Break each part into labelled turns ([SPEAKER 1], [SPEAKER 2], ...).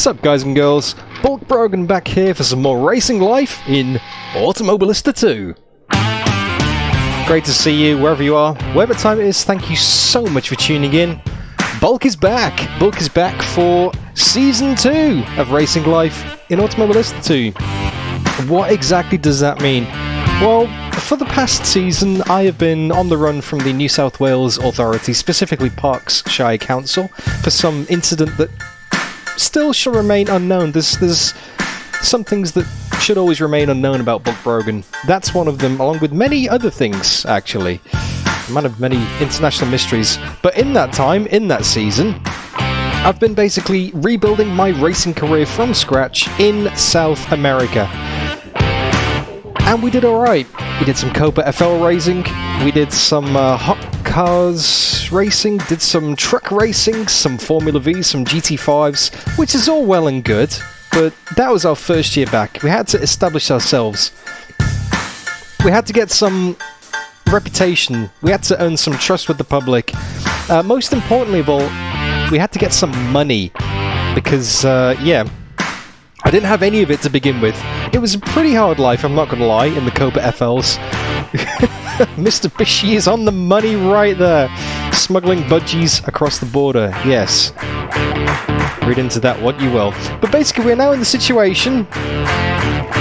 [SPEAKER 1] up, guys and girls? Bulk Brogan back here for some more racing life in Automobilista 2. Great to see you wherever you are, whatever time it is. Thank you so much for tuning in. Bulk is back. Bulk is back for Season 2 of Racing Life in Automobilista 2. What exactly does that mean? Well, for the past season, I have been on the run from the New South Wales Authority, specifically Parks Shire Council, for some incident that still shall remain unknown. There's some things that should always remain unknown about Bulk Brogan. That's one of them, along with many other things, actually. A man of many international mysteries. But in that time, in that season, I've been basically rebuilding my racing career from scratch in South America. And we did alright. We did some Copa FL racing, we did some hot cars racing, did some truck racing, some Formula V, some GT5s, which is all well and good, but that was our first year back. We had to establish ourselves. We had to get some reputation. We had to earn some trust with the public. Most importantly of all, we had to get some money, because, yeah, I didn't have any of it to begin with. It was a pretty hard life, I'm not going to lie, in the Copa FLs. Mr. Bishy is on the money right there. Smuggling budgies across the border, yes. Read into that what you will. But basically, we're now in the situation.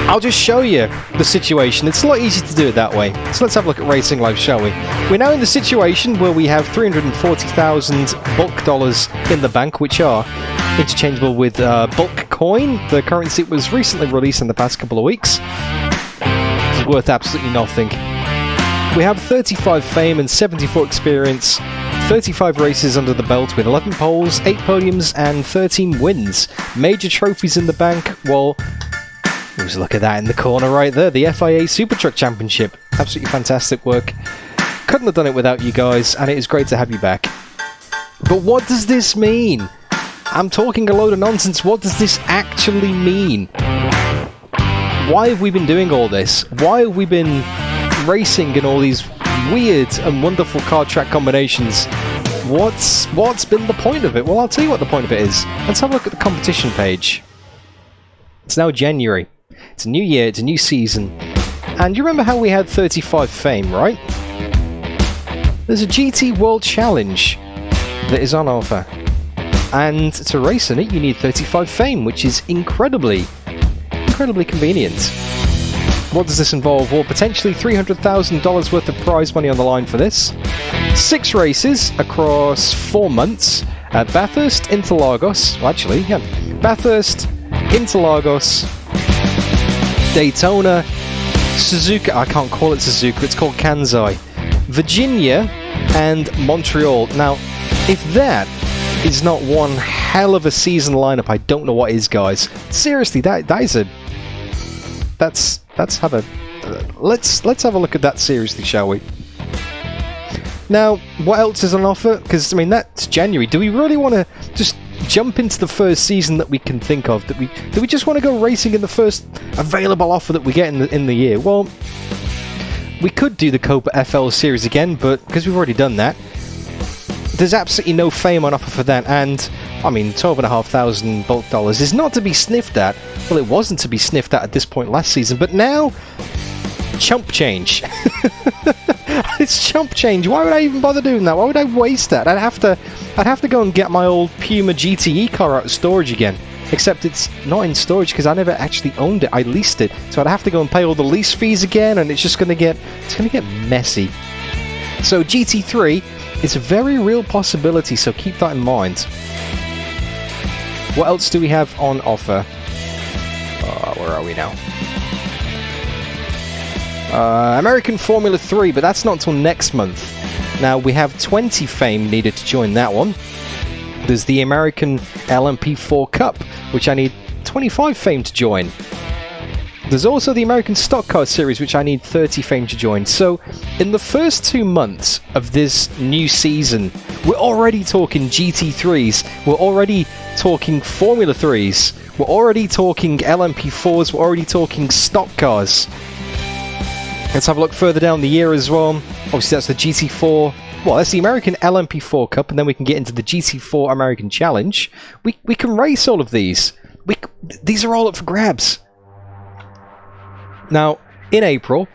[SPEAKER 1] I'll just show you the situation. It's a lot easier to do it that way. So let's have a look at Racing Life, shall we? We're now in the situation where we have 340,000 bulk dollars in the bank, which are interchangeable with bulk coin. The currency was recently released in the past couple of weeks. It's worth absolutely nothing. We have 35 fame and 74 experience, 35 races under the belt with 11 poles, 8 podiums and 13 wins. Major trophies in the bank, well, just look at that in the corner right there, the FIA Super Truck Championship. Absolutely fantastic work. Couldn't have done it without you guys, and it is great to have you back. But what does this mean? I'm talking a load of nonsense. What does this actually mean? Why have we been doing all this? Why have we been racing in all these weird and wonderful car track combinations? What's been the point of it? Well, I'll tell you what the point of it is. Let's have a look at the competition page. It's now January. It's a new year, it's a new season. And you remember how we had 35 fame, right? There's a GT World Challenge that is on offer. And to race in it, you need 35 fame, which is incredibly convenient. What does this involve? Well, potentially $300,000 worth of prize money on the line for this. 6 races across 4 months at Bathurst, Interlagos. Well, actually, yeah. Bathurst, Interlagos, Daytona, Suzuka. I can't call it Suzuka, it's called Kansai. Virginia, and Montreal. Now, if that is not one hell of a season lineup, I don't know what is, guys. Seriously, let's have a look at that seriously, shall we? Now, what else is on offer? Because I mean, that's January. Do we really want to just jump into the first season that we can think of? Do we just want to go racing in the first available offer that we get in the year? Well, we could do the Copa FL series again, but because we've already done that, there's absolutely no fame on offer for that, and I mean, $12,500 bulk dollars is not to be sniffed at. Well, it wasn't to be sniffed at this point last season, but now, chump change. It's chump change. Why would I even bother doing that? Why would I waste that? I'd have to go and get my old Puma GTE car out of storage again. Except it's not in storage because I never actually owned it. I leased it, so I'd have to go and pay all the lease fees again, and it's just gonna get messy. So GT3 is a very real possibility, so keep that in mind. What else do we have on offer? Where are we now? American Formula 3, but that's not until next month. Now, we have 20 fame needed to join that one. There's the American LMP4 Cup, which I need 25 fame to join. There's also the American Stock Car Series, which I need 30 fame to join. So, in the first 2 months of this new season, we're already talking GT3s, we're already talking Formula 3s, we're already talking LMP4s, we're already talking stock cars. Let's have a look further down the year as well. Obviously, that's the GT4. Well, that's the American LMP4 Cup, and then we can get into the GT4 American Challenge. We can race all of these. these are all up for grabs. Now, in April,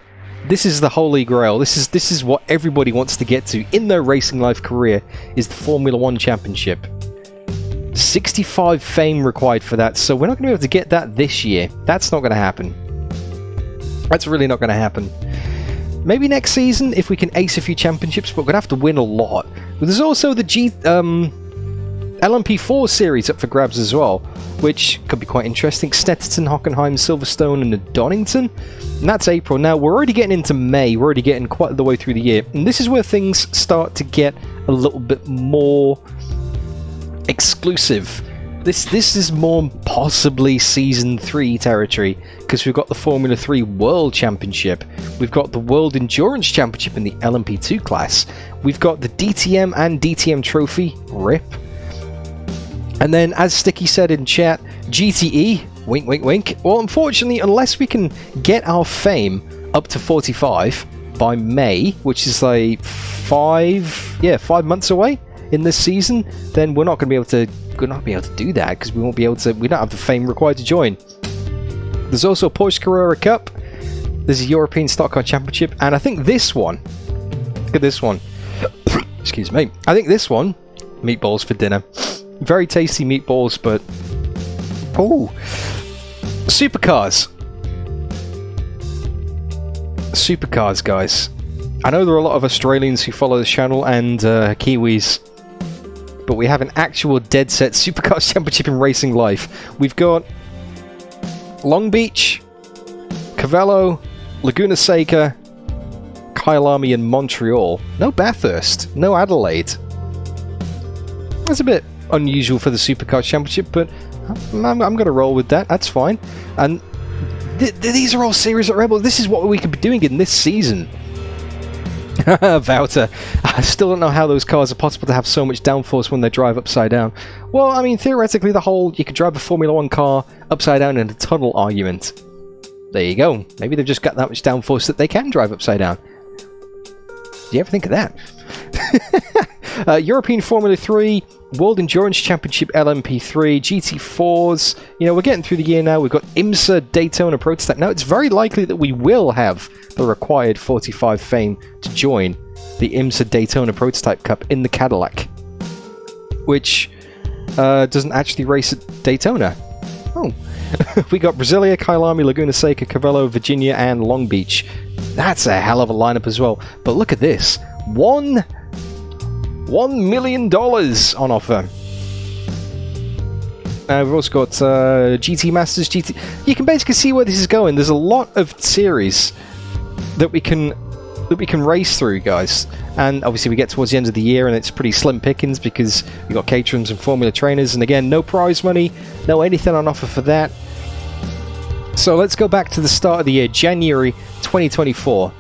[SPEAKER 1] this is the holy grail. This is what everybody wants to get to in their racing life career, is the Formula 1 Championship. 65 fame required for that, so we're not going to be able to get that this year. That's not going to happen. That's really not going to happen. Maybe next season, if we can ace a few championships, but we're going to have to win a lot. But there's also the LMP4 series up for grabs as well, which could be quite interesting. Stetson, Hockenheim, Silverstone, and Donington. And that's April. Now, we're already getting into May. We're already getting quite the way through the year. And this is where things start to get a little bit more exclusive. This is more possibly Season 3 territory, because we've got the Formula 3 World Championship, we've got the World Endurance Championship in the LMP2 class, we've got the DTM and DTM Trophy, RIP, and then, as Sticky said in chat, GTE, wink wink wink. Well, unfortunately, unless we can get our fame up to 45 by May, which is like 5 months away in this season, then we're not going to be able to do that, because we don't have the fame required to join. There's also a Porsche Carrera Cup, there's a European Stock Car Championship, and I think this one, look at this one, excuse me, I think this one, meatballs for dinner, very tasty meatballs, but oh, Supercars, guys. I know there are a lot of Australians who follow this channel, and Kiwis, but we have an actual dead set Supercars Championship in racing life. We've got Long Beach, Cavallo, Laguna Seca, Kyalami, and Montreal. No Bathurst, no Adelaide. That's a bit unusual for the Supercars Championship, but I'm going to roll with that. That's fine. And these are all series at Rebel. This is what we could be doing in this season. Wouter, I still don't know how those cars are possible to have so much downforce when they drive upside down. Well, I mean, theoretically, you could drive a Formula 1 car upside down in a tunnel argument. There you go. Maybe they've just got that much downforce that they can drive upside down. Do you ever think of that? European Formula 3, World Endurance Championship LMP3, GT4s. You know, we're getting through the year now. We've got IMSA Daytona Prototype. Now, it's very likely that we will have the required 45 fame to join the IMSA Daytona Prototype Cup in the Cadillac, which doesn't actually race at Daytona. Oh. We got Brasilia, Kyalami, Laguna Seca, Cavallo, Virginia, and Long Beach. That's a hell of a lineup as well. But look at this. $1 million on offer. We've also got GT Masters, GT. You can basically see where this is going. There's a lot of series that we can race through, guys. And obviously we get towards the end of the year and it's pretty slim pickings, because we've got caterers and Formula trainers, and again, no prize money, no anything on offer for that. So let's go back to the start of the year, January 2024.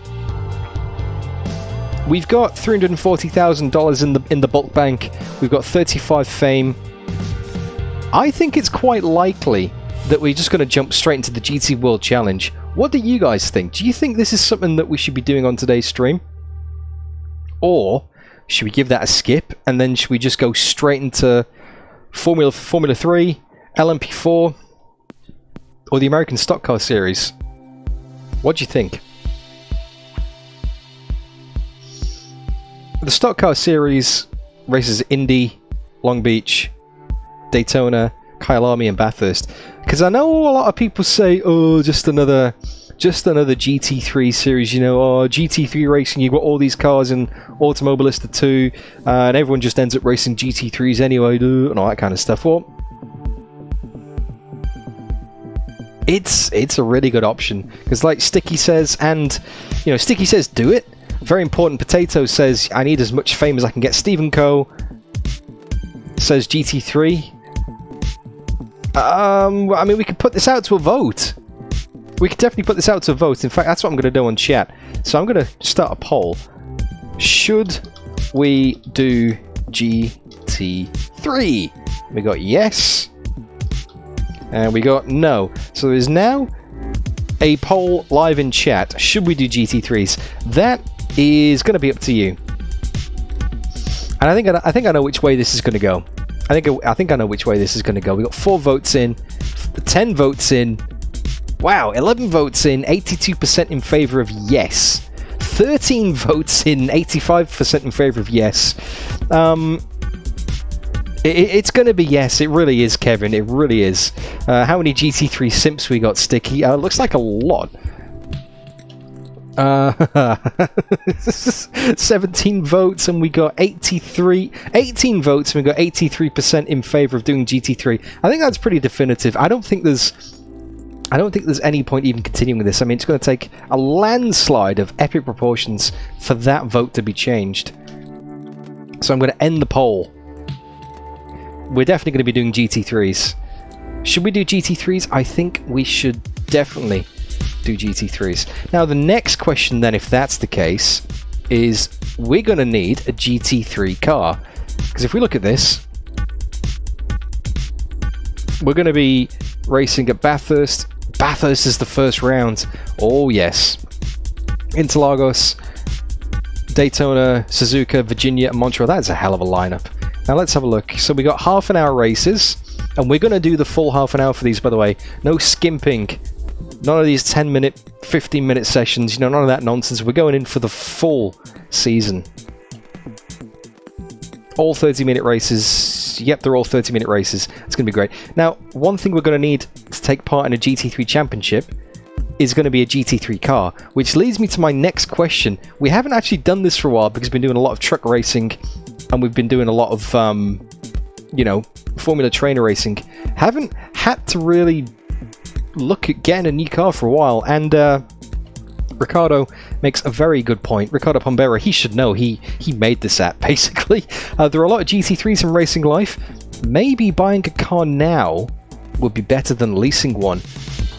[SPEAKER 1] We've got $340,000 in the bulk bank. We've got 35 fame. I think it's quite likely that we're just going to jump straight into the GT World Challenge. What do you guys think? Do you think this is something that we should be doing on today's stream? Or should we give that a skip, and then should we just go straight into Formula 3, LMP4, or the American Stock Car Series? What do you think? The Stock Car Series races Indy, Long Beach, Daytona, Kyalami, and Bathurst. Because I know a lot of people say, oh, just another GT3 series, you know, oh, GT3 racing, you've got all these cars in Automobilista 2, and everyone just ends up racing GT3s anyway, and all that kind of stuff. Well, it's a really good option, because like Sticky says, and, you know, Sticky says do it. Very important. Potato says, I need as much fame as I can get. Stephen Coe says GT3. I mean, we could put this out to a vote. We could definitely put this out to a vote. In fact, that's what I'm going to do on chat. So I'm going to start a poll. Should we do GT3? We got yes. And we got no. So there is now a poll live in chat. Should we do GT3s? That is going to be up to you. And I think I know which way this is going to go. I think I know which way this is going to go. We got 4 votes in. 10 votes in. Wow, 11 votes in, 82% in favour of yes. 13 votes in, 85% in favour of yes. It's going to be yes, it really is, Kevin, it really is. How many GT3 simps we got, Sticky? Looks like a lot. 17 votes and we got 18 votes and we got 83% in favour of doing GT3. I think that's pretty definitive. I don't think there's any point even continuing with this. I mean, it's going to take a landslide of epic proportions for that vote to be changed. So I'm going to end the poll. We're definitely going to be doing GT3s. Should we do GT3s? I think we should definitely do GT3s. Now, the next question then, if that's the case, is we're going to need a GT3 car. Because if we look at this, we're going to be racing at Bathurst. Bathurst is the first round. Oh, yes. Interlagos, Daytona, Suzuka, Virginia, and Montreal. That's a hell of a lineup. Now let's have a look. So we got half-an-hour races, and we're going to do the full half an hour for these, by the way. No skimping. None of these 10-minute, 15-minute sessions. You know, none of that nonsense. We're going in for the full season. All 30-minute races. Yep, they're all 30-minute races. It's going to be great. Now, one thing we're going to need to take part in a GT3 championship is going to be a GT3 car, which leads me to my next question. We haven't actually done this for a while because we've been doing a lot of truck racing and we've been doing a lot of, you know, Formula Trainer racing. Haven't had to really look at getting a new car for a while, and Ricardo makes a very good point. Ricardo Pombeiro, he should know. He made this app, basically. There are a lot of GT3s in racing life. Maybe buying a car now would be better than leasing one.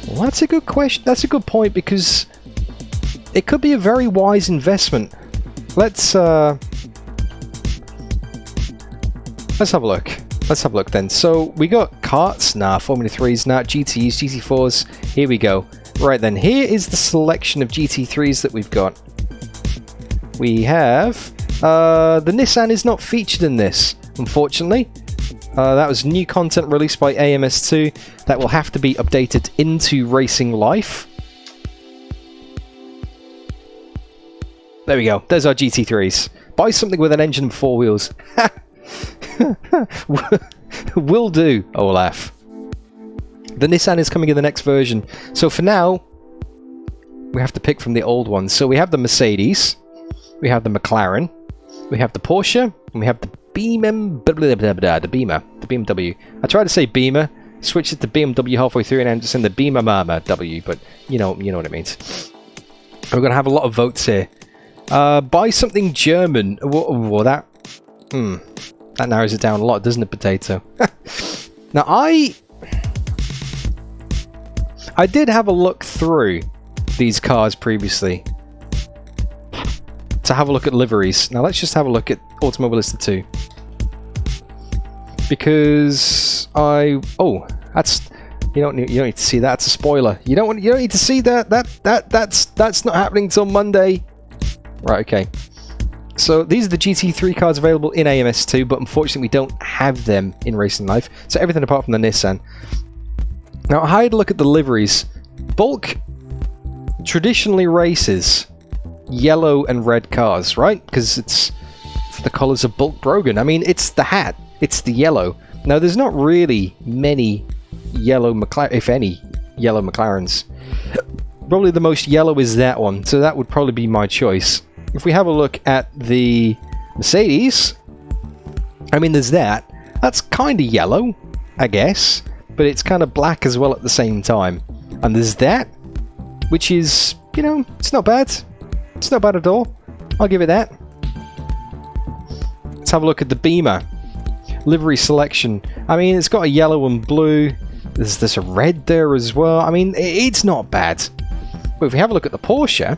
[SPEAKER 1] Well, that's a good question. That's a good point, because it could be a very wise investment. Let's have a look. Let's have a look then. So we got karts, nah, Formula 3s, nah, GTs, GT4s. Here we go. Right then, here is the selection of GT3s that we've got. We have the Nissan is not featured in this, unfortunately. That was new content released by AMS2 that will have to be updated into Racing Life. There we go. There's our GT3s. Buy something with an engine and 4 wheels. Will do, Olaf. The Nissan is coming in the next version. So for now, we have to pick from the old ones. So we have the Mercedes, we have the McLaren, we have the Porsche, and we have the BMW. I tried to say Beamer, switched it to BMW halfway through, and I'm just saying the Beamer W, but you know what it means. We're going to have a lot of votes here. Buy something German. Whoa, that narrows it down a lot, doesn't it, Potato? Now, I did have a look through these cars previously to have a look at liveries. Now, let's just have a look at Automobilista 2. Because that's you don't need to see that. It's a spoiler. You don't need to see that. That's not happening till Monday. Right, okay. So these are the GT3 cars available in AMS2, but unfortunately we don't have them in Racing Life. So everything apart from the Nissan. Now, I had a look at the liveries. Bulk traditionally races yellow and red cars, right? Because it's the colours of Bulk Brogan. I mean, it's the hat. It's the yellow. Now, there's not really many yellow McLaren, if any, yellow McLarens. Probably the most yellow is that one, so that would probably be my choice. If we have a look at the Mercedes, I mean, there's that. That's kind of yellow, I guess, but it's kind of black as well at the same time. And there's that, which is, you know, it's not bad. It's not bad at all. I'll give it that. Let's have a look at the Beamer livery selection. I mean, it's got a yellow and blue. There's a red there as well. I mean, it's not bad. But if we have a look at the Porsche,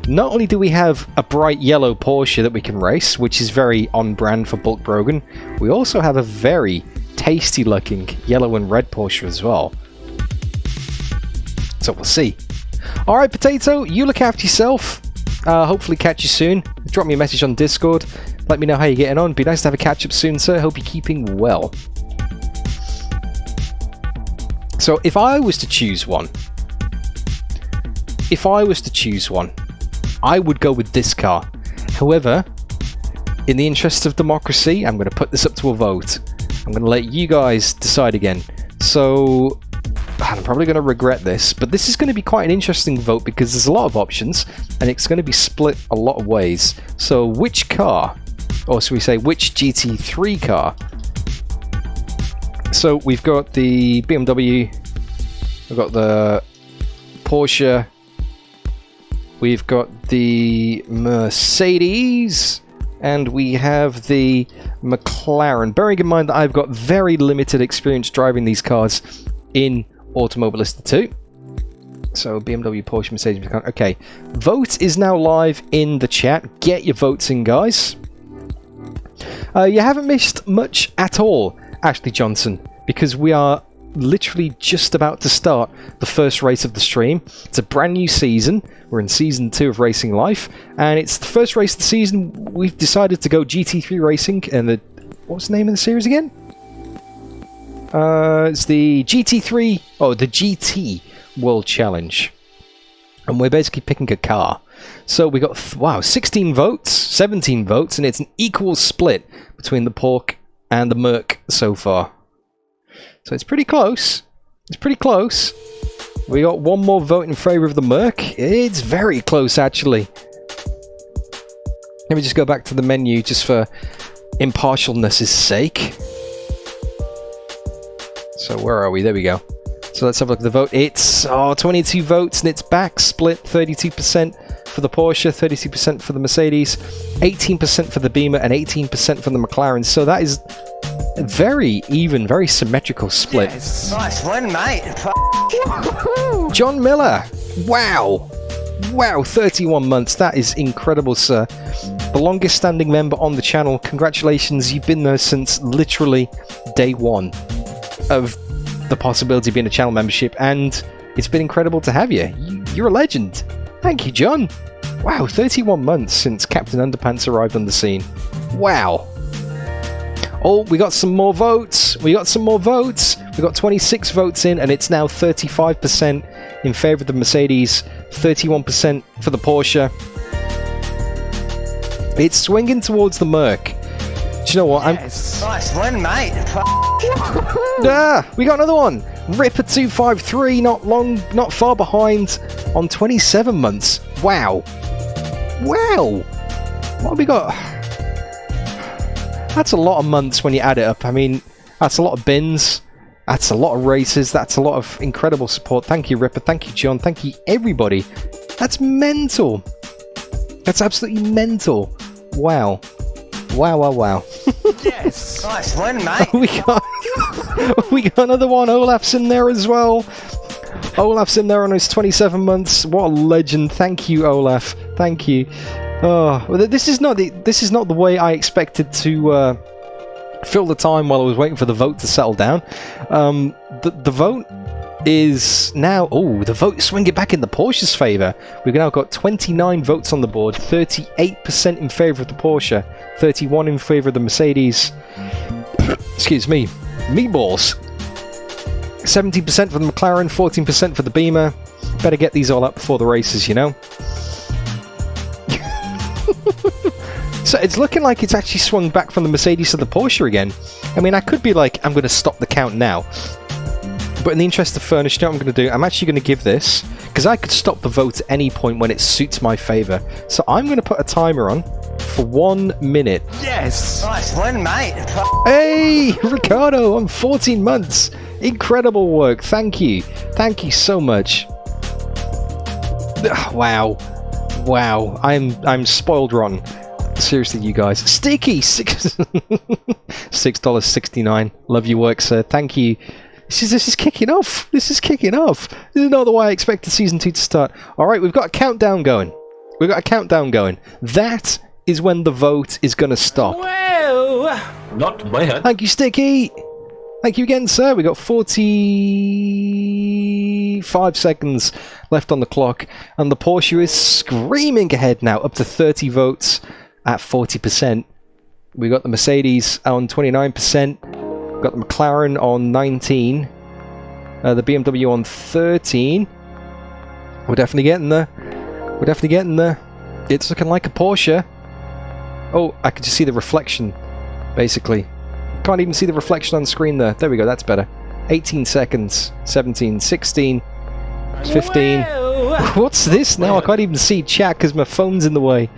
[SPEAKER 1] not only do we have a bright yellow Porsche that we can race, which is very on brand for Bulk Brogan, we also have a very tasty looking yellow and red Porsche as well. So we'll see. Alright, Potato, you look after yourself. Hopefully catch you soon. Drop me a message on Discord. Let me know how you're getting on. Be nice to have a catch up soon, sir. Hope you're keeping well. So if I was to choose one, I would go with this car. However, in the interest of democracy, I'm going to put this up to a vote. I'm going to let you guys decide again. So I'm probably going to regret this, but this is going to be quite an interesting vote because there's a lot of options and it's going to be split a lot of ways. So which car, or should we say which GT3 car? So we've got the BMW, we've got the Porsche, we've got the Mercedes, and we have the McLaren. Bearing in mind that I've got very limited experience driving these cars in Automobilista 2. So BMW, Porsche, Mercedes, McLaren. Okay, vote is now live in the chat. Get your votes in, guys. You haven't missed much at all, Ashley Johnson, because we are literally just about to start the first race of the stream. It's a brand new season. We're in season 2 of Racing Life, and it's the first race of the season. We've decided to go GT3 Racing, and what's the name of the series again? It's the GT3, the GT World Challenge, and we're basically picking a car. So we got 17 votes, and it's an equal split between the Pork and the Merc so far. So it's pretty close. We got one more vote in favour of the Merc. It's very close, actually. Let me just go back to the menu just for impartialness' sake. So where are we? There we go. So let's have a look at the vote. It's 22 votes, and it's back split. 32% for the Porsche, 32% for the Mercedes, 18% for the Beamer, and 18% for the McLaren. So that is a very even, very symmetrical split.
[SPEAKER 2] Yes. Nice win, mate.
[SPEAKER 1] John Miller. Wow. 31 months. That is incredible, sir. The longest standing member on the channel. Congratulations. You've been there since literally day one of the possibility of being a channel membership, and it's been incredible to have you. You're a legend. Thank you, John. Wow, 31 months since Captain Underpants arrived on the scene. Wow. Oh, we got some more votes. We got 26 votes in, and it's now 35% in favour of the Mercedes, 31% for the Porsche. It's swinging towards the Merc. Do you know what?
[SPEAKER 2] Yes. Nice win, mate.
[SPEAKER 1] We got another one. Ripper 253, not far behind on 27 months. Wow. What have we got? That's a lot of months when you add it up. I mean, that's a lot of bins. That's a lot of races. That's a lot of incredible support. Thank you, Ripper. Thank you, John. Thank you, everybody. That's mental. That's absolutely mental. Wow.
[SPEAKER 2] Yes. Nice win, mate.
[SPEAKER 1] we got another one. Olaf's in there as well. Olaf's in there on his 27 months. What a legend. Thank you, Olaf. Thank you. Oh, well, this is not the way I expected to fill the time while I was waiting for the vote to settle down. The vote is now... Oh, the vote is swinging back in the Porsche's favour. We've now got 29 votes on the board. 38% in favour of the Porsche. 31 in favour of the Mercedes. Excuse me. Meatballs. 17% for the McLaren. 14% for the Beamer. Better get these all up before the races, you know? So it's looking like it's actually swung back from the Mercedes to the Porsche again. I mean, I could be like, I'm going to stop the count now. But in the interest of fairness, you know what I'm going to do? I'm actually going to give this, because I could stop the vote at any point when it suits my favour. So I'm going to put a timer on for 1 minute.
[SPEAKER 2] Yes! Nice win, mate.
[SPEAKER 1] Hey, Ricardo, on 14 months. Incredible work. Thank you. Thank you so much. Wow. I'm spoiled rotten. Seriously, you guys. Sticky! $6.69. Love your work, sir. Thank you. This is kicking off. This is not the way I expected Season 2 to start. Alright, we've got a countdown going. That is when the vote is going to stop.
[SPEAKER 3] Well, not bad.
[SPEAKER 1] Thank you, Sticky. Thank you again, sir. We got 45 seconds left on the clock, and the Porsche is screaming ahead now, up to 30 votes at 40%. We got the Mercedes on 29%. Got the McLaren on 19. The BMW on 13. We're definitely getting there. We're definitely getting there. It's looking like a Porsche. Oh, I can just see the reflection, basically. Can't even see the reflection on screen there. There we go, that's better. 18 seconds, 17, 16, 15. What's this now? I can't even see chat because my phone's in the way.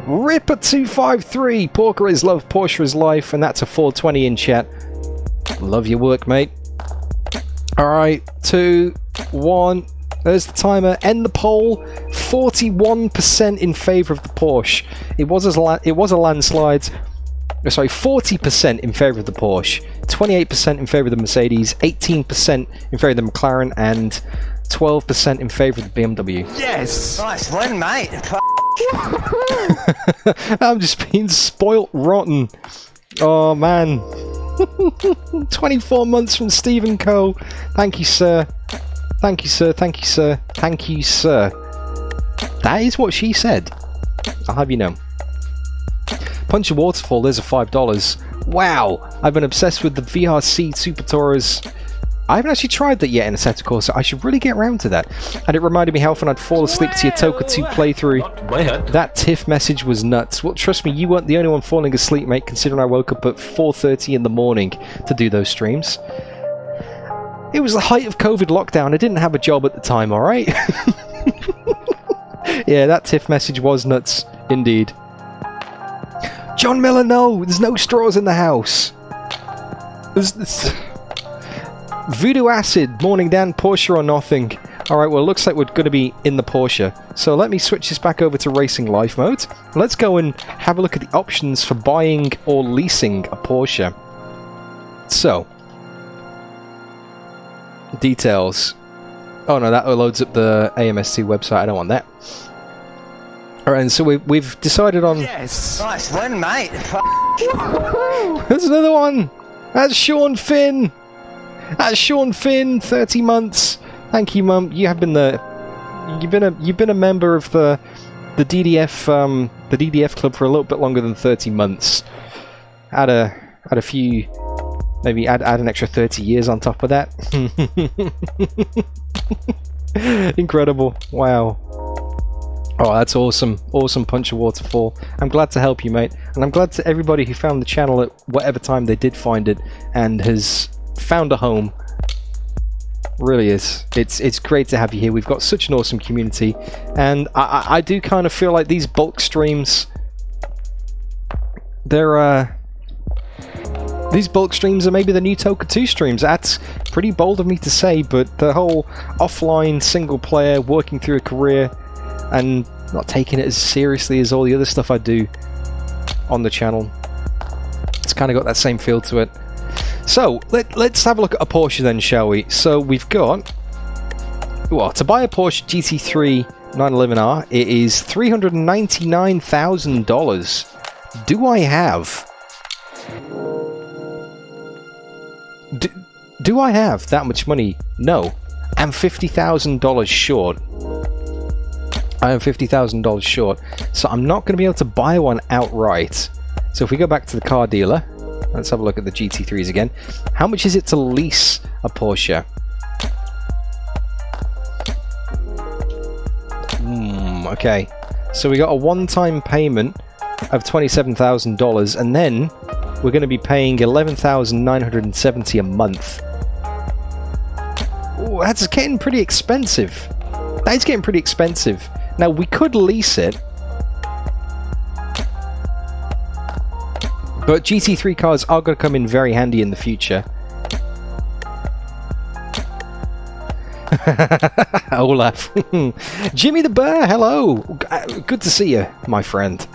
[SPEAKER 1] Ripper253, Porker is love, Porsche is life, and that's a 420 in chat. Love your work, mate. Alright, 2, 1. There's the timer. End the poll. 41% in favour of the Porsche. It was a landslide. Sorry, 40% in favour of the Porsche, 28% in favour of the Mercedes, 18% in favour of the McLaren, and 12% in favour of the BMW.
[SPEAKER 3] Yes!
[SPEAKER 2] Nice win, mate.
[SPEAKER 1] I'm just being spoilt rotten. Oh man. 24 months from Stephen Coe. Thank you, sir. Thank you, sir. Thank you, sir. Thank you, sir. That is what she said. I'll have you know. Punch a Waterfall, there's a $5. Wow, I've been obsessed with the VRC Super Tourers. I haven't actually tried that yet in Assetto Corsa. I should really get around to that. And it reminded me how often I'd fall asleep to your Toka 2 playthrough. That TIFF message was nuts. Well, trust me, you weren't the only one falling asleep, mate, considering I woke up at 4:30 in the morning to do those streams. It was the height of COVID lockdown. I didn't have a job at the time, alright? Yeah, that TIFF message was nuts, indeed. John Miller, no! There's no straws in the house! Voodoo Acid, Morning Dan, Porsche or nothing. Alright, well, it looks like we're going to be in the Porsche. So let me switch this back over to Racing Life mode. Let's go and have a look at the options for buying or leasing a Porsche. So, details. Oh no, that loads up the AMS2 website. I don't want that. Alright, and so we've decided on...
[SPEAKER 3] Yes!
[SPEAKER 2] Nice win, mate.
[SPEAKER 1] There's another one! That's Sean Finn! That's Sean Finn, 30 months. Thank you, Mum. You have been you've been a member of the DDF club for a little bit longer than 30 months. Add a few, maybe add an extra 30 years on top of that. Incredible. Wow. Oh, that's awesome. Awesome Punch a Waterfall. I'm glad to help you, mate. And I'm glad to everybody who found the channel at whatever time they did find it and has found a home. Really is. It's great to have you here. We've got such an awesome community. And I do kind of feel like these bulk streams, these bulk streams are maybe the new Toka 2 streams. That's pretty bold of me to say, but the whole offline single player, working through a career, and not taking it as seriously as all the other stuff I do on the channel. It's kind of got that same feel to it. So, let's have a look at a Porsche then, shall we? So, we've got... Well, to buy a Porsche GT3 911R, it is $399,000. Do I have... Do I have that much money? No. I'm $50,000 short. I am $50,000 short, so I'm not going to be able to buy one outright. So if we go back to the car dealer, let's have a look at the GT3s again. How much is it to lease a Porsche? Okay, so we got a one-time payment of $27,000, and then we're going to be paying $11,970 a month. Ooh, that's getting pretty expensive. That is getting pretty expensive. Now, we could lease it, but GT3 cars are going to come in very handy in the future. Olaf. Jimmy the Bear, hello! Good to see you, my friend.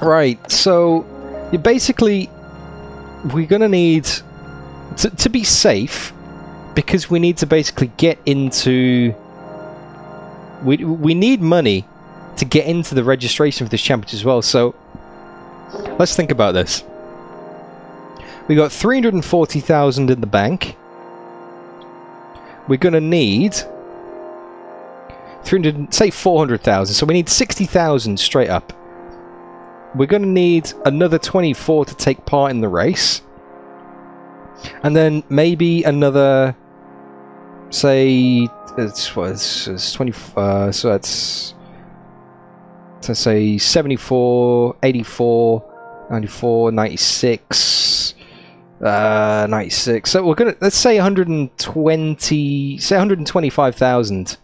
[SPEAKER 1] Right, so, you basically, we're going to need, to be safe, because we need to basically get into... We need money to get into the registration for this championship as well, so let's think about this. We got 340,000 in the bank. We're going to need 400,000, so we need 60,000 straight up. We're going to need another 24 to take part in the race. And then maybe another, say, it's 20, so that's, let's say 74, 84, 94, 96, 96. So we're gonna, let's say 120, say 125,000.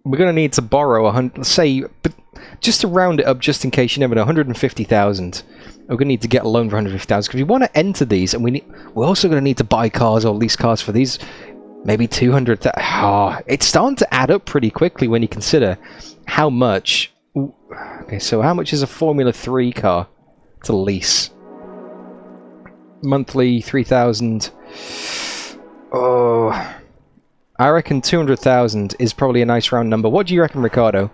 [SPEAKER 1] We're gonna need to borrow 100, let's say, but just to round it up, just in case you never know, 150,000. We're gonna need to get a loan for 150,000 because we want to enter these, and we're also gonna need to buy cars or lease cars for these. Maybe 200,000. Oh, it's starting to add up pretty quickly when you consider how much. Ooh, okay, so how much is a Formula 3 car to lease? Monthly 3,000. Oh. I reckon 200,000 is probably a nice round number. What do you reckon, Ricardo?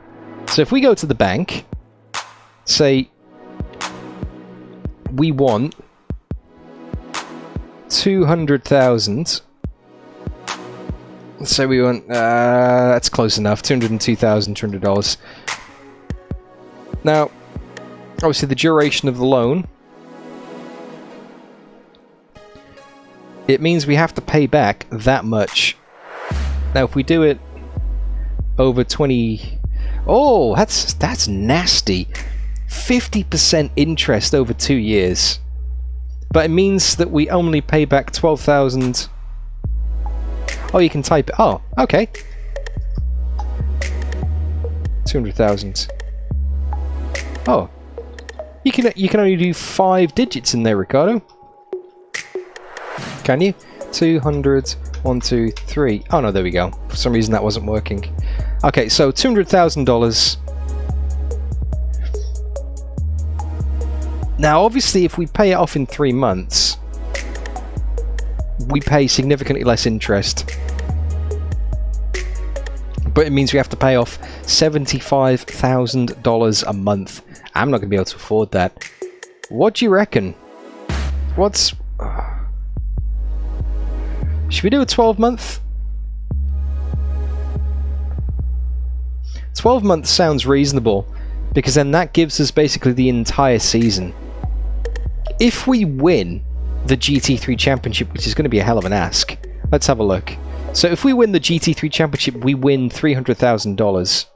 [SPEAKER 1] So if we go to the bank, say we want 200,000. Let's say we want, that's close enough, $202,200. Now, obviously the duration of the loan, it means we have to pay back that much. Now, if we do it over 20... Oh, that's nasty. 50% interest over 2 years. But it means that we only pay back 12,000... Oh, you can type it. Oh, okay. 200,000. Oh. You can only do 5 digits in there, Ricardo. Can you? 200... 1, 2, 3. Oh no, there we go. For some reason that wasn't working. Okay, so $200,000. Now, obviously, if we pay it off in 3 months, we pay significantly less interest. But it means we have to pay off $75,000 a month. I'm not going to be able to afford that. What do you reckon? What's... Should we do a 12-month? 12 months sounds reasonable, because then that gives us basically the entire season. If we win the GT3 Championship, which is going to be a hell of an ask, let's have a look. So if we win the GT3 Championship, we win $300,000.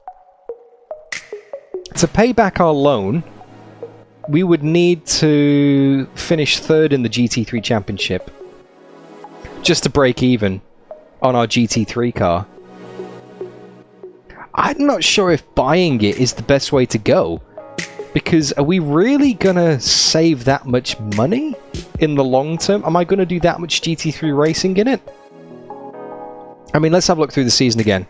[SPEAKER 1] To pay back our loan, we would need to finish 3rd in the GT3 Championship, just to break even on our GT3 car. I'm not sure if buying it is the best way to go, because are we really gonna save that much money in the long term? Am I gonna do that much GT3 racing in it? I mean, let's have a look through the season again.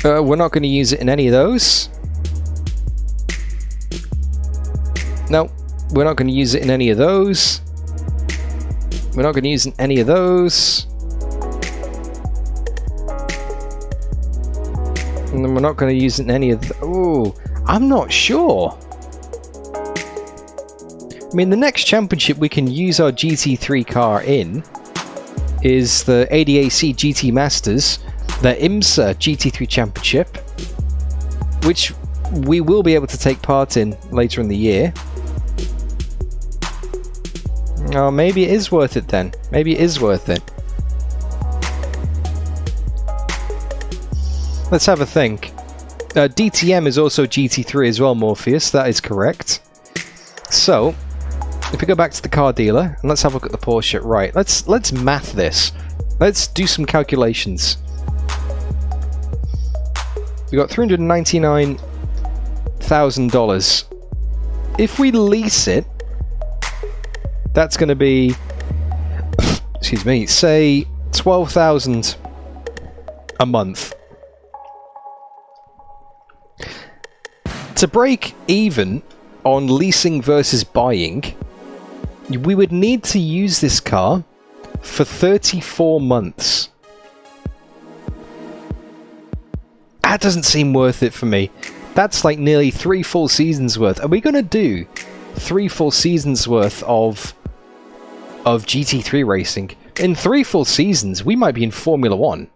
[SPEAKER 1] We're not gonna use it in any of those. No, we're not gonna use it in any of those. We're not going to use any of those. And then we're not going to use any of... Oh, I'm not sure. I mean, the next championship we can use our GT3 car in is the ADAC GT Masters, the IMSA GT3 Championship, which we will be able to take part in later in the year. Oh, maybe it is worth it then. Maybe it is worth it. Let's have a think. DTM is also GT3 as well, Morpheus. That is correct. So, if we go back to the car dealer, and let's have a look at the Porsche. Right, let's math this. Let's do some calculations. We got $399,000. If we lease it, that's going to be, excuse me, say 12,000 a month. To break even on leasing versus buying, we would need to use this car for 34 months. That doesn't seem worth it for me. That's like nearly 3 full seasons worth. Are we going to do 3 full seasons worth of GT3 racing? In 3 full seasons, we might be in Formula 1.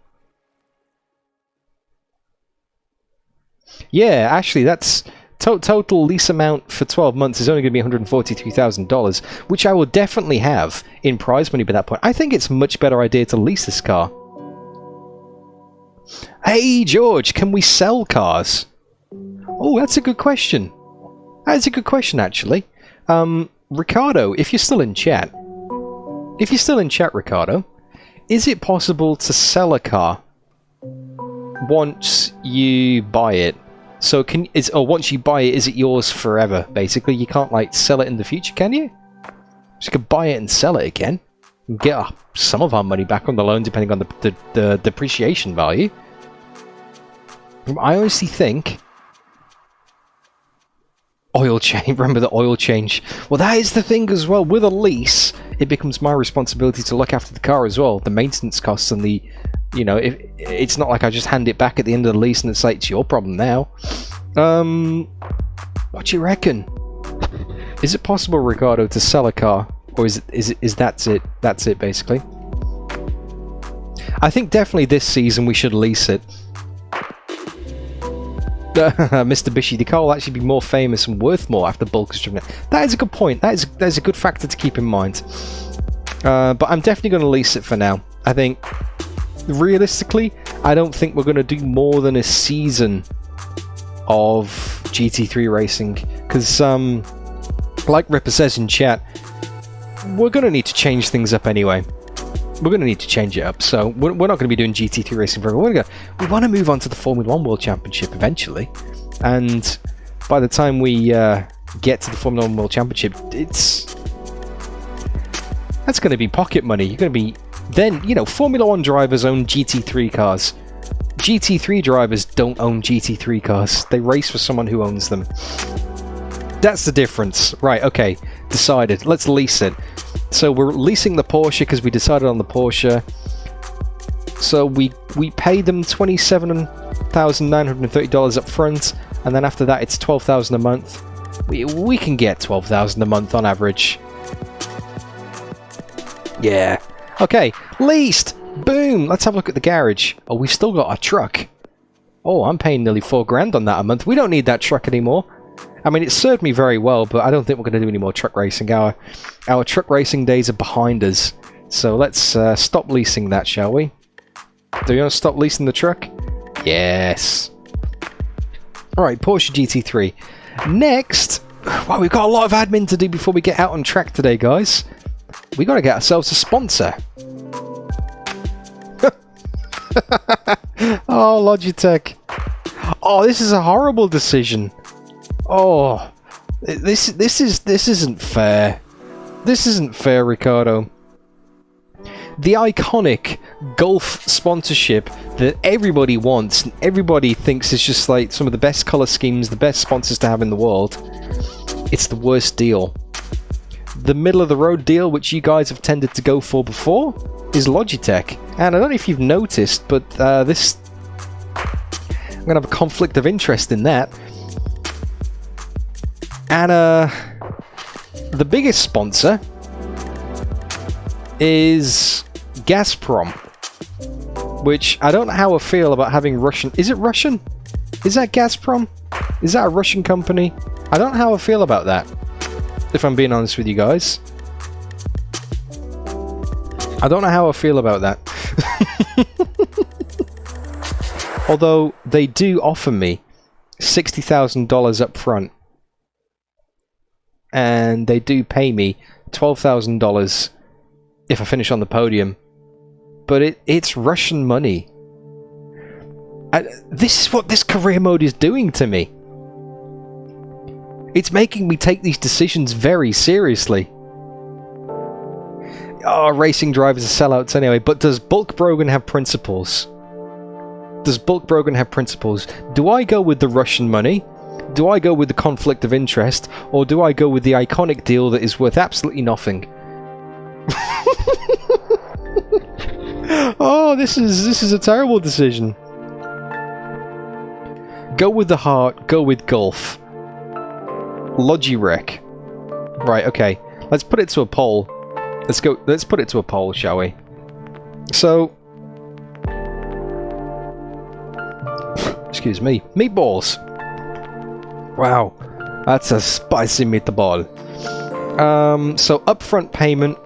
[SPEAKER 1] Yeah, actually, that's total lease amount for 12 months is only going to be $143,000, which I will definitely have in prize money by that point. I think it's a much better idea to lease this car. Hey, George, can we sell cars? Oh, that's a good question. That's a good question, actually. Ricardo, if you're still in chat, Ricardo, is it possible to sell a car once you buy it? So once you buy it, is it yours forever? Basically, you can't like sell it in the future, can you? So you could buy it and sell it again, and get some of our money back on the loan, depending on the depreciation value. I honestly think oil change. Remember the oil change? Well, that is the thing as well. With a lease, it becomes my responsibility to look after the car as well. The maintenance costs and the, you know, it's not like I just hand it back at the end of the lease and it's like, it's your problem now. What do you reckon? Is it possible, Ricardo, to sell a car, or is that's it? That's it, basically. I think definitely this season we should lease it. Mr. Bishy, the car will actually be more famous and worth more after Bulk has driven it. That is a good point. That is a good factor to keep in mind. But I'm definitely going to lease it for now. I think, realistically, I don't think we're going to do more than a season of GT3 racing. Because, like Ripper says in chat, we're going to need to change things up anyway. We're going to need to change it up, so we're not going to be doing GT3 racing forever. We want to move on to the Formula 1 World Championship eventually, and by the time we get to the Formula 1 World Championship, that's going to be pocket money. You're going to be then, you know, Formula 1 drivers own GT3 cars. GT3 drivers don't own GT3 cars. They race for someone who owns them. That's the difference. Right, okay, decided. Let's lease it. So we're leasing the Porsche because we decided on the Porsche. So we pay them $27,930 up front, and then after that it's $12,000 a month. We can get $12,000 a month on average. Yeah. Okay, leased. Boom. Let's have a look at the garage. Oh, we've still got our truck. Oh, I'm paying nearly $4,000 on that a month. We don't need that truck anymore. I mean, it served me very well, but I don't think we're going to do any more truck racing. Our truck racing days are behind us. So let's stop leasing that, shall we? Do you want to stop leasing the truck? Yes. Alright, Porsche GT3. Next, well, we've got a lot of admin to do before we get out on track today, guys. We got to get ourselves a sponsor. Oh, Logitech. Oh, this is a horrible decision. Oh, this isn't fair. This isn't fair, Ricardo. The iconic Golf sponsorship that everybody wants and everybody thinks is just like some of the best color schemes, the best sponsors to have in the world. It's the worst deal. The middle of the road deal, which you guys have tended to go for before, is Logitech. And I don't know if you've noticed, but I'm gonna have a conflict of interest in that. And the biggest sponsor is Gazprom, which I don't know how I feel about having Russian. Is it Russian? Is that Gazprom? Is that a Russian company? I don't know how I feel about that, if I'm being honest with you guys. I don't know how I feel about that. Although they do offer me $60,000 up front. And they do pay me $12,000 if I finish on the podium. But it's Russian money. This is what this career mode is doing to me. It's making me take these decisions very seriously. Oh, racing drivers are sellouts anyway, but does Bulk Brogan have principles? Does Bulk Brogan have principles? Do I go with the Russian money? Do I go with the conflict of interest, or do I go with the iconic deal that is worth absolutely nothing? Oh, this is a terrible decision. Go with the heart, go with golf. Logirec. Right, okay. Let's put it to a poll. Let's put it to a poll, shall we? So, excuse me. Meatballs. Wow, that's a spicy meatball. So upfront payment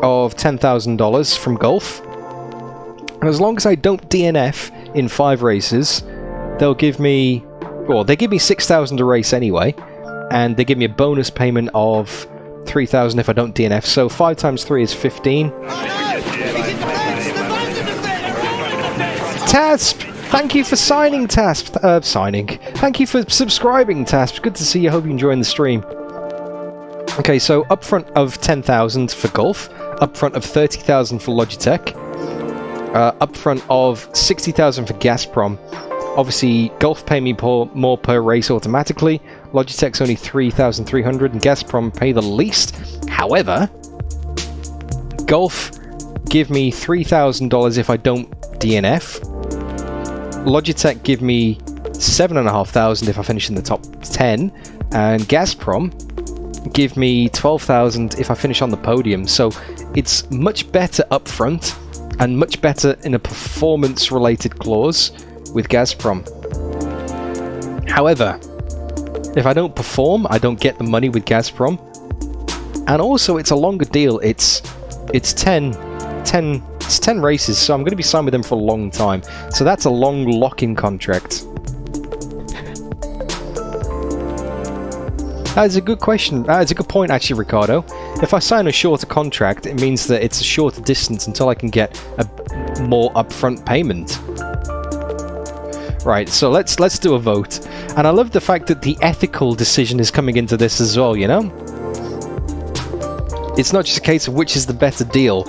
[SPEAKER 1] of $10,000 from Gulf. And as long as I don't DNF in 5 races, they'll give me... Well, they give me $6,000 a race anyway. And they give me a bonus payment of $3,000 if I don't DNF. So 5 times 3 is 15. Tasp! Thank you for signing, Tasp. Thank you for subscribing, Tasp. Good to see you. Hope you're enjoying the stream. Okay, so upfront of $10,000 for Gulf, upfront of $30,000 for Logitech, upfront of $60,000 for Gazprom. Obviously, Gulf pay me more per race automatically. Logitech's only $3,300, and Gazprom pay the least. However, Gulf give me $3,000 if I don't DNF. Logitech give me $7,500 if I finish in the top 10, and Gazprom give me $12,000 if I finish on the podium. So it's much better up front and much better in a performance related clause with Gazprom. However, if I don't perform, I don't get the money with Gazprom. And also it's a longer deal. It's 10 races, so I'm going to be signed with them for a long time. So that's a long lock-in contract. That is a good question. It's a good point, actually, Ricardo. If I sign a shorter contract, it means that it's a shorter distance until I can get a more upfront payment. Right, so let's do a vote. And I love the fact that the ethical decision is coming into this as well, you know? It's not just a case of which is the better deal,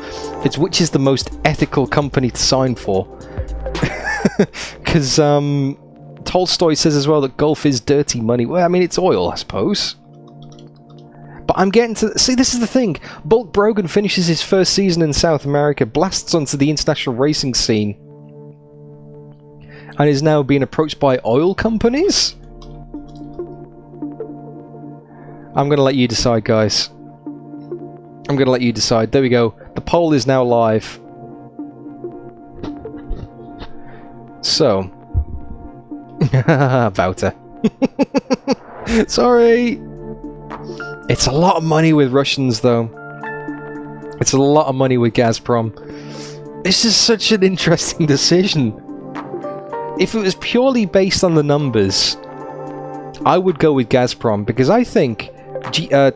[SPEAKER 1] it's which is the most ethical company to sign for. Because, Tolstoy says as well that Gulf is dirty money. Well, I mean, it's oil, I suppose. But I'm getting to... See, this is the thing. Bulk Brogan finishes his first season in South America, blasts onto the international racing scene, and is now being approached by oil companies? I'm going to let you decide, guys. I'm going to let you decide. There we go. The poll is now live. So... Wouter. Sorry. It's a lot of money with Russians, though. It's a lot of money with Gazprom. This is such an interesting decision. If it was purely based on the numbers, I would go with Gazprom, because I think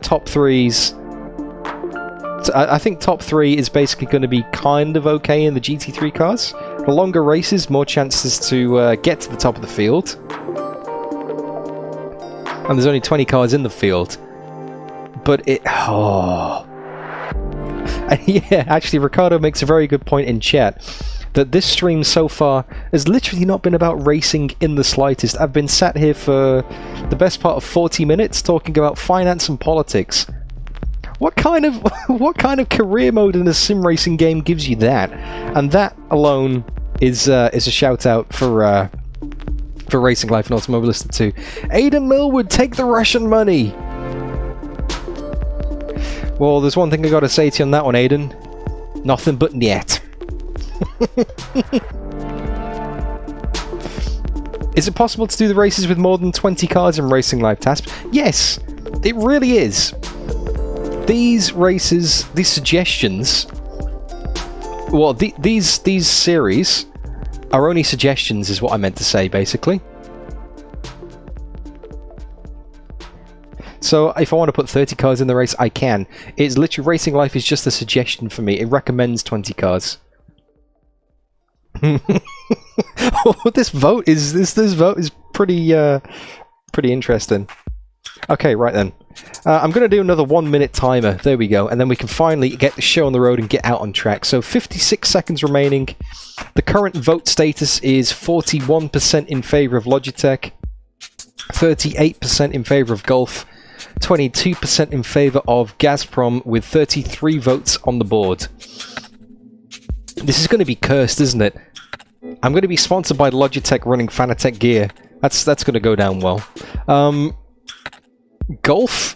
[SPEAKER 1] top threes... I think top 3 is basically going to be kind of okay in the GT3 cars. The longer races, more chances to get to the top of the field. And there's only 20 cars in the field. But it... Oh... Yeah, actually, Ricardo makes a very good point in chat. That this stream so far has literally not been about racing in the slightest. I've been sat here for the best part of 40 minutes talking about finance and politics. What kind of career mode in a sim racing game gives you that? And that alone is a shout out for Racing Life and Automobilista 2. Aidan Millwood, take the Russian money. Well, there's one thing I got to say to you on that one, Aidan. Nothing but niet. Is it possible to do the races with more than 20 cars in Racing Life Task? Yes, it really is. These races, these suggestions, well, these series are only suggestions, is what I meant to say, basically. So if I want to put 30 cars in the race, I can. It's literally, Racing Life is just a suggestion for me. It recommends 20 cars. Oh, this vote is pretty interesting. Okay, right then. I'm going to do another 1 minute timer. There we go. And then we can finally get the show on the road and get out on track. So 56 seconds remaining. The current vote status is 41% in favour of Logitech, 38% in favour of Gulf, 22% in favour of Gazprom, with 33 votes on the board. This is going to be cursed, isn't it? I'm going to be sponsored by Logitech running Fanatec gear. That's going to go down well. Gulf?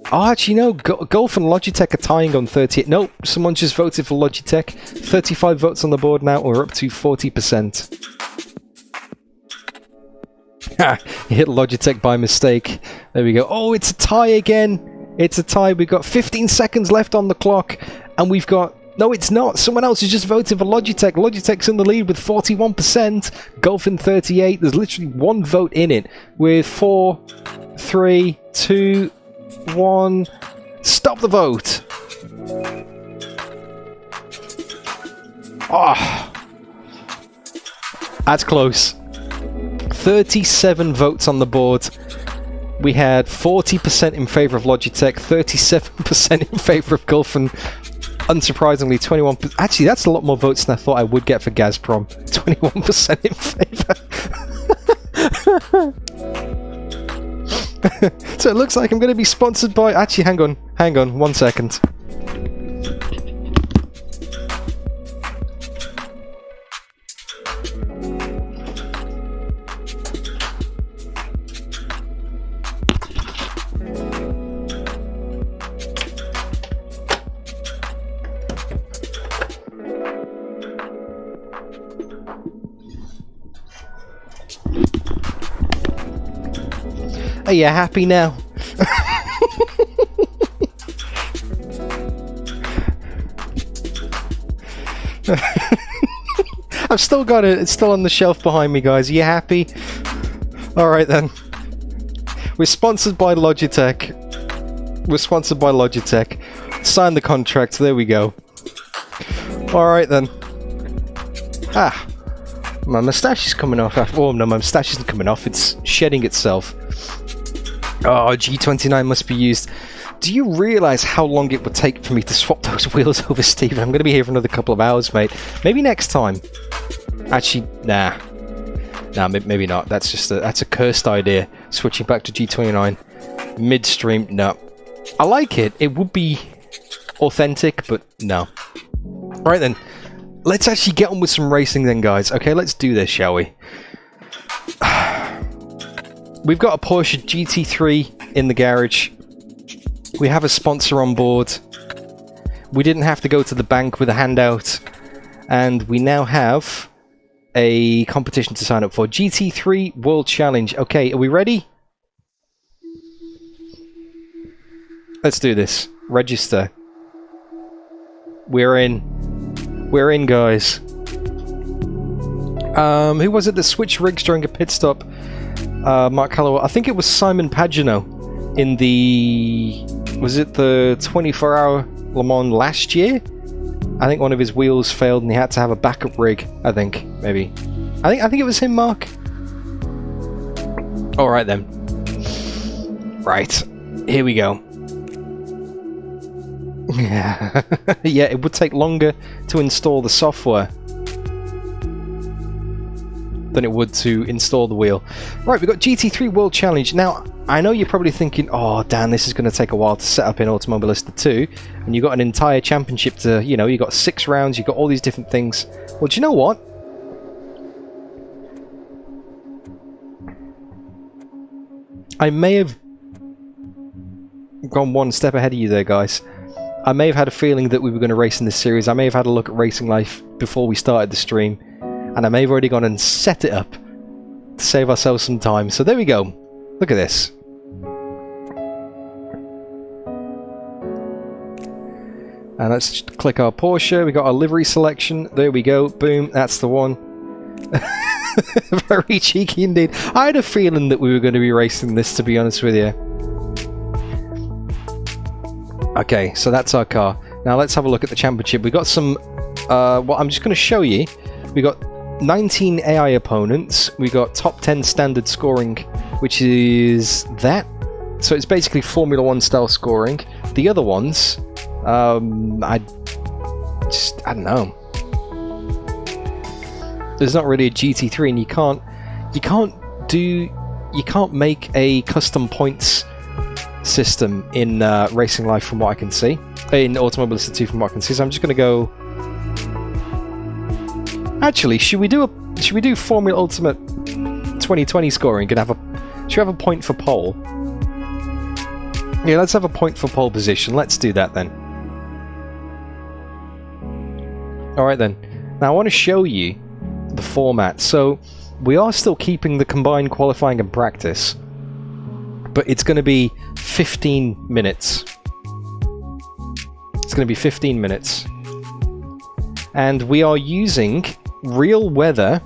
[SPEAKER 1] Oh, actually, no. Gulf and Logitech are tying on 38. Nope, someone just voted for Logitech. 35 votes on the board now. We're up to 40%. Hit Logitech by mistake. There we go. Oh, it's a tie again. It's a tie. We've got 15 seconds left on the clock. And we've got... No, it's not. Someone else has just voted for Logitech. Logitech's in the lead with 41%. Golfin 38. There's literally one vote in it. With 4, 3, 2, 1. Stop the vote. Oh. That's close. 37 votes on the board. We had 40% in favour of Logitech, 37% in favour of Golfin. Unsurprisingly, 21%. Actually, that's a lot more votes than I thought I would get for Gazprom. 21% in favour. So it looks like I'm going to be sponsored by... Actually, hang on, 1 second. Are you happy now? I've still got it. It's still on the shelf behind me, guys. Are you happy? Alright then. We're sponsored by Logitech. We're sponsored by Logitech. Sign the contract. There we go. Alright then. Ah. My moustache is coming off. Oh no, my moustache isn't coming off. It's shedding itself. Oh, G29 must be used. Do you realise how long it would take for me to swap those wheels over, Stephen? I'm going to be here for another couple of hours, mate. Maybe next time. Actually, nah. Nah, maybe not. That's just that's a cursed idea. Switching back to G29. Midstream, no. I like it. It would be authentic, but no. Alright then. Let's actually get on with some racing then, guys. Okay, let's do this, shall we? We've got a Porsche GT3 in the garage. We have a sponsor on board. We didn't have to go to the bank with a handout. And we now have a competition to sign up for. GT3 World Challenge. Okay, are we ready? Let's do this. Register. We're in. We're in, guys. Who was it that switched rigs during a pit stop? Mark Calloway. I think it was Simon Pagino in the... Was it the 24-hour Le Mans last year? I think one of his wheels failed and he had to have a backup rig, I think. Maybe. I think it was him, Mark. Alright then. Right. Here we go. Yeah, it would take longer to install the software than it would to install the wheel. Right, we've got GT3 World Challenge. Now, I know you're probably thinking, oh, Dan, this is going to take a while to set up in Automobilista 2, and you've got an entire championship to, you know, you've got 6 rounds, you've got all these different things. Well, do you know what? I may have gone one step ahead of you there, guys. I may have had a feeling that we were going to race in this series. I may have had a look at Racing Life before we started the stream, and I may have already gone and set it up to save ourselves some time. So there we go. Look at this. And let's just click our Porsche. We got our livery selection. There we go. Boom. That's the one. Very cheeky indeed. I had a feeling that we were going to be racing this, to be honest with you. Okay, so that's our car. Now let's have a look at the championship. We got some... well, I'm just going to show you. We got 19 AI opponents. We got top 10 standard scoring, which is that. So it's basically Formula 1 style scoring. The other ones, I don't know. There's not really a GT3, and you can't make a custom points system in Racing Life, from what I can see. In Automobilista 2, from what I can see. So I'm just going to go. Actually, should we do Formula Ultimate 2020 scoring and should we have a point for pole? Yeah, let's have a point for pole position. Let's do that then. Alright then. Now I want to show you the format. So we are still keeping the combined qualifying and practice, but it's going to be 15 minutes. It's going to be 15 minutes. And we are using real weather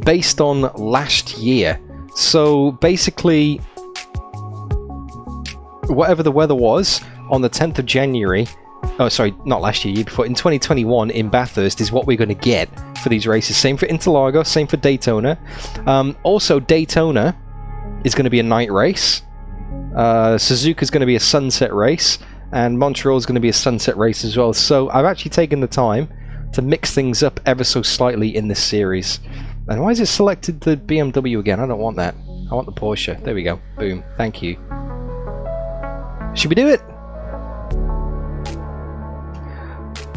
[SPEAKER 1] based on last year. So basically, whatever the weather was on the 10th of January, oh sorry, not last year, year before, in 2021 in Bathurst is what we're going to get for these races. Same for Interlagos, same for Daytona. Also, Daytona is going to be a night race. Suzuka is going to be a sunset race, and Montreal is going to be a sunset race as well. So I've actually taken the time to mix things up ever so slightly in this series. And why is it selected the BMW again? I don't want that. I want the Porsche. There we go. Boom. Thank you. Should we do it?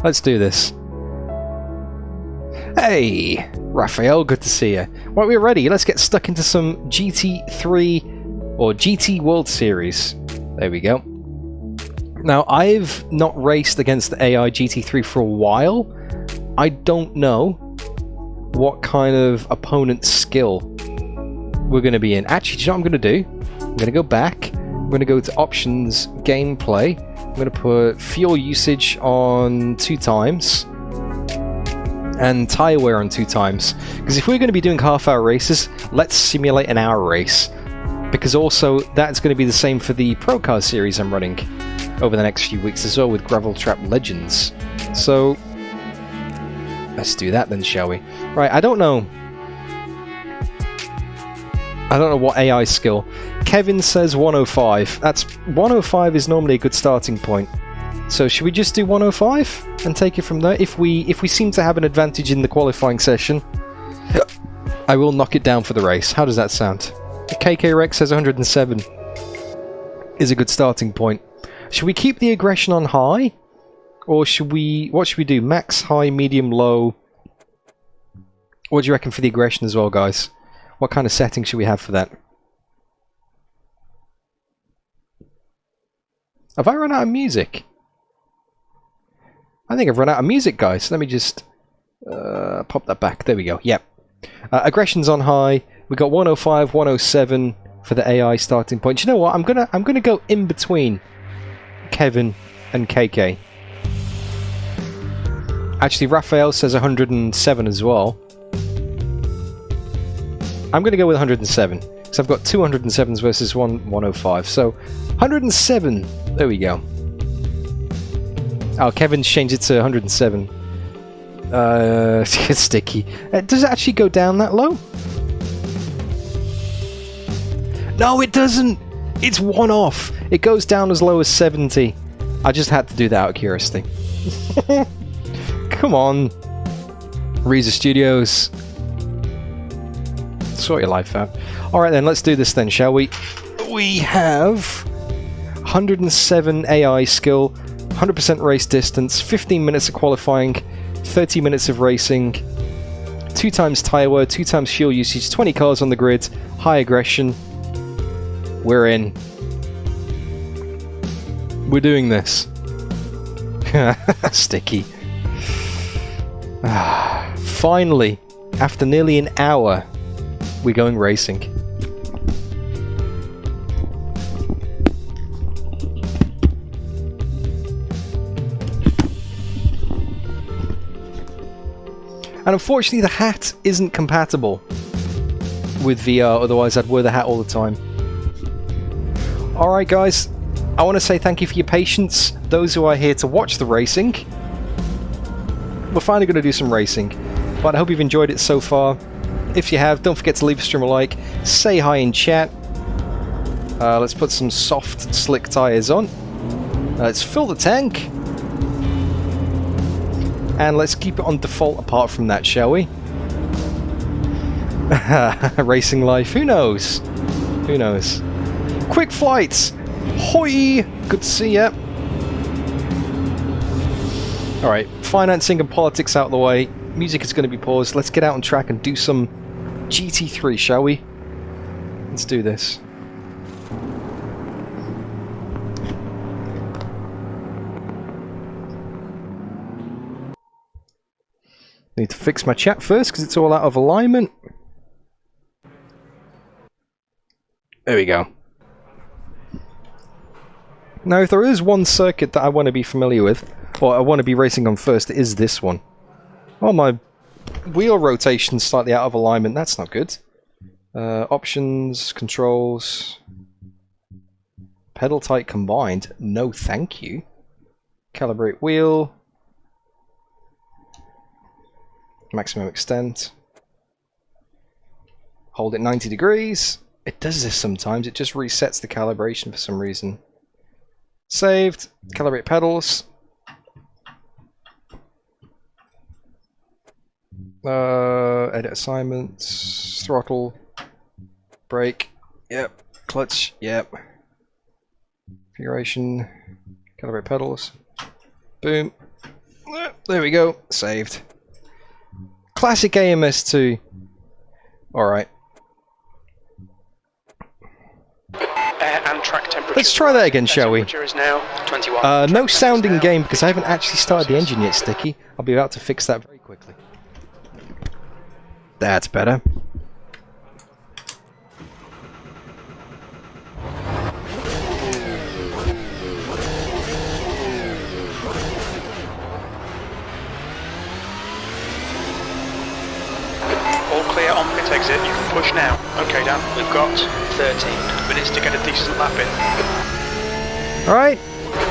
[SPEAKER 1] Let's do this. Hey, Raphael, good to see you. Right, we're ready. Let's get stuck into some GT3 or GT World Series. There we go. Now, I've not raced against the AI GT3 for a while. I don't know what kind of opponent skill we're going to be in. Actually, do you know what I'm going to do? I'm going to go back. I'm going to go to options, gameplay. I'm going to put fuel usage on 2 times and tyre wear on 2 times. Because if we're going to be doing half-hour races, let's simulate an hour race. Because also, that's going to be the same for the Pro Car series I'm running over the next few weeks as well with Gravel Trap Legends. So, let's do that then, shall we? Right, I don't know what AI skill. Kevin says 105. That's 105 is normally a good starting point. So should we just do 105 and take it from there? If we seem to have an advantage in the qualifying session, I will knock it down for the race. How does that sound? KK Rex says 107 is a good starting point. Should we keep the aggression on high? Or should we... What should we do? Max, high, medium, low? What do you reckon for the aggression as well, guys? What kind of setting should we have for that? Have I run out of music? I think I've run out of music, guys. Let me just pop that back. There we go. Yep. Aggression's on high. We got 105, 107 for the AI starting point. Do you know what? I'm gonna go in between Kevin and KK. Actually, Raphael says 107 as well. I'm going to go with 107, because I've got 207s versus 105. So, 107. There we go. Oh, Kevin's changed it to 107. It's sticky. Does it actually go down that low? No, it doesn't. It's one off. It goes down as low as 70. I just had to do that out of curiosity. Come on, Reza Studios. Sort your life out. Alright then, let's do this then, shall we? We have 107 AI skill, 100% race distance, 15 minutes of qualifying, 30 minutes of racing, 2 times tyre wear, 2 times fuel usage, 20 cars on the grid, high aggression. We're in. We're doing this. Sticky. Finally, after nearly an hour, we're going racing. And unfortunately, the hat isn't compatible with VR, otherwise I'd wear the hat all the time. Alright guys, I want to say thank you for your patience, those who are here to watch the racing. We're finally going to do some racing, but I hope you've enjoyed it so far. If you have, don't forget to leave the stream a like, say hi in chat. Let's put some soft, slick tyres on. Let's fill the tank. And let's keep it on default apart from that, shall we? Racing life, who knows? Who knows? Quick flights! Hoi! Good to see ya! Alright, financing and politics out of the way. Music is going to be paused. Let's get out on track and do some GT3, shall we? Let's do this. Need to fix my chat first because it's all out of alignment. There we go. Now, if there is one circuit that I want to be familiar with, or I want to be racing on first, it is this one. Oh, my wheel rotation's slightly out of alignment. That's not good. Options, controls, pedal tight combined. No, thank you. Calibrate wheel. Maximum extent. Hold it 90 degrees. It does this sometimes. It just resets the calibration for some reason. Saved. Calibrate pedals. Edit assignments. Throttle. Brake. Yep. Clutch. Yep. Configuration. Calibrate pedals. Boom. There we go. Saved. Classic AMS2. Alright.
[SPEAKER 4] Air and track temperature.
[SPEAKER 1] Let's try that again, shall we?
[SPEAKER 4] Is now 21.
[SPEAKER 1] No sounding game because I haven't actually started the engine yet, Sticky. I'll be about to fix that very quickly. That's better.
[SPEAKER 4] All clear on pit exit. You can push now. Okay, Dan. We've got 13 minutes to get a decent lap in.
[SPEAKER 1] Alright,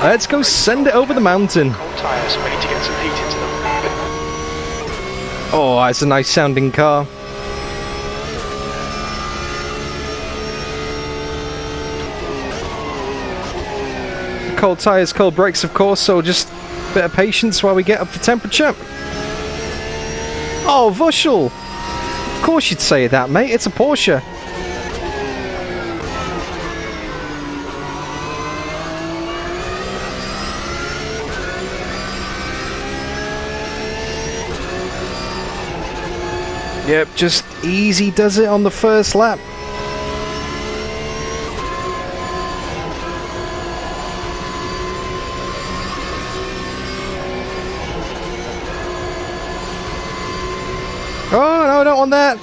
[SPEAKER 1] let's go send it over the mountain.
[SPEAKER 4] Cold tyres. We need to get some heat into them.
[SPEAKER 1] Oh, that's a nice sounding car. Cold tyres, cold brakes, of course, so just a bit of patience while we get up the temperature. Oh, Vushel! Of course you'd say that, mate. It's a Porsche. Yep, just easy does it on the first lap. Oh, no, I don't want that.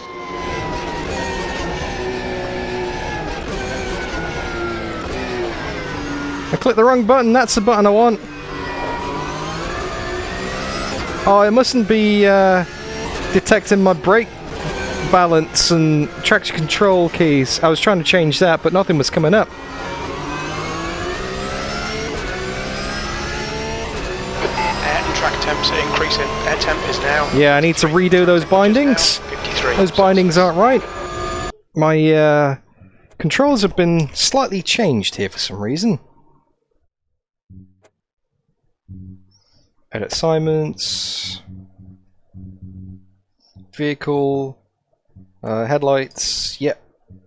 [SPEAKER 1] I clicked the wrong button. That's the button I want. Oh, it mustn't be detecting my brake balance and traction control keys. I was trying to change that, but nothing was coming up.
[SPEAKER 4] Air and track temps are increasing. Air temp is now.
[SPEAKER 1] Yeah, I need to redo those bindings.
[SPEAKER 4] 53.
[SPEAKER 1] Those bindings aren't right. My controls have been slightly changed here for some reason. Edit assignments. Vehicle. Headlights. Yep.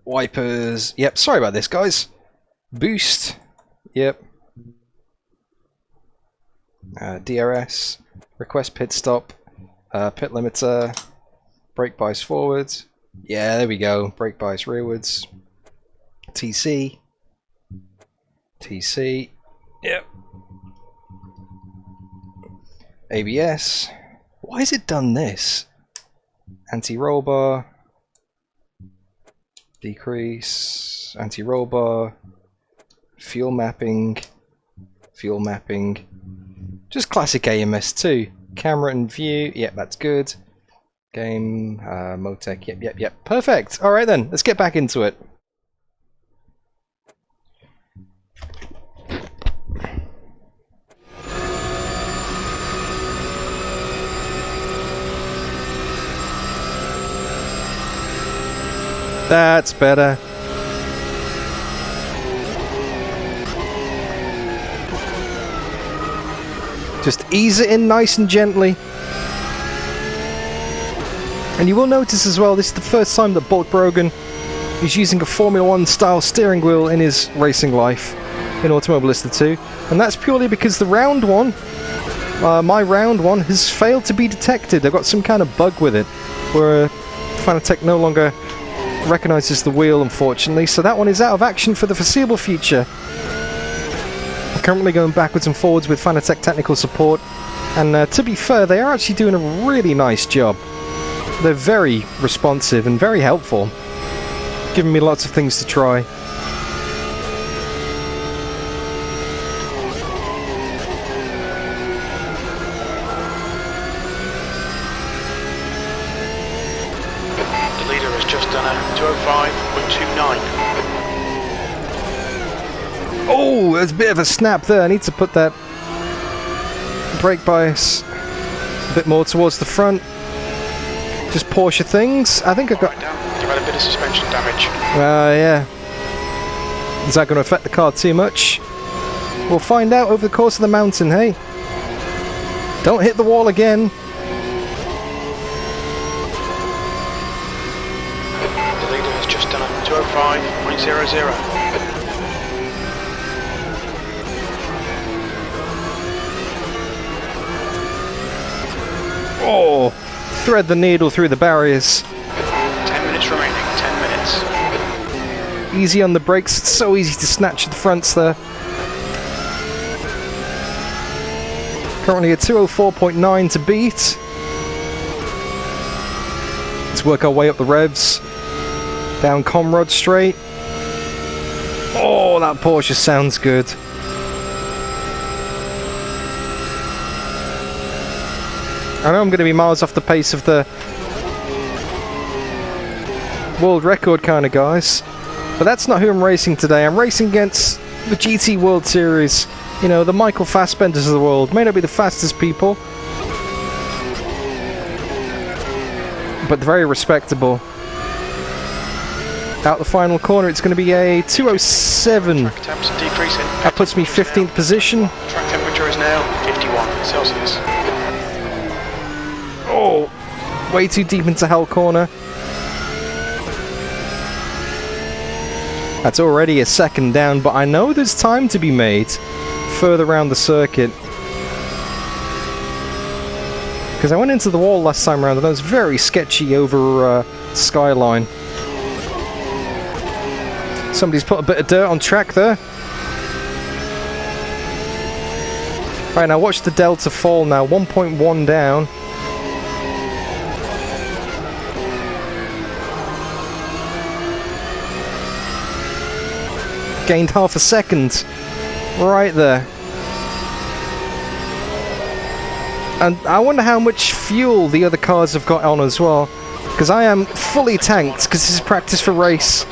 [SPEAKER 1] Wipers. Yep. Sorry about this, guys. Boost. Yep. DRS. Request pit stop. Pit limiter. Brake bias forwards. Yeah, there we go. Brake bias rearwards. TC. TC. Yep. ABS. Why has it done this? Anti-roll bar. Decrease. Anti-roll bar. Fuel mapping. Fuel mapping. Just classic AMS2. Camera and view. Yep, that's good. Game. Motec. Yep. Perfect. Alright then, let's get back into it. That's better. Just ease it in nice and gently. And you will notice as well, this is the first time that Bulk Brogan is using a Formula 1 style steering wheel in his racing life in Automobilista 2. And that's purely because the round one, my round one, has failed to be detected. I've got some kind of bug with it, where Fanatec no longer recognises the wheel, unfortunately, so that one is out of action for the foreseeable future. I'm currently going backwards and forwards with Fanatec technical support, and to be fair, they are actually doing a really nice job. They're very responsive and very helpful. giving me lots of things to try.
[SPEAKER 4] The leader has just done a 205.29.
[SPEAKER 1] Oh, there's a bit of a snap there. I need to put that brake bias a bit more towards the front. Just Porsche things. I think I've got...
[SPEAKER 4] Right down. You've had a bit of suspension damage.
[SPEAKER 1] Yeah. Is that going to affect the car too much? We'll find out over the course of the mountain, hey? Don't hit the wall again.
[SPEAKER 4] The leader has just done a 205.00.
[SPEAKER 1] Oh, thread the needle through the barriers.
[SPEAKER 4] 10 minutes remaining, 10 minutes.
[SPEAKER 1] Easy on the brakes, it's so easy to snatch at the fronts there. Currently a 204.9 to beat. Let's work our way up the revs. Down Comrade straight. Oh, that Porsche sounds good. I know I'm going to be miles off the pace of the world record kind of guys, but that's not who I'm racing today. I'm racing against the GT World Series. You know, the Michael Fassbenders of the world. May not be the fastest people, but very respectable. Out the final corner, it's going to be a 207.
[SPEAKER 4] Track temps are decreasing.
[SPEAKER 1] That puts me 15th position.
[SPEAKER 4] Track temperature is now 51 Celsius.
[SPEAKER 1] Oh, way too deep into hell corner. That's already a second down, but I know there's time to be made further around the circuit. Because I went into the wall last time around and that was very sketchy over Skyline. Somebody's put a bit of dirt on track there. Right, now watch the delta fall now, 1.1 down. Gained half a second right there. And I wonder how much fuel the other cars have got on as well, because I am fully tanked, because this is practice for race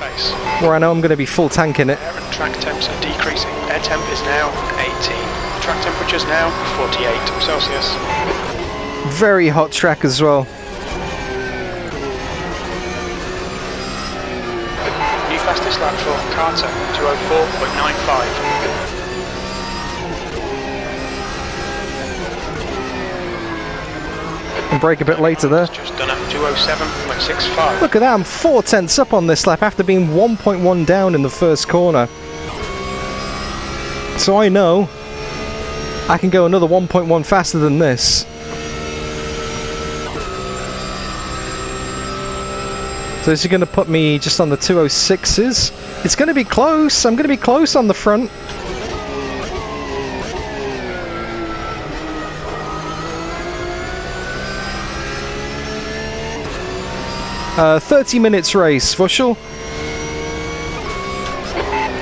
[SPEAKER 1] where I know I'm going to be full tanking it.
[SPEAKER 4] Air and track temps are decreasing. Air temp is now 18. Track temperature is now 48 Celsius.
[SPEAKER 1] Very hot track as well.
[SPEAKER 4] New fastest lap for Carter, 204.95.
[SPEAKER 1] And brake a bit later there.
[SPEAKER 4] Just done a 207.65.
[SPEAKER 1] Look at that, I'm 4 tenths up on this lap after being 1.1 down in the first corner. So I know I can go another 1.1 faster than this. So this is going to put me just on the 206s. It's going to be close. I'm going to be close on the front. Uh, 30 minutes race, Vushel.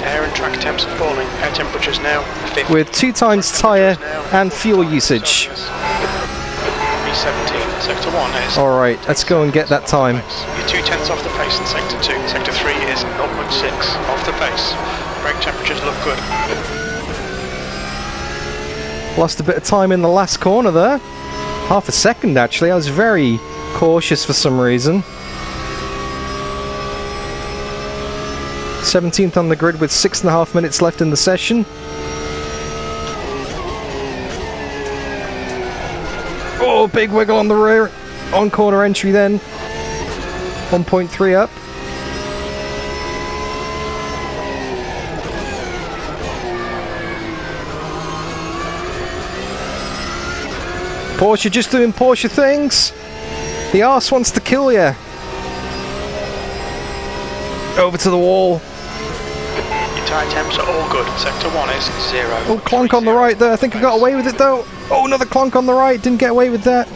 [SPEAKER 4] Air and track temps are falling. Air temperature's now 50.
[SPEAKER 1] With 2 times tyre and fuel usage.
[SPEAKER 4] B17, sector 1 is...
[SPEAKER 1] Alright, let's go and get that time.
[SPEAKER 4] You're 2 tenths off the pace in sector 2. Sector 3 is 0.6 off the pace. Brake temperatures look good.
[SPEAKER 1] Lost a bit of time in the last corner there. Half a second actually, I was very cautious for some reason. 17th on the grid with 6.5 minutes left in the session. Oh, big wiggle on the rear, on corner entry then. 1.3 up. Porsche just doing Porsche things. The arse wants to kill you. Over to the wall.
[SPEAKER 4] Your tyre temps are all good. Sector 1 is 0.
[SPEAKER 1] Oh, clonk on the right there. I think I got away with it though. Oh, another clonk on the right. Didn't get away with that.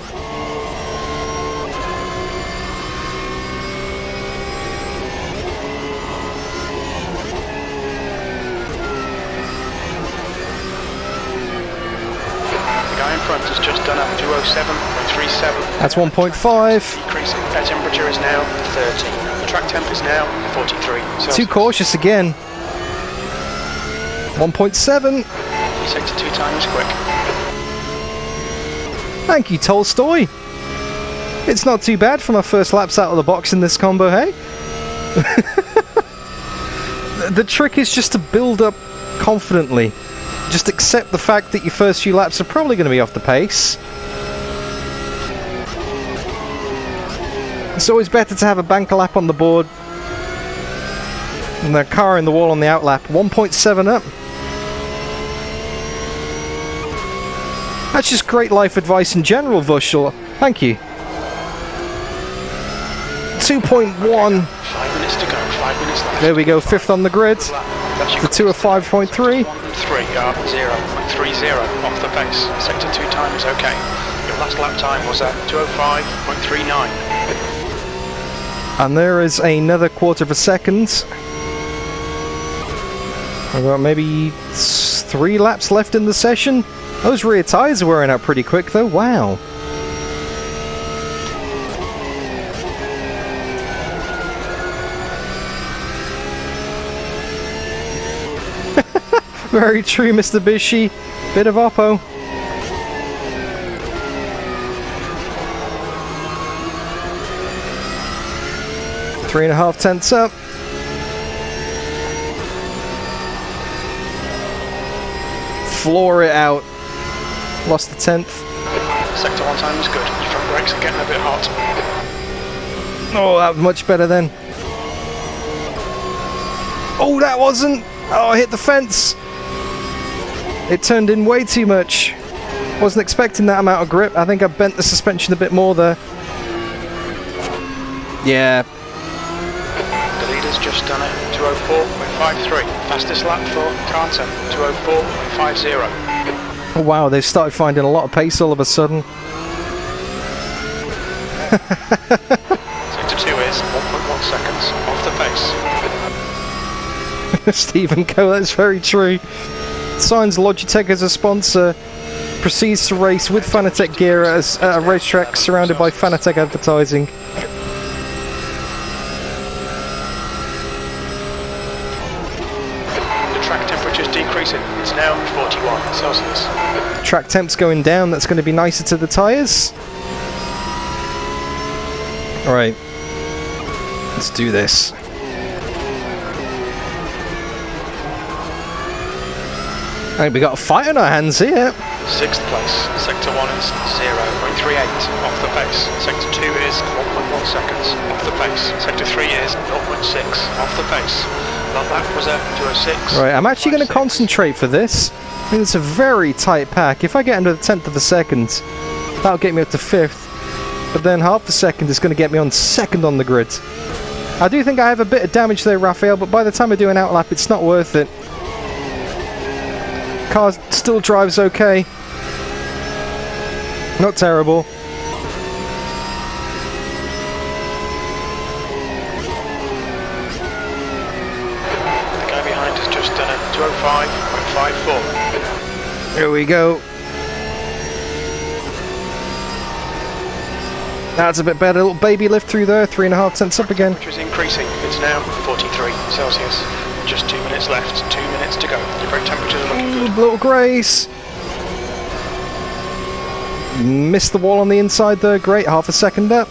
[SPEAKER 4] just done a 207.37.
[SPEAKER 1] That's 1.5.
[SPEAKER 4] Decreasing. Air temperature is now 13. The track temp is now 43. Celsius.
[SPEAKER 1] Too cautious again. 1.7.
[SPEAKER 4] Sector 2 time is quick.
[SPEAKER 1] Thank you, Tolstoy. It's not too bad for my first laps out of the box in this combo, hey? The trick is just to build up confidently. Just accept the fact that your first few laps are probably going to be off the pace. It's always better to have a banker lap on the board than a car in the wall on the out lap. 1.7 up. That's just great life advice in general, Vushel. Thank you. 2.1.
[SPEAKER 4] 5 minutes to go. 5 minutes left.
[SPEAKER 1] There we go, 5th on the grid. The 2 of 5.3.
[SPEAKER 4] 3 are 0.30 off the pace. Sector 2 time is okay. Your last lap time was at 205.39.
[SPEAKER 1] And there is another quarter of a second. I've got maybe 3 laps left in the session. Those rear tyres are wearing out pretty quick though, wow. Very true, Mr. Bishi. Bit of oppo. Three and a half tenths up. Floor it out. Lost the 10th.
[SPEAKER 4] Sector 1 time is good. Your front brakes are getting a bit hot.
[SPEAKER 1] Oh, that was much better then. Oh, that wasn't. Oh, I hit the fence. It turned in way too much. Wasn't expecting that amount of grip. I think I bent the suspension a bit more there. Yeah.
[SPEAKER 4] The leader's just done it. 204.53. Fastest lap for Carter. 204.50.
[SPEAKER 1] Oh, wow, they've started finding a lot of pace all of a sudden.
[SPEAKER 4] Sector 2 is 1.1 seconds off the pace.
[SPEAKER 1] Stephen Co, that's very true. Signs Logitech as a sponsor. Proceeds to race with Fanatec gear at a racetrack surrounded by Fanatec advertising.
[SPEAKER 4] The track temperature is decreasing. It's now 41 Celsius.
[SPEAKER 1] Track temp's going down. That's going to be nicer to the tyres. Alright. Let's do this. I think we got a fight on our hands here.
[SPEAKER 4] 6th place. Sector 1 is 0.38 off the pace. Sector 2 is 1.1 seconds off the pace. Sector 3 is 0.6 off the pace. That was a 206.
[SPEAKER 1] Right, I'm actually going to concentrate for this. I think it's a very tight pack. If I get under the 10th of a second, that'll get me up to 5th. But then half the second is going to get me on 2nd on the grid. I do think I have a bit of damage there, Raphael, but by the time I do an outlap, it's not worth it. Car still drives okay. Not terrible.
[SPEAKER 4] The guy behind has just done a 205.54.
[SPEAKER 1] Here we go. That's a bit better. A little baby lift through there. 3.5 tenths up again.
[SPEAKER 4] Which is increasing. It's now 43 Celsius. Just 2 minutes left. 2 minutes to go. Your brake temperatures are looking good.
[SPEAKER 1] Little grace. Missed the wall on the inside there. Great. Half a second up.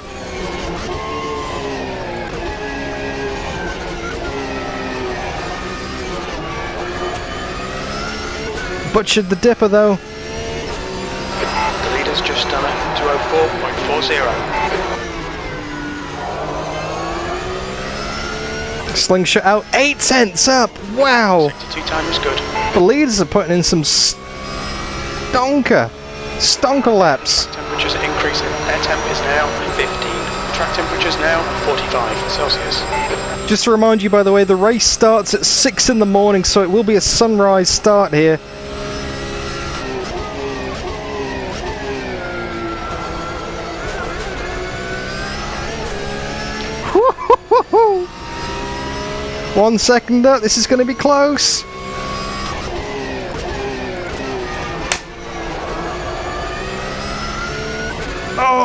[SPEAKER 1] Butchered the dipper though.
[SPEAKER 4] The leader's just done it. 204.40.
[SPEAKER 1] Slingshot out. 8 tenths up. Wow.
[SPEAKER 4] Sector 2 time is good.
[SPEAKER 1] The leaders are putting in some stonker laps.
[SPEAKER 4] Temperatures are increasing. Air temp is now 15. Track temperature is now 45 Celsius.
[SPEAKER 1] Just to remind you, by the way, the race starts at 6 in the morning, so it will be a sunrise start here. Woo-hoo-hoo-hoo. 1 second up, this is going to be close.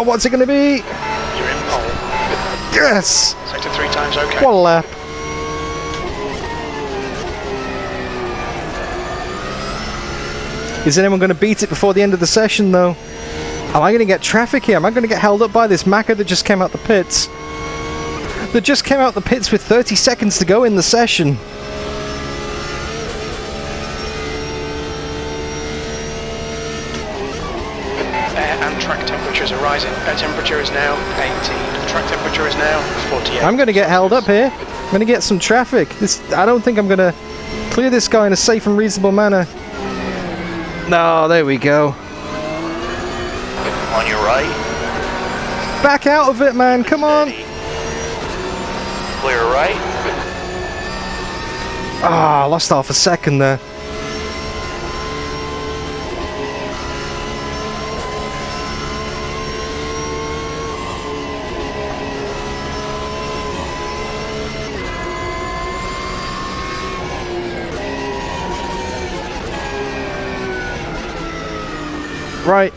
[SPEAKER 1] Oh, what's it going to be?
[SPEAKER 4] You're in pole.
[SPEAKER 1] Yes!
[SPEAKER 4] Sector 3 times okay.
[SPEAKER 1] What a lap. Is anyone going to beat it before the end of the session, though? Am I going to get traffic here? Am I going to get held up by this Macca that just came out the pits? That just came out the pits with 30 seconds to go in the session.
[SPEAKER 4] Air and track temperatures are rising. Air temperature is now 18. Track temperature is now 48.
[SPEAKER 1] I'm going to get held up here. I'm going to get some traffic. I don't think I'm going to clear this guy in a safe and reasonable manner. No, there we go.
[SPEAKER 5] On your right.
[SPEAKER 1] Back out of it, man. Come on.
[SPEAKER 5] Clear right.
[SPEAKER 1] Ah, lost half a second there. Right.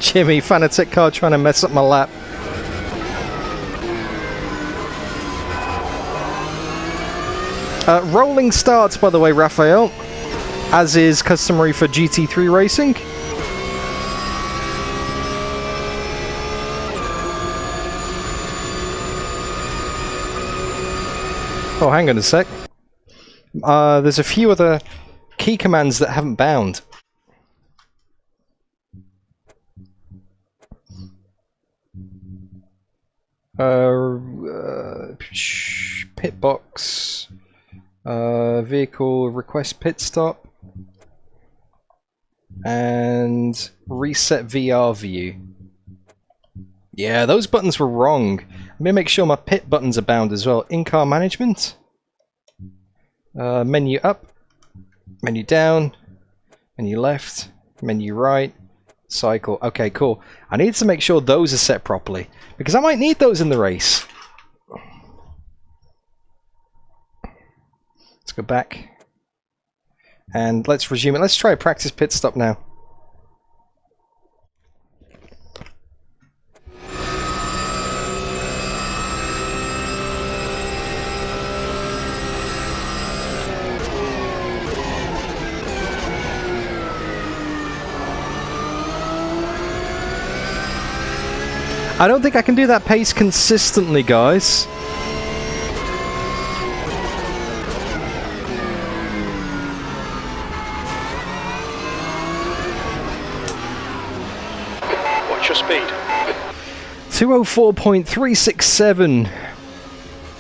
[SPEAKER 1] Jimmy, fanatic car trying to mess up my lap. Rolling starts, by the way, Raphael, as is customary for GT3 racing. Oh, hang on a sec. There's a few other key commands that haven't bound. Pit box, vehicle request pit stop, and reset VR view. Yeah, those buttons were wrong. Let me make sure my pit buttons are bound as well. In-car management. Menu up, menu down, menu left, menu right, cycle. Okay, cool. I need to make sure those are set properly, because I might need those in the race. Let's go back, and let's resume it. Let's try a practice pit stop now. I don't think I can do that pace consistently, guys.
[SPEAKER 4] What's your speed?
[SPEAKER 1] 204.367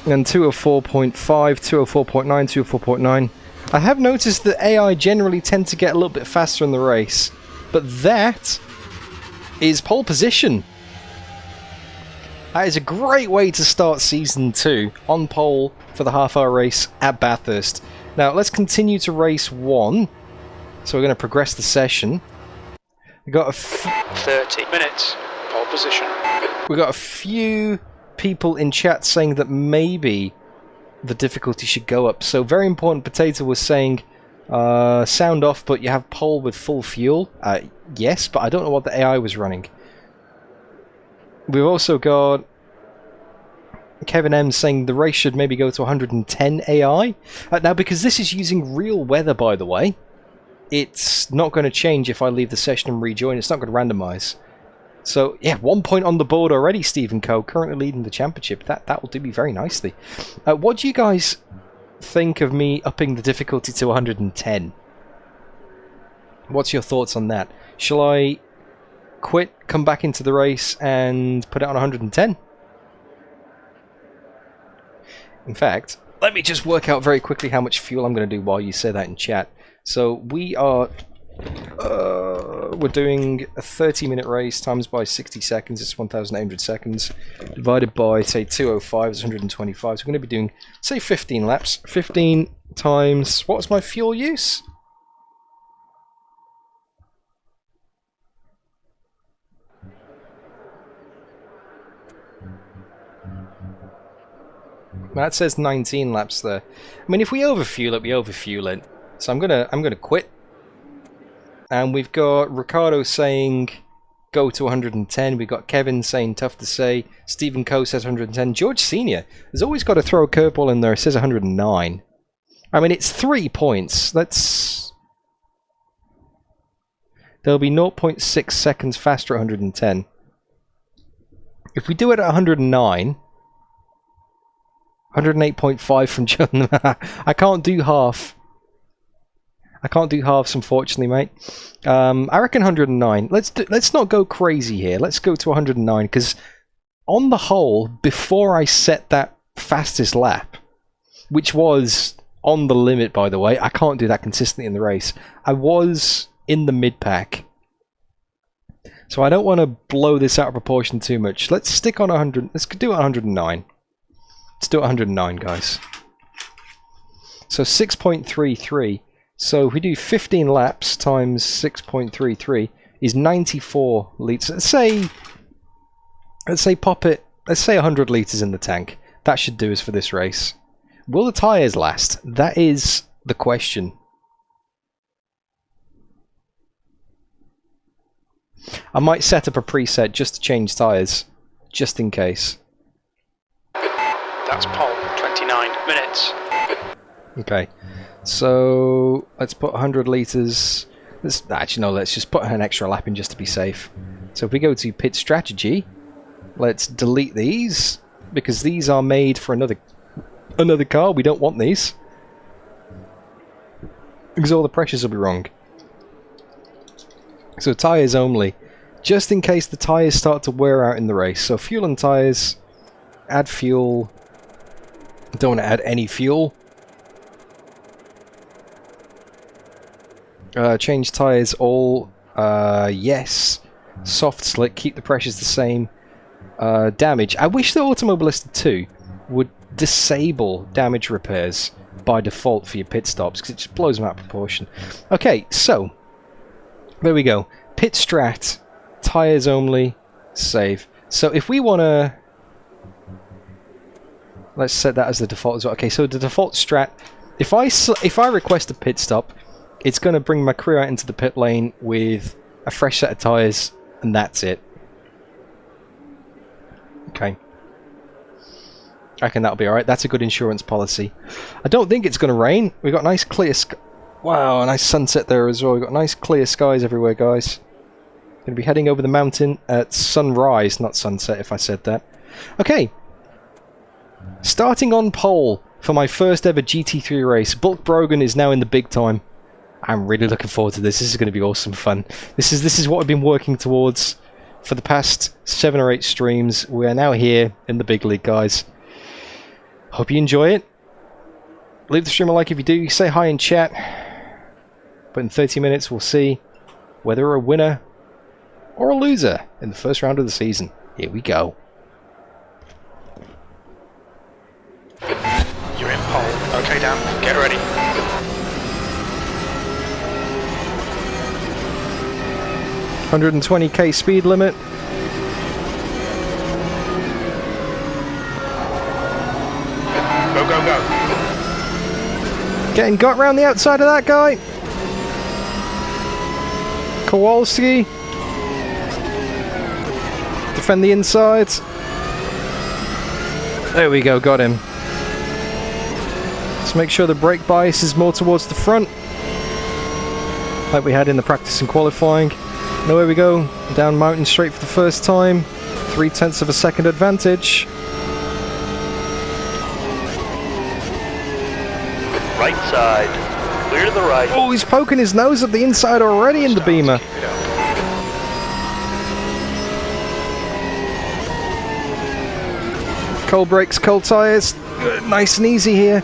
[SPEAKER 1] and 204.5, 204.9, 204.9. I have noticed that AI generally tend to get a little bit faster in the race, but that is pole position. That is a great way to start Season 2, on pole for the half-hour race at Bathurst. Now, let's continue to race 1. So we're going to progress the session. We've got
[SPEAKER 4] 30 minutes, pole position.
[SPEAKER 1] We've got a few people in chat saying that maybe the difficulty should go up. So Very Important Potato was saying, sound off, but you have pole with full fuel. Yes, but I don't know what the AI was running. We've also got Kevin M saying the race should maybe go to 110 AI. Now, because this is using real weather, by the way, it's not going to change if I leave the session and rejoin. It's not going to randomize. So, yeah, 1 point on the board already, Stephen Coe, currently leading the championship. That will do me very nicely. What do you guys think of me upping the difficulty to 110? What's your thoughts on that? Shall I quit, come back into the race, and put it on 110? In fact, let me just work out very quickly how much fuel I'm going to do while you say that in chat. So we are we're doing a 30-minute race times by 60 seconds. It's 1,800 seconds divided by, say, 205 is 125. So we're going to be doing, say, 15 laps. 15 times, what's my fuel use? That says 19 laps there. I mean, if we overfuel it, we overfuel it. So I'm gonna quit. And we've got Ricardo saying go to 110. We've got Kevin saying tough to say. Stephen Coe says 110. George Senior has always got to throw a curveball in there. It says 109. I mean, it's 3 points. There'll be 0.6 seconds faster at 110. If we do it at 109, 108.5 from John. I can't do half. I can't do halves, unfortunately, mate. I reckon 109. Let's not go crazy here. Let's go to 109, because on the whole, before I set that fastest lap, which was on the limit, by the way, I can't do that consistently in the race. I was in the mid-pack. So I don't want to blow this out of proportion too much. Let's stick on 100. Let's do it 109. Let's do it 109, guys. So 6.33. So if we do 15 laps times 6.33 is 94 litres. Let's say pop it. Let's say 100 litres in the tank. That should do us for this race. Will the tyres last? That is the question. I might set up a preset just to change tyres, just in case.
[SPEAKER 4] That's pole, 29 minutes.
[SPEAKER 1] Okay, so let's put 100 litres. Actually, no, let's just put an extra lap in just to be safe. So if we go to pit strategy, let's delete these, because these are made for another car. We don't want these, because all the pressures will be wrong. So tyres only, just in case the tyres start to wear out in the race. So fuel and tyres, add fuel. Don't want to add any fuel. Change tyres all, yes. Soft slick, keep the pressures the same. Damage, I wish the Automobilista 2 would disable damage repairs by default for your pit stops, because it just blows them out of proportion. Okay, so there we go. Pit strat, tyres only, save. So if we want to, let's set that as the default as well. Okay, so the default strat, if I request a pit stop, it's going to bring my crew out into the pit lane with a fresh set of tyres, and that's it. Okay. I reckon that'll be alright. That's a good insurance policy. I don't think it's going to rain. We've got nice clear sky. Wow, a nice sunset there as well. We've got nice clear skies everywhere, guys. Going to be heading over the mountain at sunrise, not sunset if I said that. Okay. Starting on pole for my first ever GT3 race. Bulk Brogan is now in the big time. I'm really looking forward to this. This is going to be awesome fun. This is what I've been working towards for the past 7 or 8 streams. We are now here in the big league, guys. Hope you enjoy it. Leave the stream a like if you do. Say hi in chat. But in 30 minutes we'll see whether we're a winner or a loser in the first round of the season. Here we go.
[SPEAKER 4] You're in pole. Okay, Dan, get ready.
[SPEAKER 1] 120k speed limit.
[SPEAKER 4] Go, go, go.
[SPEAKER 1] Getting got round the outside of that guy. Kowalski. Defend the inside. There we go, got him. Let's make sure the brake bias is more towards the front, like we had in the practice and qualifying. Now here we go, down mountain straight for the first time. 0.3 of a second advantage.
[SPEAKER 5] Right side, clear to the right.
[SPEAKER 1] Oh, he's poking his nose at the inside already in the Beamer. Cold brakes, cold tyres. Nice and easy here.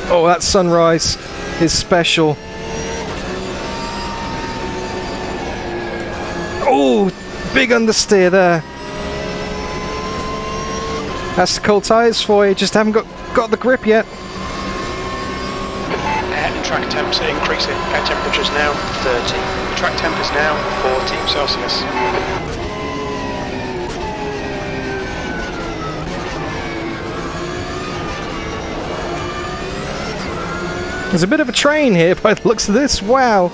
[SPEAKER 1] Oh, that sunrise is special. Oh, big understeer there. That's the cold tyres for you. Just haven't got the grip yet.
[SPEAKER 4] Air and track temps are increasing. Air temperature is now 30. The track temp is now 40 Celsius.
[SPEAKER 1] There's a bit of a train here by the looks of this. Wow.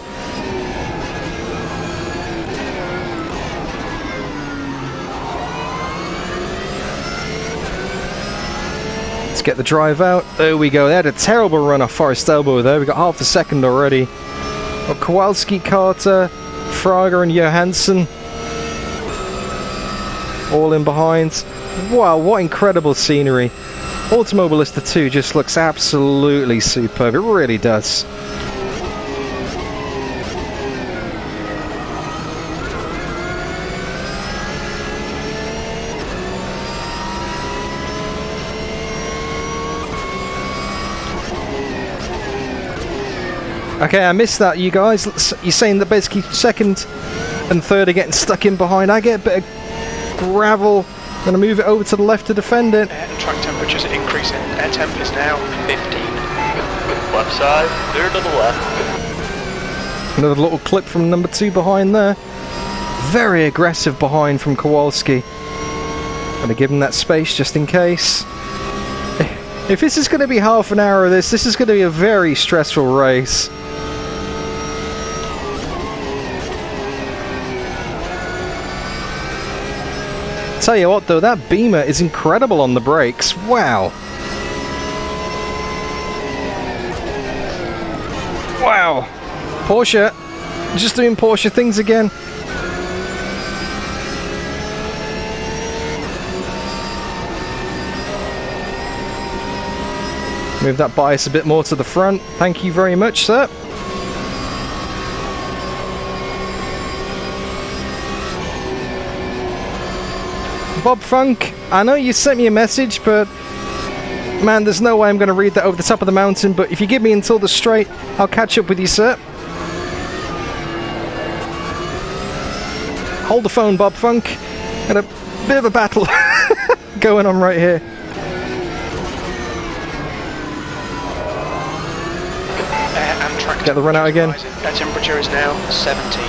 [SPEAKER 1] Let's get the drive out. There we go. They had a terrible run off Forest Elbow there. We got half a second already. Got Kowalski, Carter, Frager and Johansson all in behind. Wow, what incredible scenery. Automobilista 2 just looks absolutely superb. It really does. Okay, I missed that, you guys. You're saying that basically second and third are getting stuck in behind. I get a bit of gravel. Gonna move it over to the left to defend it.
[SPEAKER 4] Air and track temperatures are increasing. Air temp is now 15.
[SPEAKER 5] Left side, clear to the left.
[SPEAKER 1] Another little clip from number 2 behind there. Very aggressive behind from Kowalski. Gonna give him that space just in case. If this is gonna be half an hour of this is gonna be a very stressful race. Tell you what though, that Beamer is incredible on the brakes. Wow. Wow. Porsche. Just doing Porsche things again. Move that bias a bit more to the front. Thank you very much, sir. Bob Funk, I know you sent me a message, but man, there's no way I'm going to read that over the top of the mountain, but if you give me until the straight, I'll catch up with you, sir. Hold the phone, Bob Funk. Got a bit of a battle going on right here. Get the run out again.
[SPEAKER 4] Air temperature is now 17.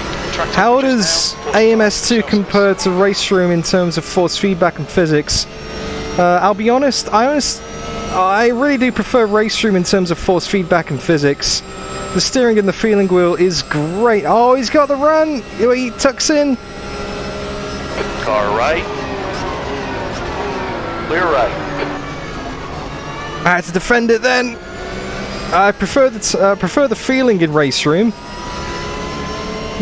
[SPEAKER 1] How does AMS2 compare to Race Room in terms of force feedback and physics? I'll be honest, I really do prefer Race Room in terms of force feedback and physics. The steering and the feeling wheel is great. Oh, he's got the run! He tucks in.
[SPEAKER 5] Car right. Clear right.
[SPEAKER 1] I had to defend it then. I prefer the feeling in Race Room.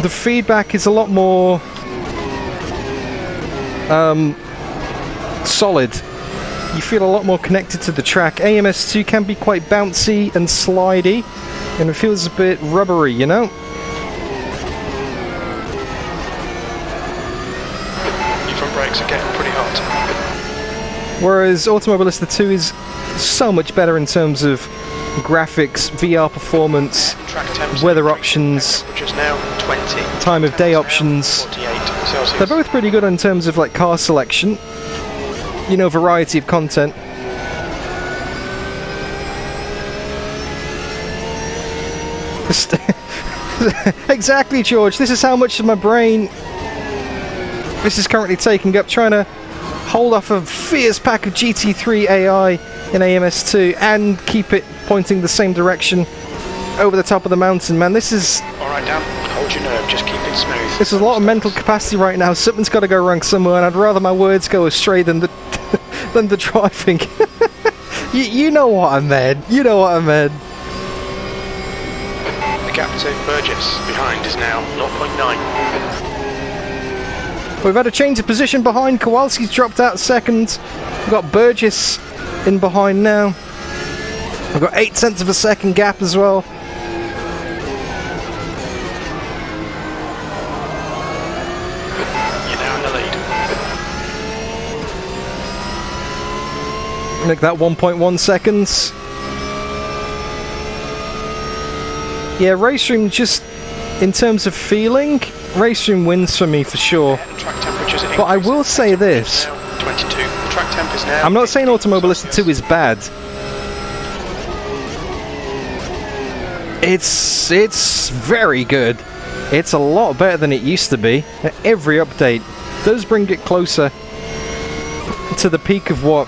[SPEAKER 1] The feedback is a lot more solid. You feel a lot more connected to the track. AMS2 can be quite bouncy and slidey, and it feels a bit rubbery, you know?
[SPEAKER 4] Your front brakes are getting pretty hot.
[SPEAKER 1] Whereas Automobilista 2 is so much better in terms of graphics, VR performance, weather options, time of day options. They're both pretty good in terms of like car selection, you know, variety of content. Exactly, George. This is how much of my brain this is currently taking up, trying to hold off a fierce pack of GT3 AI in AMS2 and keep it pointing the same direction over the top of the mountain. Man, this is...
[SPEAKER 4] Alright, Dan, hold your nerve, just keep it smooth.
[SPEAKER 1] This is a lot of mental capacity right now. Something's got to go wrong somewhere, and I'd rather my words go astray than the than the driving. you know what I meant. You know what I meant.
[SPEAKER 4] The gap to Burgess behind is now 0.9.
[SPEAKER 1] We've had a change of position behind. Kowalski's dropped out second. We've got Burgess in behind now. We've got 0.8 of a second gap as well.
[SPEAKER 4] You're now in the lead.
[SPEAKER 1] Make that 1.1 seconds. Yeah, Race Room, just in terms of feeling, Race Room wins for me for sure. But I will say this.
[SPEAKER 4] 22. Track temp is now.
[SPEAKER 1] I'm not saying Automobilista 2 is bad. It's very good. It's a lot better than it used to be. Every update does bring it closer to the peak of what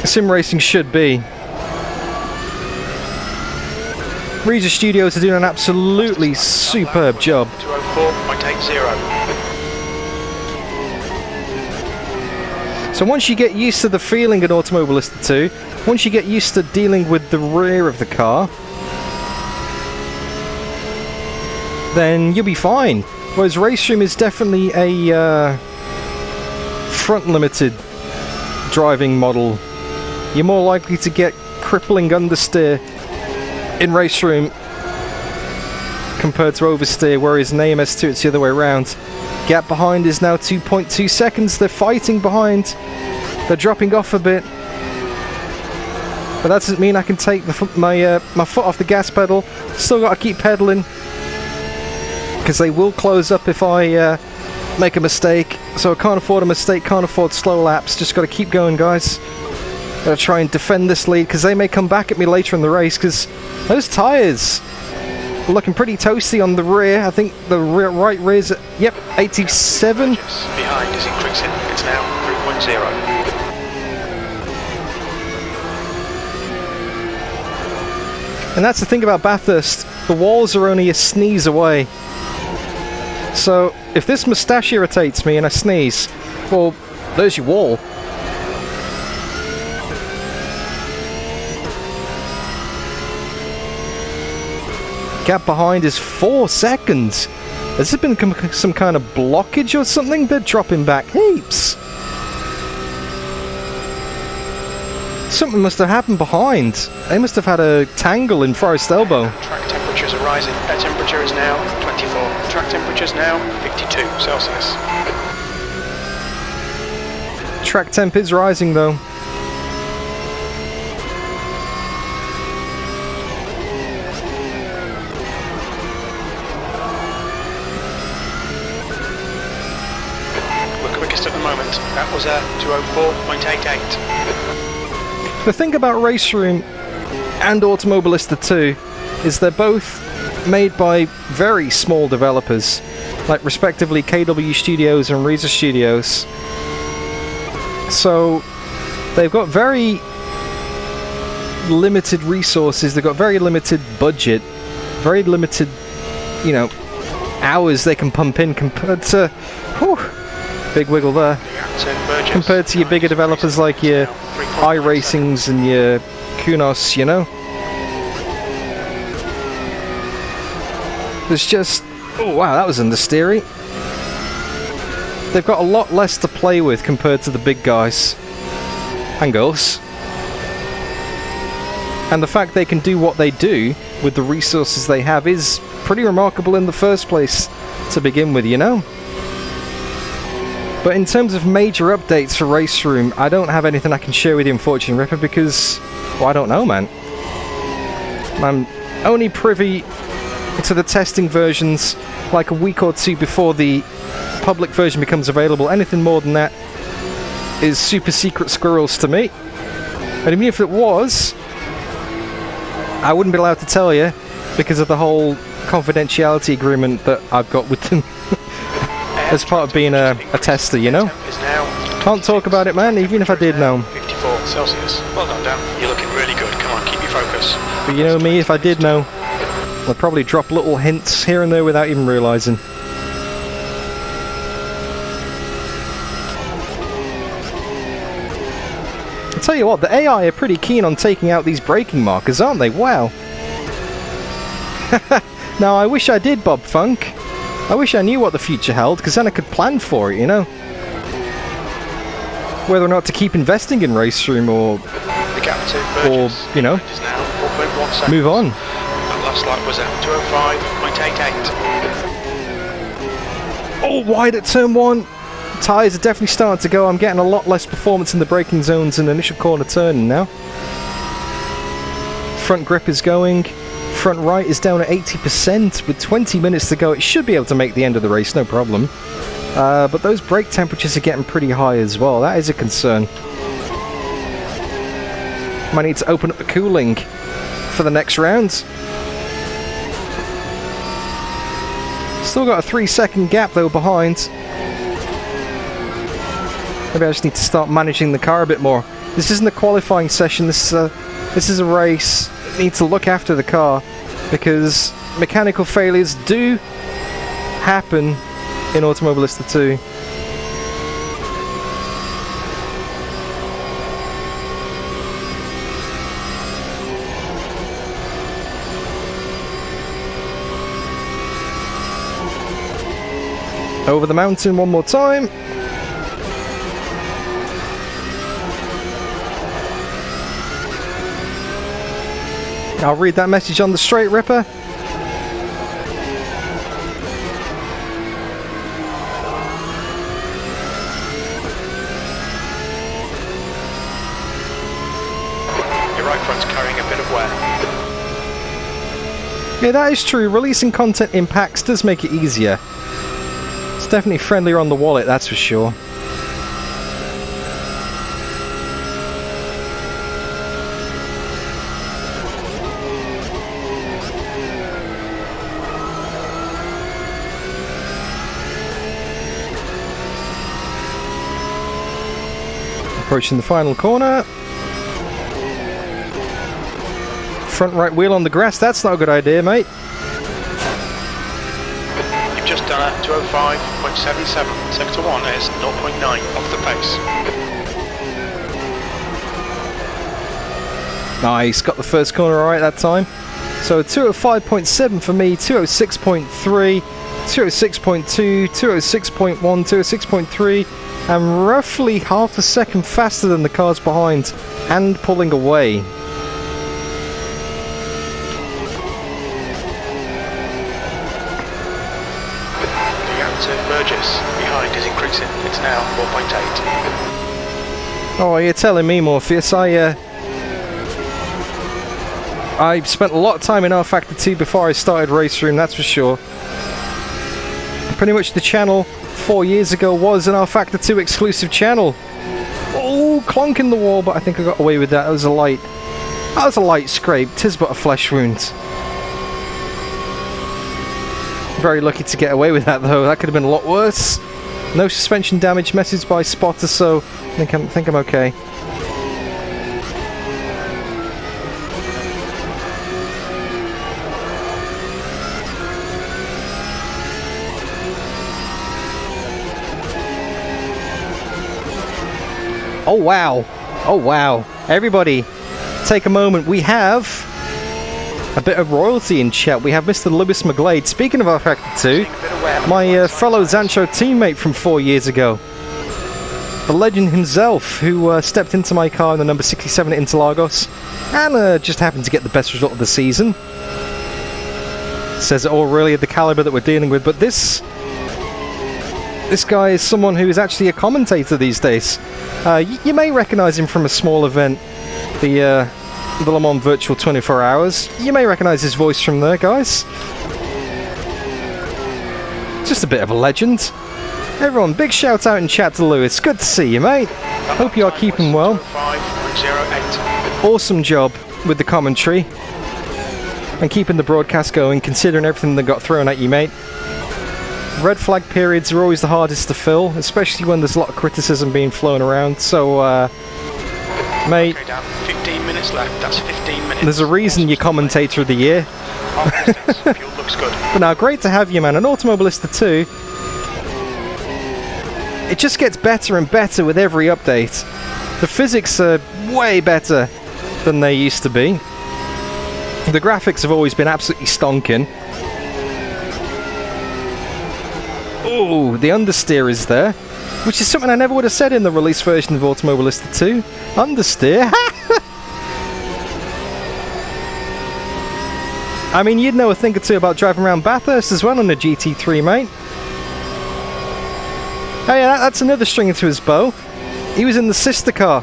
[SPEAKER 1] sim racing should be. Reza Studios are doing an absolutely superb job.
[SPEAKER 4] 204.80.
[SPEAKER 1] So once you get used to the feeling in Automobilista 2, once you get used to dealing with the rear of the car, then you'll be fine. Whereas Racing is definitely a front-limited driving model. You're more likely to get crippling understeer in Race Room compared to oversteer, whereas in AMS2 it's the other way around. Gap behind is now 2.2 seconds. They're fighting behind. They're dropping off a bit. But that doesn't mean I can take my foot off the gas pedal. Still got to keep pedaling, because they will close up if I make a mistake. So I can't afford a mistake, can't afford slow laps. Just got to keep going, guys. Gotta try and defend this lead, because they may come back at me later in the race, because those tyres are looking pretty toasty on the rear. I think the right rear's at, yep, 87.
[SPEAKER 4] Behind is increasing. It's now 3.0.
[SPEAKER 1] And that's the thing about Bathurst. The walls are only a sneeze away. So if this moustache irritates me and I sneeze, well, there's your wall. Gap behind is 4 seconds. Has there been some kind of blockage or something? They're dropping back heaps. Something must have happened behind. They must have had a tangle in Forest Elbow.
[SPEAKER 4] Track temperatures are rising. Air temperature is now 24. Track temperature is now 52 Celsius.
[SPEAKER 1] Track temp is rising though.
[SPEAKER 4] We're quickest at the moment. That was a 204.88.
[SPEAKER 1] The thing about Race Room and Automobilista 2 is they're both made by very small developers, like respectively KW Studios and Reza Studios. So they've got very limited resources, they've got very limited budget, very limited, you know, hours they can pump in compared to, whew, big wiggle there, compared to your bigger developers like your iRacings and your Kunos, you know. There's just, oh wow, that was understeery. They've got a lot less to play with compared to the big guys and girls. And the fact they can do what they do with the resources they have is pretty remarkable in the first place to begin with, you know. But in terms of major updates for Race Room, I don't have anything I can share with you, unfortunately, Ripper, because, well, I don't know, man. I'm only privy to the testing versions like a week or two before the public version becomes available. Anything more than that is super secret squirrels to me. And even if it was, I wouldn't be allowed to tell you because of the whole confidentiality agreement that I've got with them. As part of being a tester, you know? Can't talk about it, man, even if I did know.
[SPEAKER 4] 54 Celsius. Well done, Dan. You're looking really good. Come on, keep your focus.
[SPEAKER 1] But you know me, if I did know, I'd probably drop little hints here and there without even realising. I'll tell you what, the AI are pretty keen on taking out these braking markers, aren't they? Wow. Now, I wish I did, Bob Funk. I wish I knew what the future held, because then I could plan for it, you know? Whether or not to keep investing in Race Room or, you know, move on.
[SPEAKER 4] That last lap was at 205.88.
[SPEAKER 1] Oh, wide at turn 1. Tyres are definitely starting to go. I'm getting a lot less performance in the braking zones and initial corner turning now. Front grip is going. Front right is down at 80% with 20 minutes to go. It should be able to make the end of the race, no problem. But those brake temperatures are getting pretty high as well. That is a concern. Might need to open up the cooling for the next round. Still got a 3-second gap though behind. Maybe I just need to start managing the car a bit more. This isn't a qualifying session. This is a race. I need to look after the car because mechanical failures do happen in Automobilista 2. Over the mountain one more time. I'll read that message on the straight, Ripper.
[SPEAKER 4] Your right front's carrying a bit of wear.
[SPEAKER 1] Yeah, that is true. Releasing content in packs does make it easier. It's definitely friendlier on the wallet, that's for sure. Approaching the final corner. Front right wheel on the grass, that's not a good idea, mate.
[SPEAKER 4] You've just done a 205.77. Sector 1 is 0.9 off the pace.
[SPEAKER 1] Nice, got the first corner alright that time. So 205.7 for me, 206.3, 206.2, 206.1, 206.3, and roughly half a second faster than the cars behind, and pulling away.
[SPEAKER 4] Burgess behind is increasing. It's now 4.8.
[SPEAKER 1] Oh, you're telling me, Morpheus. I spent a lot of time in R Factor 2 before I started Race Room, that's for sure. Pretty much the channel 4 years ago was an R Factor 2 exclusive channel. Oh, clonk in the wall, but I think I got away with that. That was a light scrape. 'Tis but a flesh wound. Very lucky to get away with that, though. That could have been a lot worse. No suspension damage, message by spotter, so I think I'm okay. Oh wow! Oh wow! Everybody, take a moment. We have a bit of royalty in chat. We have Mr. Lewis McGlade. Speaking of R Factor 2, my fellow Zancho teammate from 4 years ago. The legend himself, who stepped into my car in the number 67 at Interlagos, and just happened to get the best result of the season. Says it all really at the caliber that we're dealing with, but this guy is someone who is actually a commentator these days. You may recognise him from a small event, the Le Mans Virtual 24 Hours. You may recognise his voice from there, guys. Just a bit of a legend. Everyone, big shout out in chat to Lewis. Good to see you, mate. Hope you are keeping well. Awesome job with the commentary and keeping the broadcast going, considering everything that got thrown at you, mate. Red flag periods are always the hardest to fill, especially when there's a lot of criticism being flown around. So, mate,
[SPEAKER 4] Okay, Dan, 15 minutes left. That's 15 minutes.
[SPEAKER 1] there's a reason you're commentator of the year.
[SPEAKER 4] Half distance. Fuel looks good.
[SPEAKER 1] But now, great to have you, man. And Automobilista 2, it just gets better and better with every update. The physics are way better than they used to be. The graphics have always been absolutely stonking. Oh, the understeer is there, which is something I never would have said in the release version of Automobilista 2. Understeer? I mean, you'd know a thing or two about driving around Bathurst as well on a GT3, mate. Oh yeah, that's another string to his bow. He was in the sister car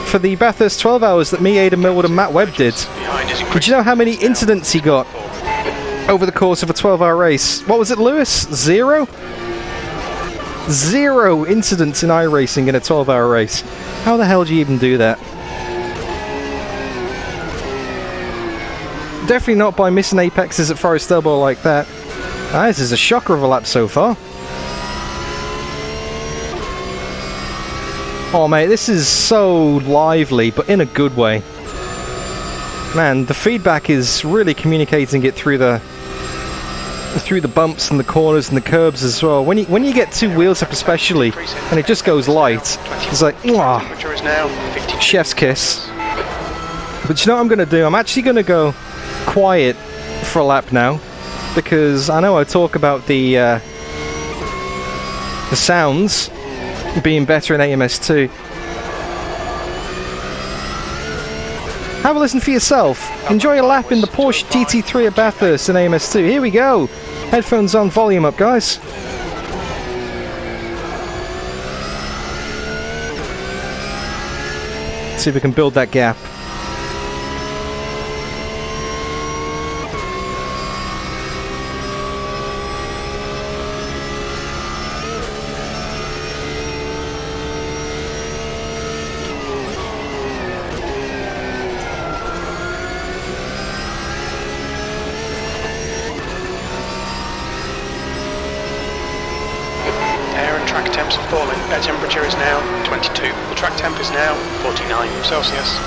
[SPEAKER 1] for the Bathurst 12 hours that me, Aidan Millwood and Matt Webb did.
[SPEAKER 4] Behind is
[SPEAKER 1] Did
[SPEAKER 4] increasing.
[SPEAKER 1] you know how many incidents he got over the course of a 12-hour race? What was it, Lewis? 0? 0 incidents in iRacing in a 12-hour race. How the hell do you even do that? Definitely not by missing apexes at Forest Elbow like that. Ah, this is a shocker of a lap so far. Oh mate, this is so lively, but in a good way. Man, the feedback is really communicating it through the bumps and the corners and the curbs as well. When you get two wheels up especially, and it just goes light, it's like, mwah, chef's kiss. But you know what I'm going to do? I'm actually going to go quiet for a lap now, because I know I talk about the sounds being better in AMS2. Have a listen for yourself. Enjoy a lap in the Porsche GT3 at Bathurst in AMS2. Here we go. Headphones on, volume up, guys. Let's see if we can build that gap.
[SPEAKER 4] Track temps are falling. Air temperature is now 22. The track temp is now 49 Celsius.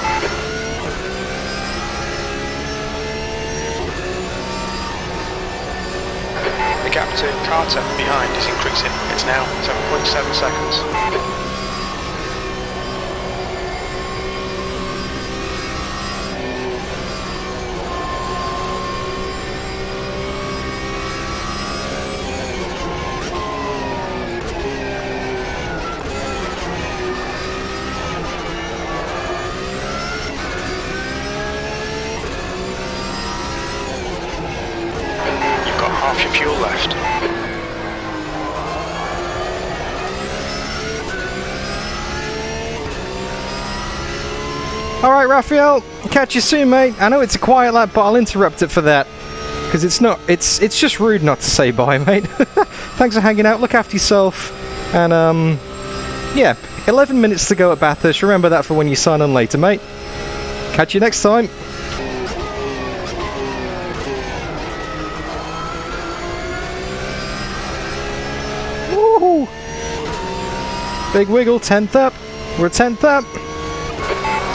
[SPEAKER 4] The gap to Carter behind is increasing. It's now 7.7 seconds. Half your fuel left.
[SPEAKER 1] Alright, Raphael, catch you soon, mate. I know it's a quiet lap, but I'll interrupt it for that. Because it's just rude not to say bye, mate. Thanks for hanging out, look after yourself. And, yeah, 11 minutes to go at Bathurst. Remember that for when you sign on later, mate. Catch you next time. Woohoo! Big wiggle, 10th up. We're 10th up.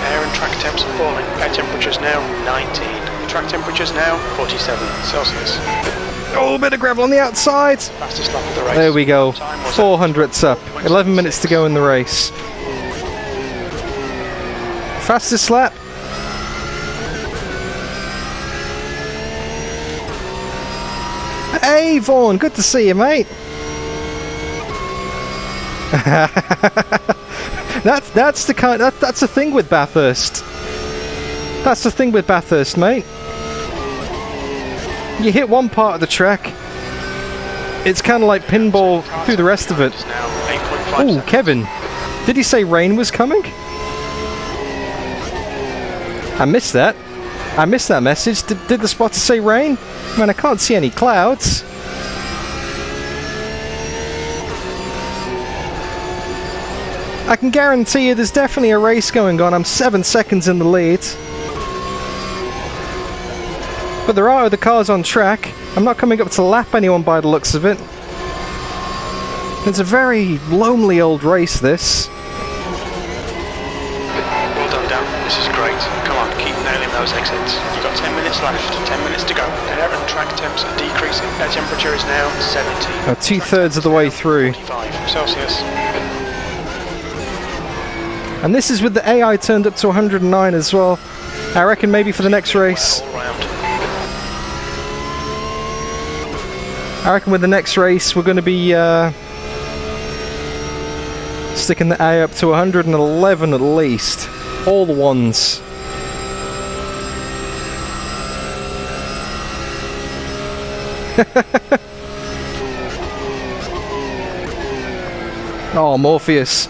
[SPEAKER 4] Air and track temps are falling. Air temperature's now 19. The track temperature's now 47 Celsius.
[SPEAKER 1] Oh, a bit of gravel on the outside.
[SPEAKER 4] Fastest lap of the race.
[SPEAKER 1] There we go. 400ths up. 11 minutes to go in the race. Fastest lap. Hey, Vaughan, good to see you, mate. that's the thing with Bathurst. That's the thing with Bathurst, mate. You hit one part of the track, it's kind of like pinball through the rest of it. Ooh, Kevin, did he say rain was coming? I missed that. I missed that message. Did the spotter say rain? Man, I can't see any clouds. I can guarantee you there's definitely a race going on. I'm 7 seconds in the lead. But there are other cars on track. I'm not coming up to lap anyone by the looks of it. It's a very lonely old race, this.
[SPEAKER 4] Well done, Dan. This is great. Come on, keep nailing those exits. You've got 10 minutes left. 10 minutes to go. Air and track temps are decreasing. Air temperature is now 70.
[SPEAKER 1] About 2/3 of the way through.
[SPEAKER 4] 45 Celsius.
[SPEAKER 1] And this is with the AI turned up to 109 as well. I reckon maybe for the next race.
[SPEAKER 4] All round.
[SPEAKER 1] I reckon with the next race we're going to be sticking the AI up to 111 at least. All the ones. Oh, Morpheus.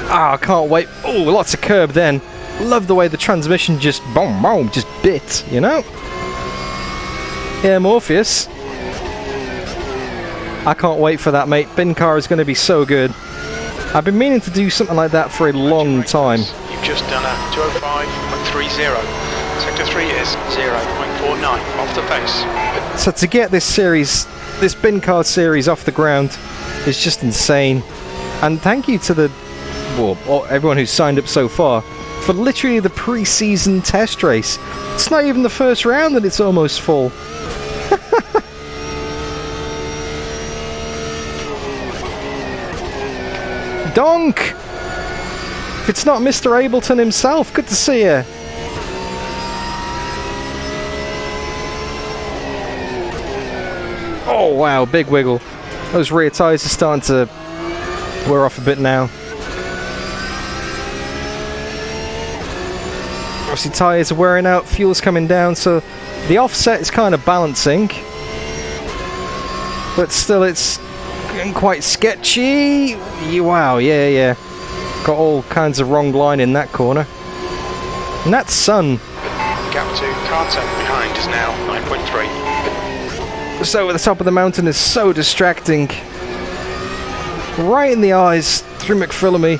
[SPEAKER 1] Ah, I can't wait. Oh, lots of curb then. Love the way the transmission just boom, boom, just bit, you know? Yeah, Morpheus. I can't wait for that, mate. Bin car is going to be so good. I've been meaning to do something like that for a long time.
[SPEAKER 4] You've just done a 205.30. Sector 3 is 0.49 off the pace.
[SPEAKER 1] So to get this series, this bin car series off the ground is just insane. And thank you to the, well, everyone who's signed up so far for literally the pre-season test race. It's not even the first round and it's almost full. Donk! It's not Mr. Ableton himself. Good to see you. Oh wow, big wiggle. Those rear tyres are starting to wear off a bit now. Obviously tyres are wearing out, fuel's coming down, so the offset is kind of balancing. But still it's getting quite sketchy. Wow, yeah. Got all kinds of wrong line in that corner. And that's Sun.
[SPEAKER 4] Gap to Carter behind is now 9.3.
[SPEAKER 1] So at the top of the mountain is so distracting. Right in the eyes through McPhillamy.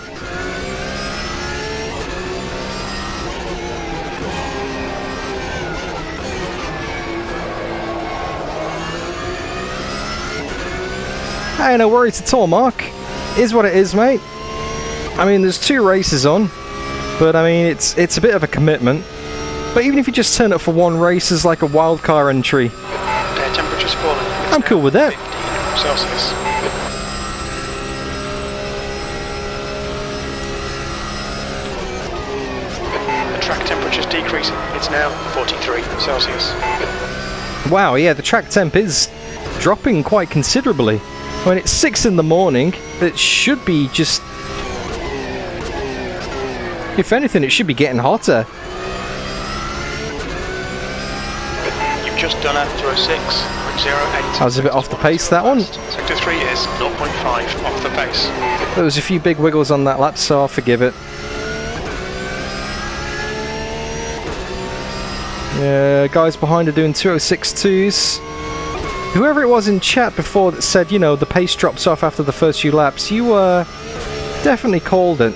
[SPEAKER 1] Hey, no worries at all, Mark. Is what it is, mate. I mean, there's 2 races on, but I mean, it's a bit of a commitment. But even if you just turn up for 1 race as like a wildcard entry,
[SPEAKER 4] Air temperature's falling.
[SPEAKER 1] I'm cool with that.
[SPEAKER 4] 15 Celsius. The track temperature's decreasing. It's now 43 Celsius.
[SPEAKER 1] Wow, yeah, the track temp is dropping quite considerably. When it's 6 in the morning, it should be just... If anything, it should be getting hotter.
[SPEAKER 4] You've just done a 206.08.
[SPEAKER 1] I was a bit off the pace, that one.
[SPEAKER 4] Sector 3 is 0.5 off the pace.
[SPEAKER 1] There was a few big wiggles on that lap, so I'll forgive it. Yeah, guys behind are doing 206.2s. Whoever it was in chat before that said, you know, the pace drops off after the first few laps, you definitely called it.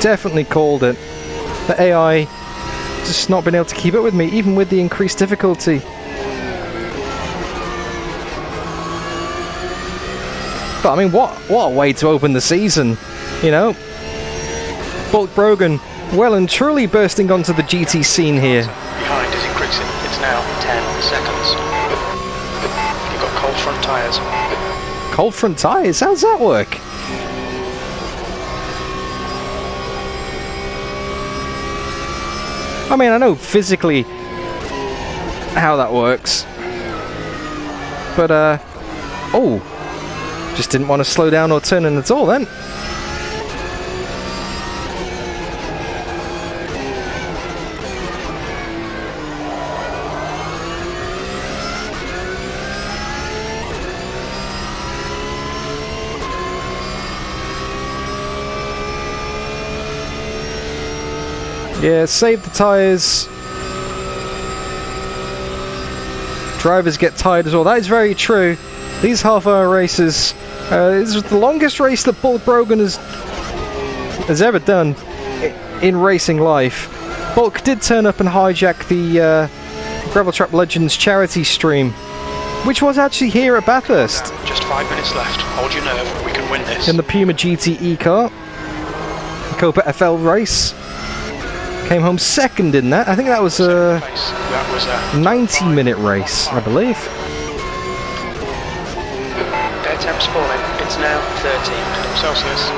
[SPEAKER 1] Definitely called it. The AI just not been able to keep up with me, even with the increased difficulty. But I mean, what a way to open the season, you know? Bulk Brogan well and truly bursting onto the GT scene here.
[SPEAKER 4] Behind is increasing. It's now 10 seconds. You've got cold front tyres.
[SPEAKER 1] Cold front tyres? How's that work? I mean, I know physically how that works. But, oh. Just didn't want to slow down or turn in at all then. Yeah, save the tyres. Drivers get tired as well. That is very true. These half-hour races, this is the longest race that Bulk Brogan has ever done in racing life. Bulk did turn up and hijack the Gravel Trap Legends charity stream, which was actually here at Bathurst.
[SPEAKER 4] Just 5 minutes left. Hold your nerve. We can win this.
[SPEAKER 1] In the Puma GTE car. Copa FL race. Came home second in that. I think that was a 90-minute race, I believe.
[SPEAKER 4] Air temp's falling. It's now 13 Celsius.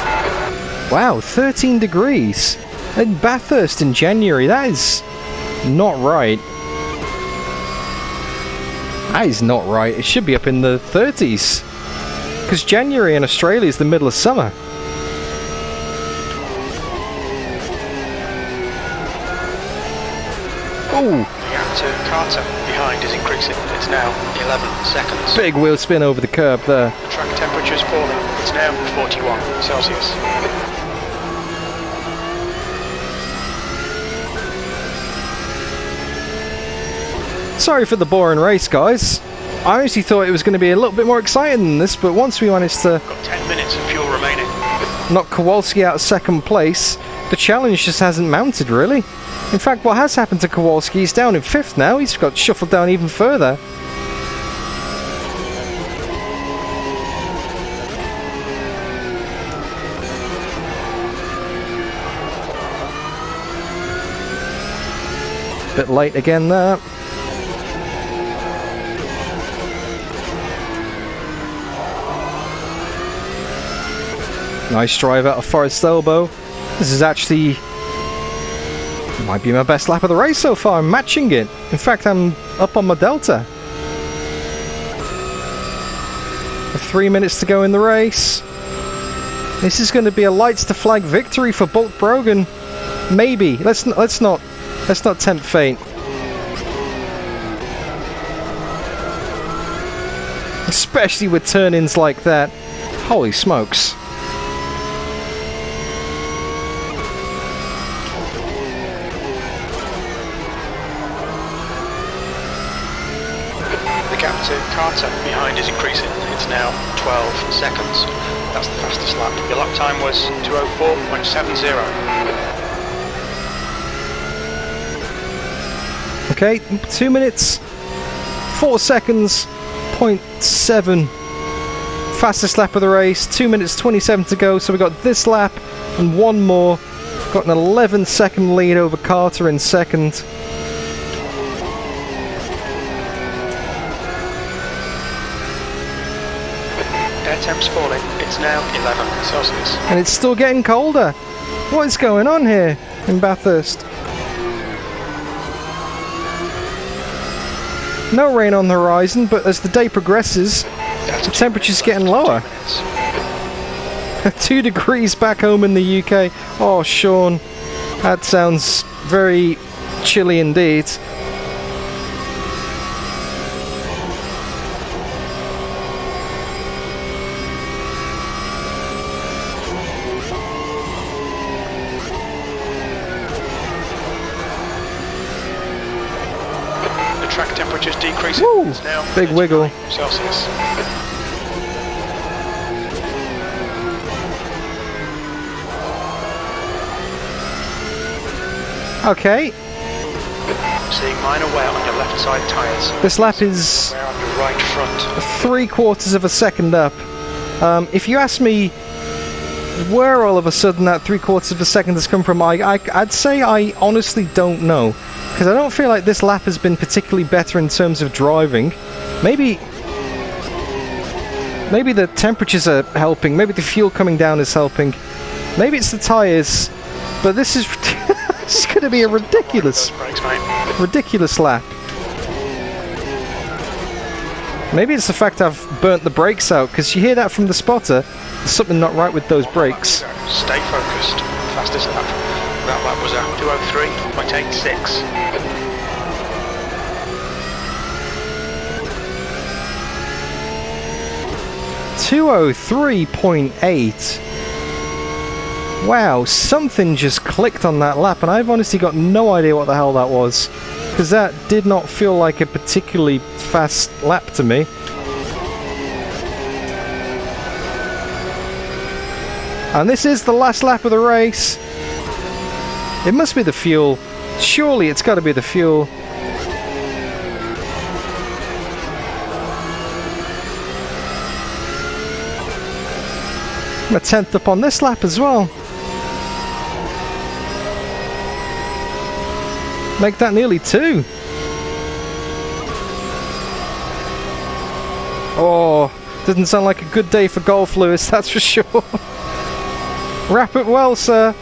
[SPEAKER 1] Wow, 13 degrees in Bathurst in January. That is not right. That is not right. It should be up in the 30s. Because January in Australia is the middle of summer. Ooh.
[SPEAKER 4] The gap to Carter behind is increasing. It's now 11 seconds.
[SPEAKER 1] Big wheel spin over the curb there.
[SPEAKER 4] The track temperature's falling. It's now 41 Celsius.
[SPEAKER 1] Sorry for the boring race, guys. I honestly thought it was going to be a little bit more exciting than this, but once we managed to
[SPEAKER 4] Got 10 minutes of fuel remaining.
[SPEAKER 1] knock Kowalski out of second place, the challenge just hasn't mounted, really. In fact, what has happened to Kowalski, he's down in 5th now. He's got shuffled down even further. Bit late again there. Nice drive out of Forest Elbow. This is actually... might be my best lap of the race so far. I'm matching it. In fact, I'm up on my delta. 3 minutes to go in the race. This is going to be a lights to flag victory for Bulk Brogan. Maybe. Let's not tempt fate. Especially with turn-ins like that. Holy smokes.
[SPEAKER 4] The gap to Carter behind is increasing. It's now 12 seconds. That's the fastest lap. Your lap time was 2:04.70.
[SPEAKER 1] Okay, 2 minutes, 4 seconds, 0.7. Fastest lap of the race, 2 minutes 27 to go. So we got this lap and one more. Got an 11-second lead over Carter in second.
[SPEAKER 4] Air temp's falling. It's now 11 Celsius.
[SPEAKER 1] And it's still getting colder. What is going on here in Bathurst? No rain on the horizon, but as the day progresses, the temperature's getting lower. 2 degrees back home in the UK. Oh, Sean, that sounds very chilly indeed.
[SPEAKER 4] Track temperature's decreasing.
[SPEAKER 1] Woo!
[SPEAKER 4] It's now
[SPEAKER 1] Big wiggle.
[SPEAKER 4] Celsius.
[SPEAKER 1] Okay,
[SPEAKER 4] Seeing minor wear on your left side tyres.
[SPEAKER 1] this lap is
[SPEAKER 4] Wear on your right front.
[SPEAKER 1] 3/4 of a second up. If you ask me where all of a sudden that 3/4 of a second has come from, I'd say I honestly don't know. Because I don't feel like this lap has been particularly better in terms of driving. Maybe the temperatures are helping. Maybe the fuel coming down is helping. Maybe it's the tyres. But this is this is going to be a ridiculous lap. Maybe it's the fact I've burnt the brakes out. Because you hear that from the spotter. There's something not right with those brakes.
[SPEAKER 4] Stay focused. Fastest lap. That lap was at 2:03.86.
[SPEAKER 1] 2:03.8. Wow, something just clicked on that lap, and I've honestly got no idea what the hell that was. Because that did not feel like a particularly fast lap to me. And this is the last lap of the race. It must be the fuel. Surely it's got to be the fuel. I'm a 10th up on this lap as well. Make that nearly 2. Oh, doesn't sound like a good day for golf, Lewis, that's for sure. Wrap it well, sir.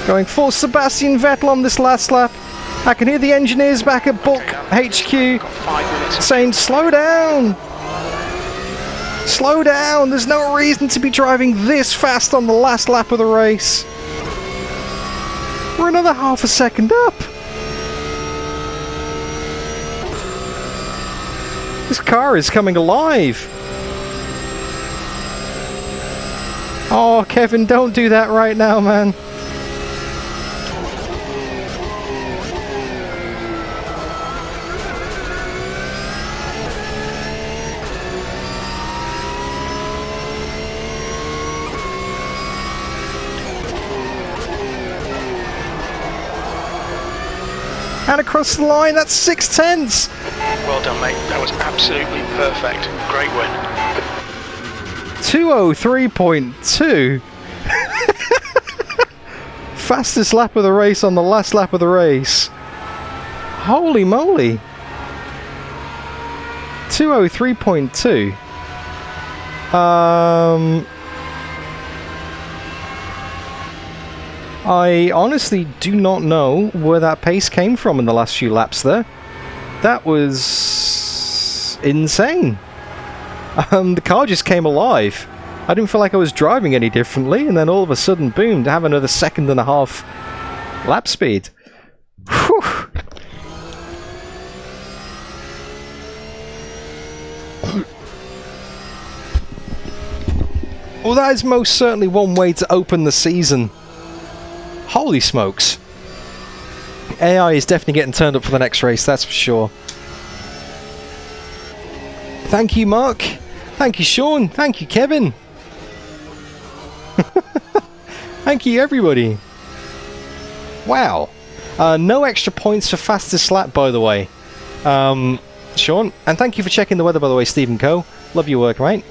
[SPEAKER 1] Going for Sebastian Vettel on this last lap. I can hear the engineers back at Bulk HQ saying, slow down! Slow down! There's no reason to be driving this fast on the last lap of the race. We're another half a second up. This car is coming alive. Oh, Kevin, don't do that right now, man. And across the line, that's 6/10.
[SPEAKER 4] Well done, mate. That was absolutely perfect. Great win.
[SPEAKER 1] 203.2. Fastest lap of the race on the last lap of the race. Holy moly. 203.2. I honestly do not know where that pace came from in the last few laps there. That was insane. The car just came alive. I didn't feel like I was driving any differently, and then all of a sudden, boom, to have another 1.5 seconds lap speed. Whew. Well, that is most certainly one way to open the season. Holy smokes. AI is definitely getting turned up for the next race, that's for sure. Thank you, Mark. Thank you, Sean. Thank you, Kevin. Thank you, everybody. Wow. No extra points for fastest lap, by the way. Sean. And thank you for checking the weather, by the way, Stephen Coe. Love your work, mate.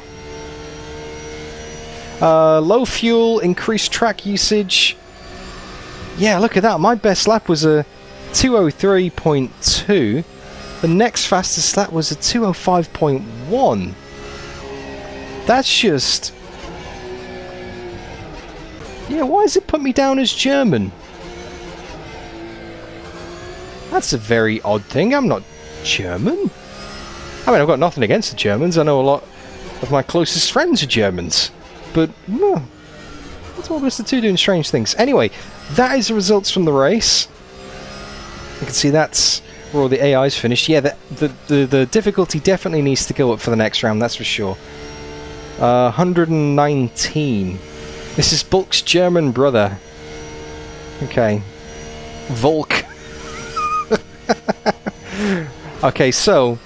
[SPEAKER 1] Low fuel, increased track usage. Yeah, look at that. My best lap was a 203.2. The next fastest lap was a 205.1. That's just... Yeah, why does it put me down as German? That's a very odd thing. I'm not German. I mean, I've got nothing against the Germans. I know a lot of my closest friends are Germans. But, no. What's all this the two doing strange things? Anyway, that is the results from the race. You can see that's where all the AI's finished. Yeah, the difficulty definitely needs to go up for the next round, that's for sure. 119. This is Bulk's German brother. Okay. Volk. Okay, so...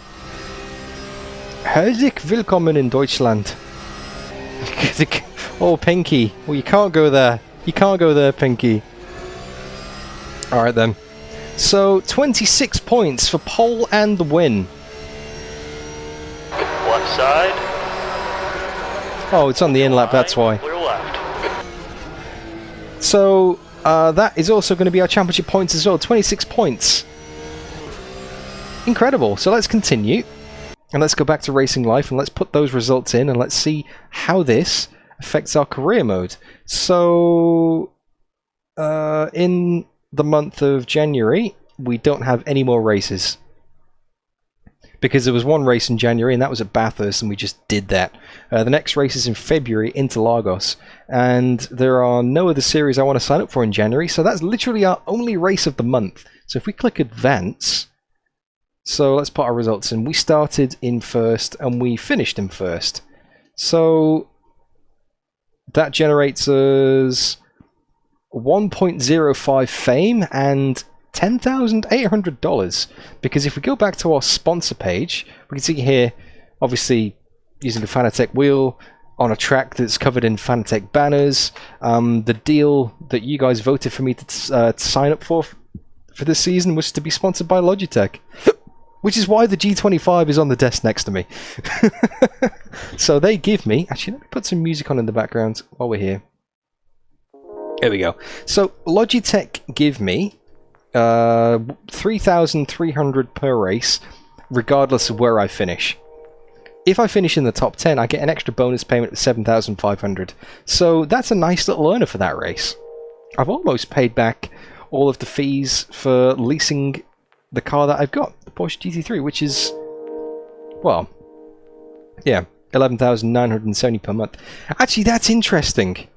[SPEAKER 1] Herzlich willkommen in Deutschland. Oh, Pinky. Well, you can't go there. You can't go there, Pinky. Alright then. So, 26 points for pole and the win.
[SPEAKER 5] Left side.
[SPEAKER 1] Oh, it's on the in-lap, that's why.
[SPEAKER 5] Clear left.
[SPEAKER 1] So, that is also going to be our championship points as well. 26 points. Incredible. So let's continue. And let's go back to Racing Life and let's put those results in and let's see how this affects our career mode. So, in the month of January, we don't have any more races. Because there was one race in January and that was at Bathurst and we just did that. The next race is in February, Interlagos. And there are no other series I want to sign up for in January, so that's literally our only race of the month. So if we click Advance, so let's put our results in. We started in first and we finished in first. So that generates us 1.05 fame and $10,800, because if we go back to our sponsor page, we can see here, obviously using a Fanatec wheel on a track that's covered in Fanatec banners. The deal that you guys voted for me to sign up for this season was to be sponsored by Logitech, which is why the G25 is on the desk next to me. So they give me, actually let me put some music on in the background while we're here. There we go. So Logitech give me 3,300 per race, regardless of where I finish. If I finish in the top 10, I get an extra bonus payment of 7,500. So that's a nice little earner for that race. I've almost paid back all of the fees for leasing the car that I've got, the Porsche GT3, which is, well, yeah, 11,970 per month. Actually, that's interesting.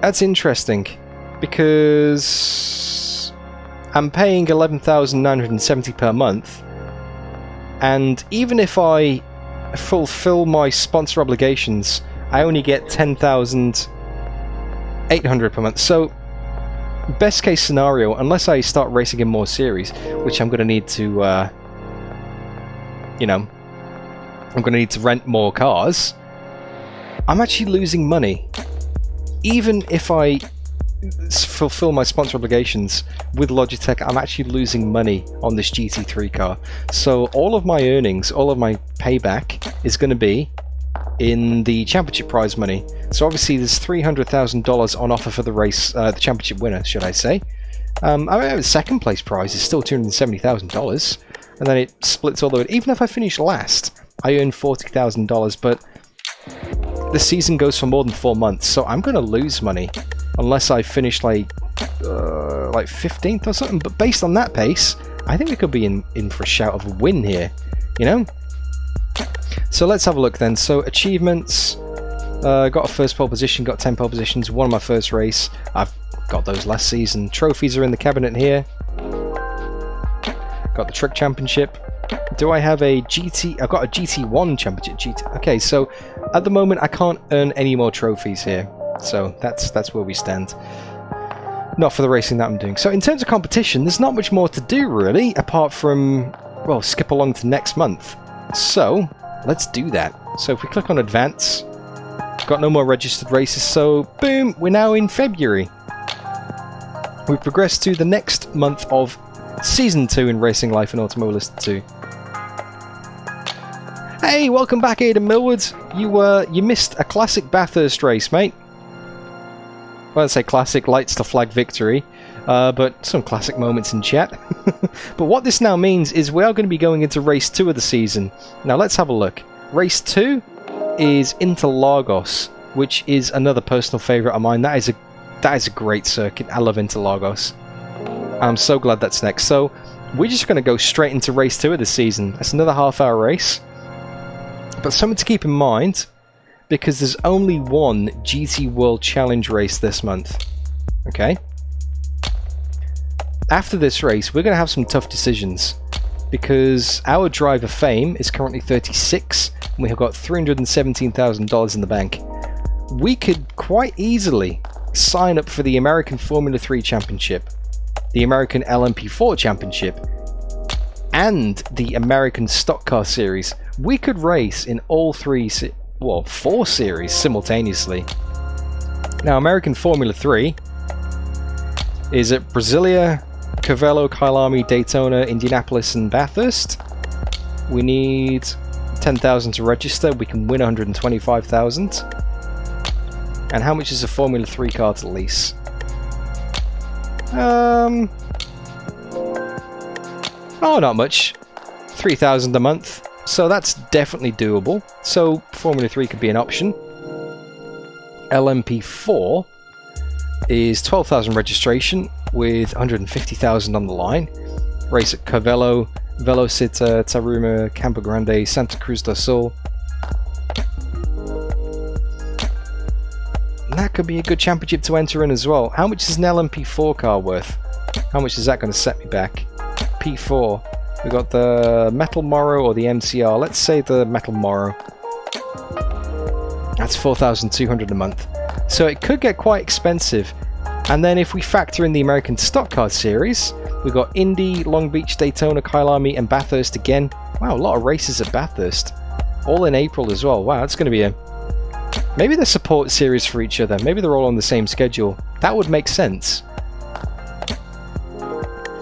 [SPEAKER 1] That's interesting. Because I'm paying 11,970 per month, and even if I fulfill my sponsor obligations, I only get 10,800 per month. So, best case scenario, unless I start racing in more series, which I'm going to need to, you know, I'm going to need to rent more cars, I'm actually losing money. Even if I fulfill my sponsor obligations with Logitech, I'm actually losing money on this GT3 car. So all of my earnings, all of my payback is going to be in the championship prize money. So obviously there's $300,000 on offer for the race, the championship winner, should I say. I mean, the second place prize is still $270,000, and then it splits all the way. Even if I finish last, I earn $40,000, but the season goes for more than 4 months, so I'm going to lose money unless I finish like 15th or something. But based on that pace, I think we could be in for a shout of a win here, you know? So let's have a look then. So achievements, got a first pole position, got 10 pole positions, won my first race. I've got those last season. Trophies are in the cabinet here. Got the truck championship. Do I have a GT? I've got a GT1 championship. Okay, so at the moment I can't earn any more trophies here. So that's where we stand. Not for the racing that I'm doing. So in terms of competition, there's not much more to do really, apart from, well, skip along to next month. So let's do that. So if we click on advance, got no more registered races, so boom, we're now in February. We've progressed to the next month of Season 2 in Racing Life and Automobilista 2. Hey, welcome back, Aidan Millward. You missed a classic Bathurst race, mate. Well, I'd say classic, lights to flag victory, but some classic moments in chat. But what this now means is we are going to be going into race 2 of the season. Now let's have a look. Race 2 is Interlagos, which is another personal favourite of mine. That is a great circuit. I love Interlagos. I'm so glad that's next. So we're just going to go straight into race 2 of the season. That's another half-hour race. But something to keep in mind, because there's only one GT World Challenge race this month. Okay? After this race, we're going to have some tough decisions, because our driver fame is currently 36, and we have got $317,000 in the bank. We could quite easily sign up for the American Formula 3 Championship, the American LMP4 Championship, and the American Stock Car Series. We could race in all 4 series simultaneously. Now, American Formula 3 is at Brasilia, Cavello, Kyalami, Daytona, Indianapolis, and Bathurst. We need 10,000 to register. We can win 125,000. And how much is a Formula 3 car to lease? Oh, not much. 3,000 a month. So that's definitely doable. So Formula 3 could be an option. LMP4 is 12,000 registration with 150,000 on the line. Race at Cavello, Velocita, Taruma, Campo Grande, Santa Cruz do Sul. And that could be a good championship to enter in as well. How much is an LMP4 car worth? How much is that going to set me back? P4. We've got the Metal Moro or the MCR. Let's say the Metal Moro. That's 4,200 a month. So it could get quite expensive. And then if we factor in the American Stock Car Series, we've got Indy, Long Beach, Daytona, Kyalami, and Bathurst again. Wow, a lot of races at Bathurst. All in April as well. Wow, that's going to be a... Maybe they're support series for each other. Maybe they're all on the same schedule. That would make sense.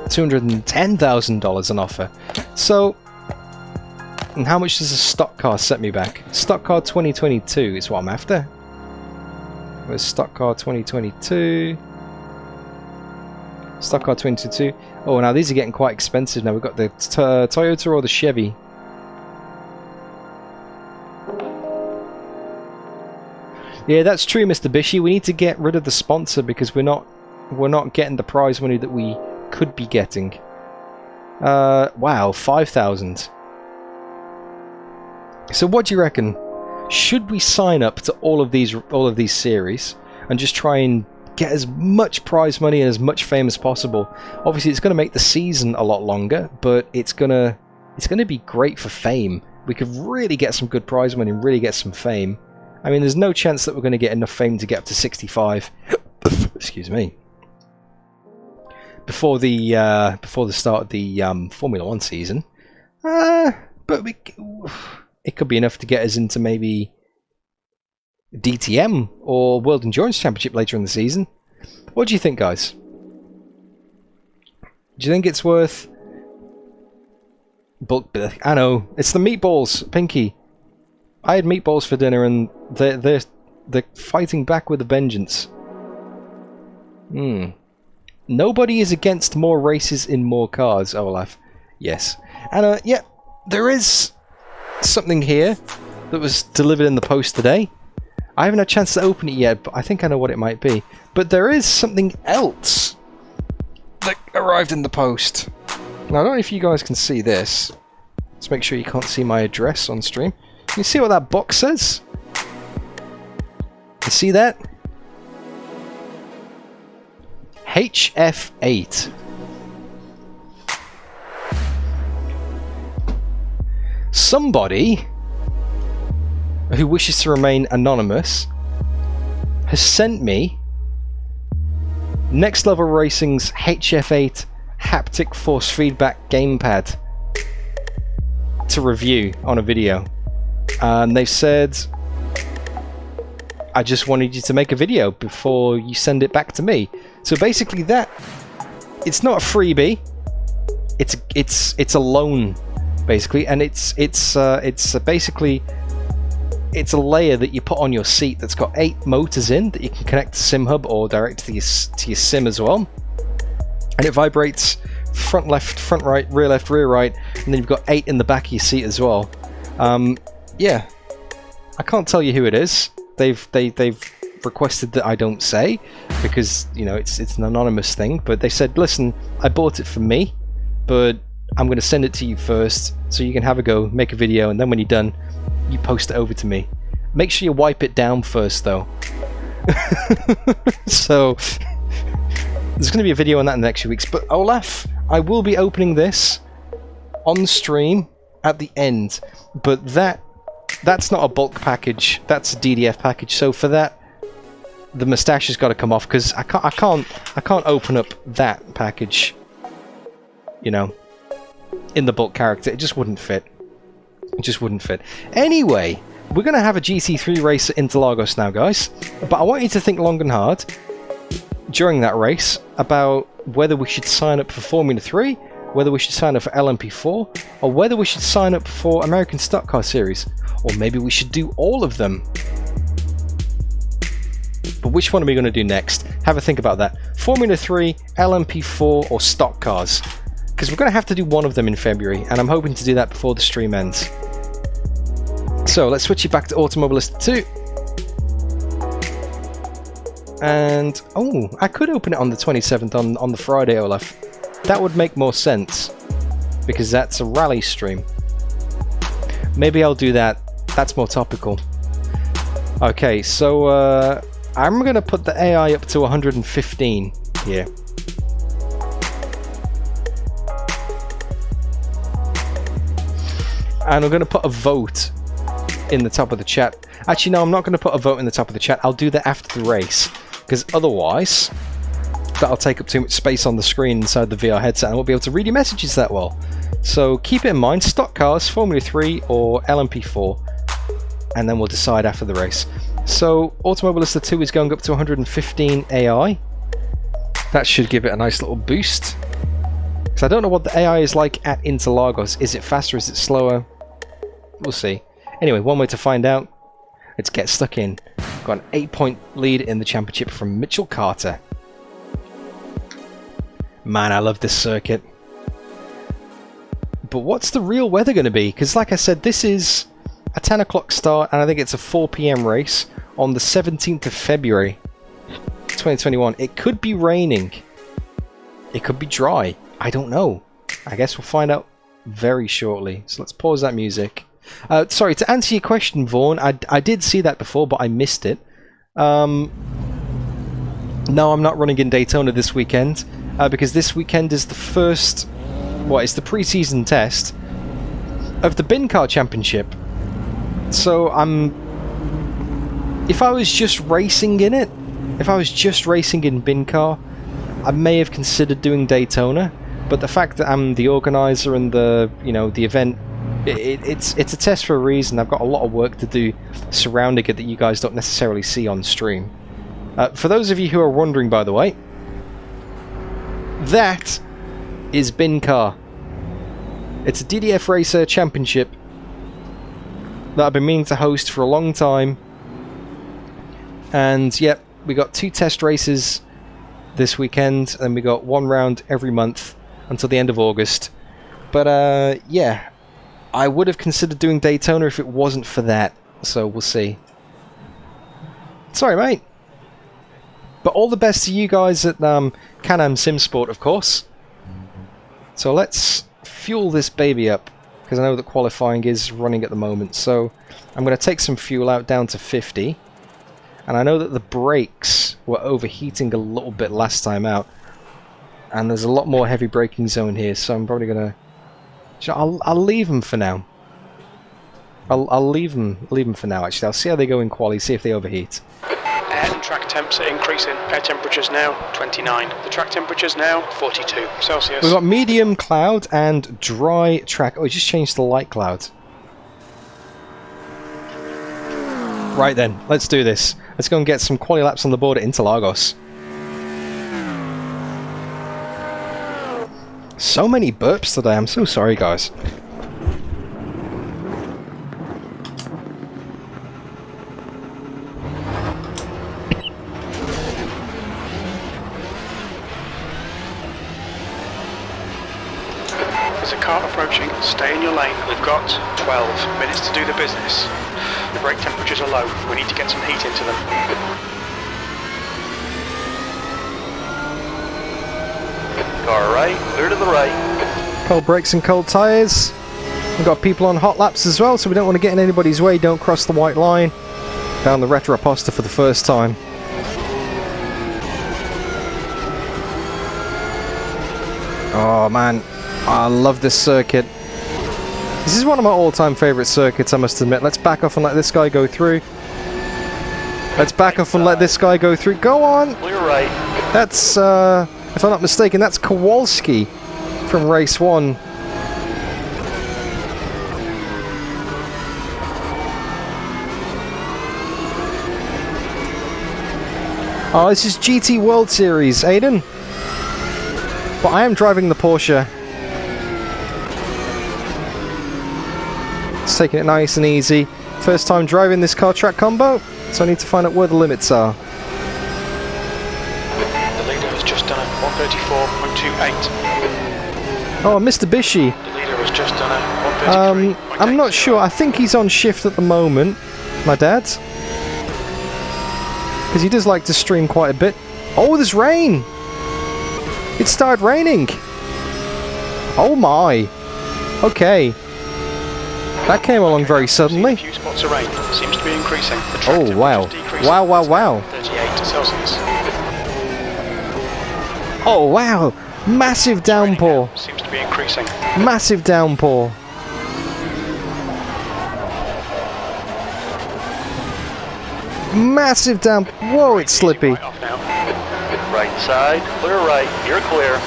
[SPEAKER 1] $210,000 on offer. So, and how much does a stock car set me back? Stock car 2022 is what I'm after. Where's stock car 2022? Stock car 2022. Oh, now these are getting quite expensive now. We've got the Toyota or the Chevy. Yeah, that's true, Mr. Bishy. We need to get rid of the sponsor because we're not getting the prize money that we could be getting. Wow, 5,000. So what do you reckon? Should we sign up to all of these series and just try and get as much prize money and as much fame as possible? Obviously, it's going to make the season a lot longer, but it's going to be great for fame. We could really get some good prize money and really get some fame. I mean, there's no chance that we're going to get enough fame to get up to 65. Excuse me. Before the start of the Formula 1 season, but it could be enough to get us into maybe DTM or World Endurance Championship later in the season. What do you think, guys? Do you think it's worth... I know, it's the meatballs, Pinky. I had meatballs for dinner and they're fighting back with a vengeance. Nobody is against more races in more cars, Olaf. Yes. And yeah, there is something here that was delivered in the post today. I haven't had a chance to open it yet, but I think I know what it might be. But there is something else that arrived in the post. Now, I don't know if you guys can see this. Let's make sure you can't see my address on stream. Can you see what that box says? You see that? HF8. Somebody who wishes to remain anonymous has sent me Next Level Racing's HF8 haptic force feedback gamepad to review on a video, and they've said, I just wanted you to make a video before you send it back to me. So basically that, it's not a freebie, it's a loan basically, and it's basically it's a layer that you put on your seat that's got 8 motors in that you can connect to SimHub or direct to your sim as well, and it vibrates front left, front right, rear left, rear right, and then you've got 8 in the back of your seat as well. Yeah, I can't tell you who it is. They've requested that I don't say, because you know it's an anonymous thing, but they said, listen, I bought it for me, but I'm going to send it to you first so you can have a go, make a video, and then when you're done you post it over to me. Make sure you wipe it down first though. So there's going to be a video on that in the next few weeks, but Olaf, I will be opening this on stream at the end, but that's not a bulk package, that's a DDF package, so for that the moustache has got to come off, because I can't open up that package, you know, in the bulk character. It just wouldn't fit. It just wouldn't fit. Anyway, we're going to have a GT3 race at Interlagos now, guys, but I want you to think long and hard during that race about whether we should sign up for Formula 3, whether we should sign up for LMP4, or whether we should sign up for American Stock Car Series, or maybe we should do all of them. But which one are we going to do next? Have a think about that. Formula 3, LMP4, or Stock Cars? Because we're going to have to do one of them in February, and I'm hoping to do that before the stream ends. So let's switch it back to Automobilista 2. And, oh, I could open it on the 27th on the Friday, Olaf. That would make more sense, because that's a rally stream. Maybe I'll do that. That's more topical. Okay, so I'm going to put the AI up to 115 here. And I'm going to put a vote in the top of the chat. Actually, no, I'm not going to put a vote in the top of the chat. I'll do that after the race, because otherwise that'll take up too much space on the screen inside the VR headset, and I won't be able to read your messages that well. So keep it in mind, Stock Cars, Formula 3 or LMP4, and then we'll decide after the race. So Automobilista 2 is going up to 115 AI. That should give it a nice little boost. Because I don't know what the AI is like at Interlagos. Is it faster? Is it slower? We'll see. Anyway, one way to find out. Let's get stuck in. Got an 8-point lead in the championship from Mitchell Carter. Man, I love this circuit. But what's the real weather going to be? Because like I said, this is a 10 o'clock start, and I think it's a 4 PM race on the 17th of February 2021. It could be raining. It could be dry. I don't know. I guess we'll find out very shortly. So let's pause that music. Sorry, to answer your question, Vaughn, I did see that before, but I missed it. No, I'm not running in Daytona this weekend, because this weekend is the first... What, it's the pre-season test of the Bin Car Championship. So if I was just racing in it, if I was just racing in Bin Car, I may have considered doing Daytona. But the fact that I'm the organizer and the event, it's a test for a reason. I've got a lot of work to do surrounding it that you guys don't necessarily see on stream. For those of you who are wondering, by the way, that is Bin Car. It's a DDF Racer Championship that I've been meaning to host for a long time. And yep, we got 2 test races this weekend, and we got 1 round every month until the end of August. But yeah, I would have considered doing Daytona if it wasn't for that. So we'll see. Sorry, mate. But all the best to you guys at Can-Am Simsport, of course. So let's fuel this baby up, because I know that qualifying is running at the moment. So I'm going to take some fuel out down to 50. And I know that the brakes were overheating a little bit last time out. And there's a lot more heavy braking zone here, so I'm probably going to... I'll leave them for now. I'll leave them for now, actually. I'll see how they go in quali, see if they overheat.
[SPEAKER 4] Air and track temps are increasing. Air temperatures now 29. The track temperatures now 42 Celsius.
[SPEAKER 1] We've got medium cloud and dry track. Oh, we just changed to light cloud. Right then, let's do this. Let's go and get some quali laps on the board at Interlagos. So many burps today, I'm so sorry, guys.
[SPEAKER 4] There's a car approaching. Stay in your lane. We've got 12 minutes to do the business. The brake temperatures are low. We need to get some heat into them.
[SPEAKER 5] Car right, clear to the right.
[SPEAKER 1] Cold brakes and cold tyres. We've got people on hot laps as well, so we don't want to get in anybody's way. Don't cross the white line. Down the retro aposta for the first time. Oh man, I love this circuit. This is one of my all-time favourite circuits, I must admit. Let's back off and let this guy go through. Let's back off and let this guy go through. Go on!
[SPEAKER 5] Clear right.
[SPEAKER 1] That's, if I'm not mistaken, that's Kowalski from race 1. Oh, this is GT World Series, Aiden. But I am driving the Porsche. It's taking it nice and easy. First time driving this car track combo, so I need to find out where the limits are.
[SPEAKER 4] The leader has just done a 134.28.
[SPEAKER 1] Oh, Mr. Bishi.
[SPEAKER 4] The leader has just done a 133.8.
[SPEAKER 1] I'm not sure. I think he's on shift at the moment, my dad. Because he does like to stream quite a bit. Oh, there's rain! It started raining! Oh my! Okay. That came along very suddenly.
[SPEAKER 4] A few spots of rain. Seems to be increasing. The track
[SPEAKER 1] Oh wow.
[SPEAKER 4] temperature's decreasing.
[SPEAKER 1] Wow, wow, wow.
[SPEAKER 4] 38 Celsius.
[SPEAKER 1] Oh wow! Massive downpour!
[SPEAKER 4] Seems to be increasing.
[SPEAKER 1] Massive downpour! Massive downpour! Whoa, it's slippy!
[SPEAKER 4] Right off now.
[SPEAKER 5] Right side, clear right. You're clear.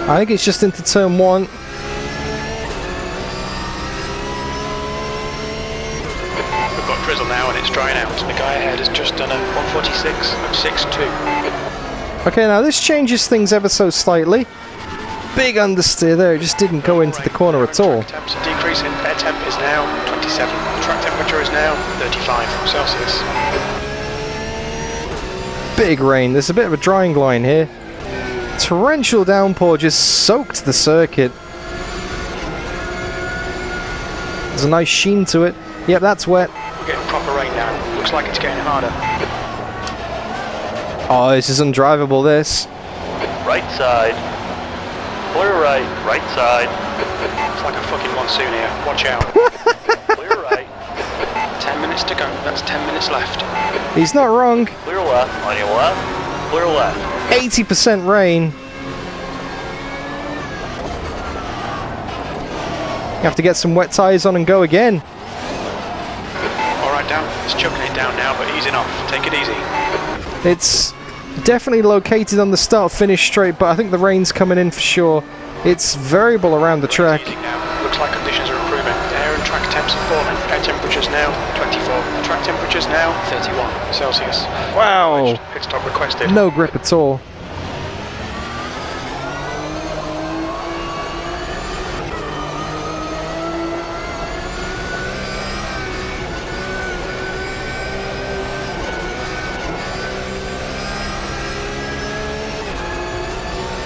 [SPEAKER 1] I think it's just into turn 1.
[SPEAKER 4] We've got drizzle now and it's drying out. The guy ahead has just done a 146.62.
[SPEAKER 1] Okay, now this changes things ever so slightly. Big understeer there, it just didn't go into the corner at all.
[SPEAKER 4] Track temps are decreasing. Air temp is now 27. The track temperature is now 35 Celsius.
[SPEAKER 1] Big rain, there's a bit of a drying line here. Torrential downpour just soaked the circuit. There's a nice sheen to it. Yep, that's wet.
[SPEAKER 4] We're getting proper rain now. Looks like it's getting harder.
[SPEAKER 1] Oh, this is undrivable, this.
[SPEAKER 5] Right side. Clear right. Right side.
[SPEAKER 4] It's like a fucking monsoon here. Watch out.
[SPEAKER 5] Clear right.
[SPEAKER 4] 10 minutes to go. That's 10 minutes left.
[SPEAKER 1] He's not wrong.
[SPEAKER 5] Clear left. On your left. Clear left.
[SPEAKER 1] 80% rain. You have to get some wet tyres on and go again.
[SPEAKER 4] Alright, down. It's chucking it down now, but easing off. Take it easy.
[SPEAKER 1] It's definitely located on the start-finish straight, but I think the rain's coming in for sure. It's variable around the track.
[SPEAKER 4] Now. Looks like conditions are improving. The air and track temps are falling. Air temperatures now 24. The track temperatures now 31 Celsius.
[SPEAKER 1] Wow!
[SPEAKER 4] Pit stop requested.
[SPEAKER 1] No grip at all.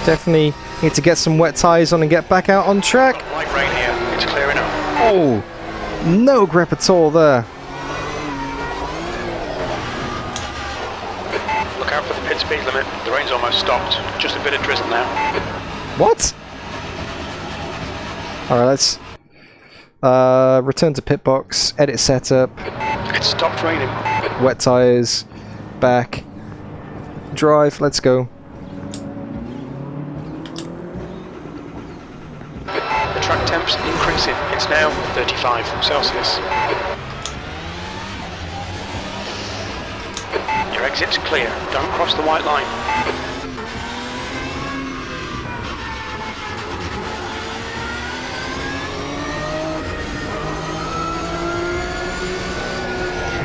[SPEAKER 1] Definitely need to get some wet tyres on and get back out on track.
[SPEAKER 4] Light rain here. It's clearing up.
[SPEAKER 1] Oh, no grip at all there.
[SPEAKER 4] Look out for the pit speed limit. The rain's almost stopped. Just a bit of drizzle now.
[SPEAKER 1] What? Alright, let's return to pit box, edit setup,
[SPEAKER 4] It stopped raining.
[SPEAKER 1] wet tyres, back, drive, let's go.
[SPEAKER 4] The track temps increasing. It's now 35 Celsius. Your exit's clear. Don't cross the white line.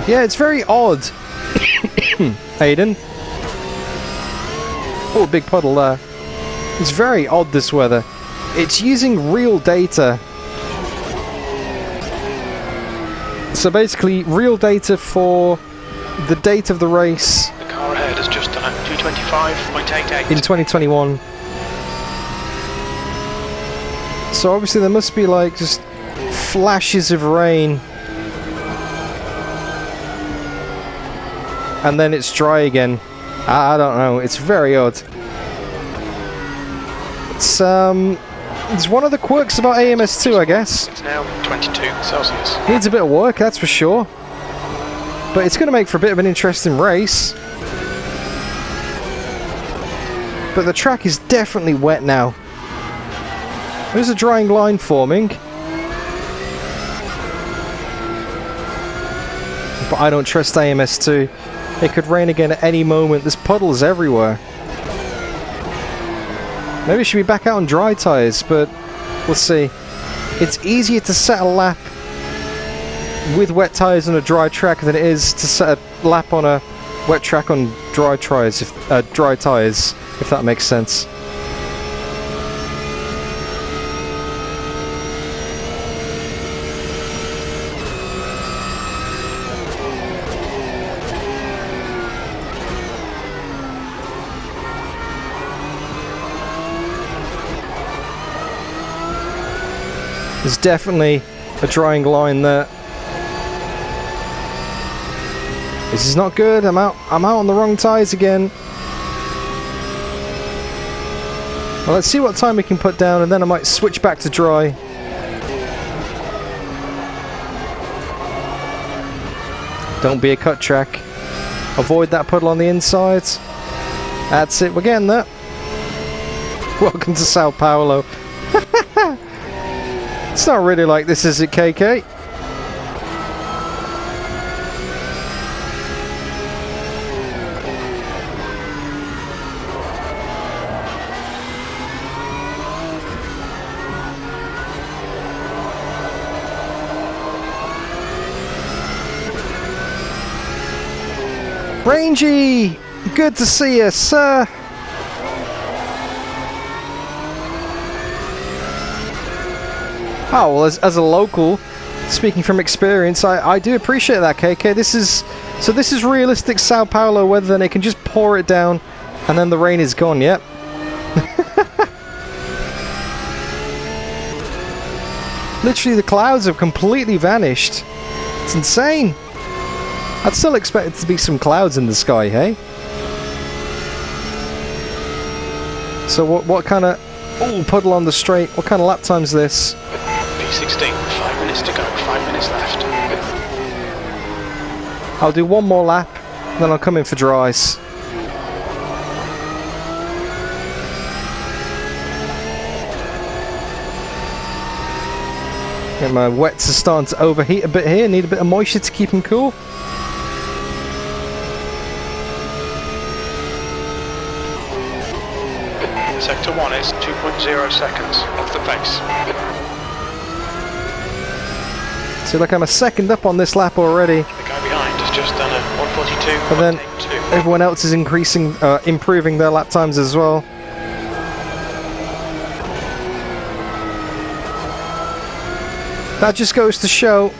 [SPEAKER 1] Yeah, it's very odd. Aiden. Oh, big puddle there. It's very odd, this weather. It's using real data. So basically, real data for the date of the race
[SPEAKER 4] The car ahead has just done a 225.88.
[SPEAKER 1] in 2021. So obviously there must be like just flashes of rain. And then it's dry again. I don't know, it's very odd. It's one of the quirks about AMS2, I guess.
[SPEAKER 4] It's now 22 Celsius.
[SPEAKER 1] Needs a bit of work, that's for sure. But it's going to make for a bit of an interesting race. But the track is definitely wet now. There's a drying line forming. But I don't trust AMS2. It could rain again at any moment. There's puddles everywhere. Maybe it should be back out on dry tyres, but we'll see. It's easier to set a lap with wet tyres on a dry track than it is to set a lap on a wet track on dry tyres, if that makes sense. There's definitely a drying line there. This is not good. I'm out on the wrong tyres again. Well, let's see what time we can put down, and then I might switch back to dry. Don't be a cut track. Avoid that puddle on the inside. That's it. We're getting there. Welcome to Sao Paulo. It's not really like this, is it, KK? Rangy! Good to see you, sir! Oh, well, as a local, speaking from experience, I do appreciate that, KK. This is realistic Sao Paulo weather, and it can just pour it down, and then the rain is gone, yep. Literally, the clouds have completely vanished. It's insane. I'd still expect it to be some clouds in the sky, hey? So what kind of... Oh, puddle on the straight. What kind of lap time's this?
[SPEAKER 4] P16, 5 minutes to go, 5 minutes left.
[SPEAKER 1] I'll do one more lap, then I'll come in for dries. Yeah, my wets are starting to overheat a bit here. Need a bit of moisture to keep them cool.
[SPEAKER 4] Sector 1 1 is 2.0 seconds off the pace.
[SPEAKER 1] So look, I'm a second up on this lap already.
[SPEAKER 4] The guy behind has just done a 142.
[SPEAKER 1] But then everyone else is improving their lap times as well. That just goes to show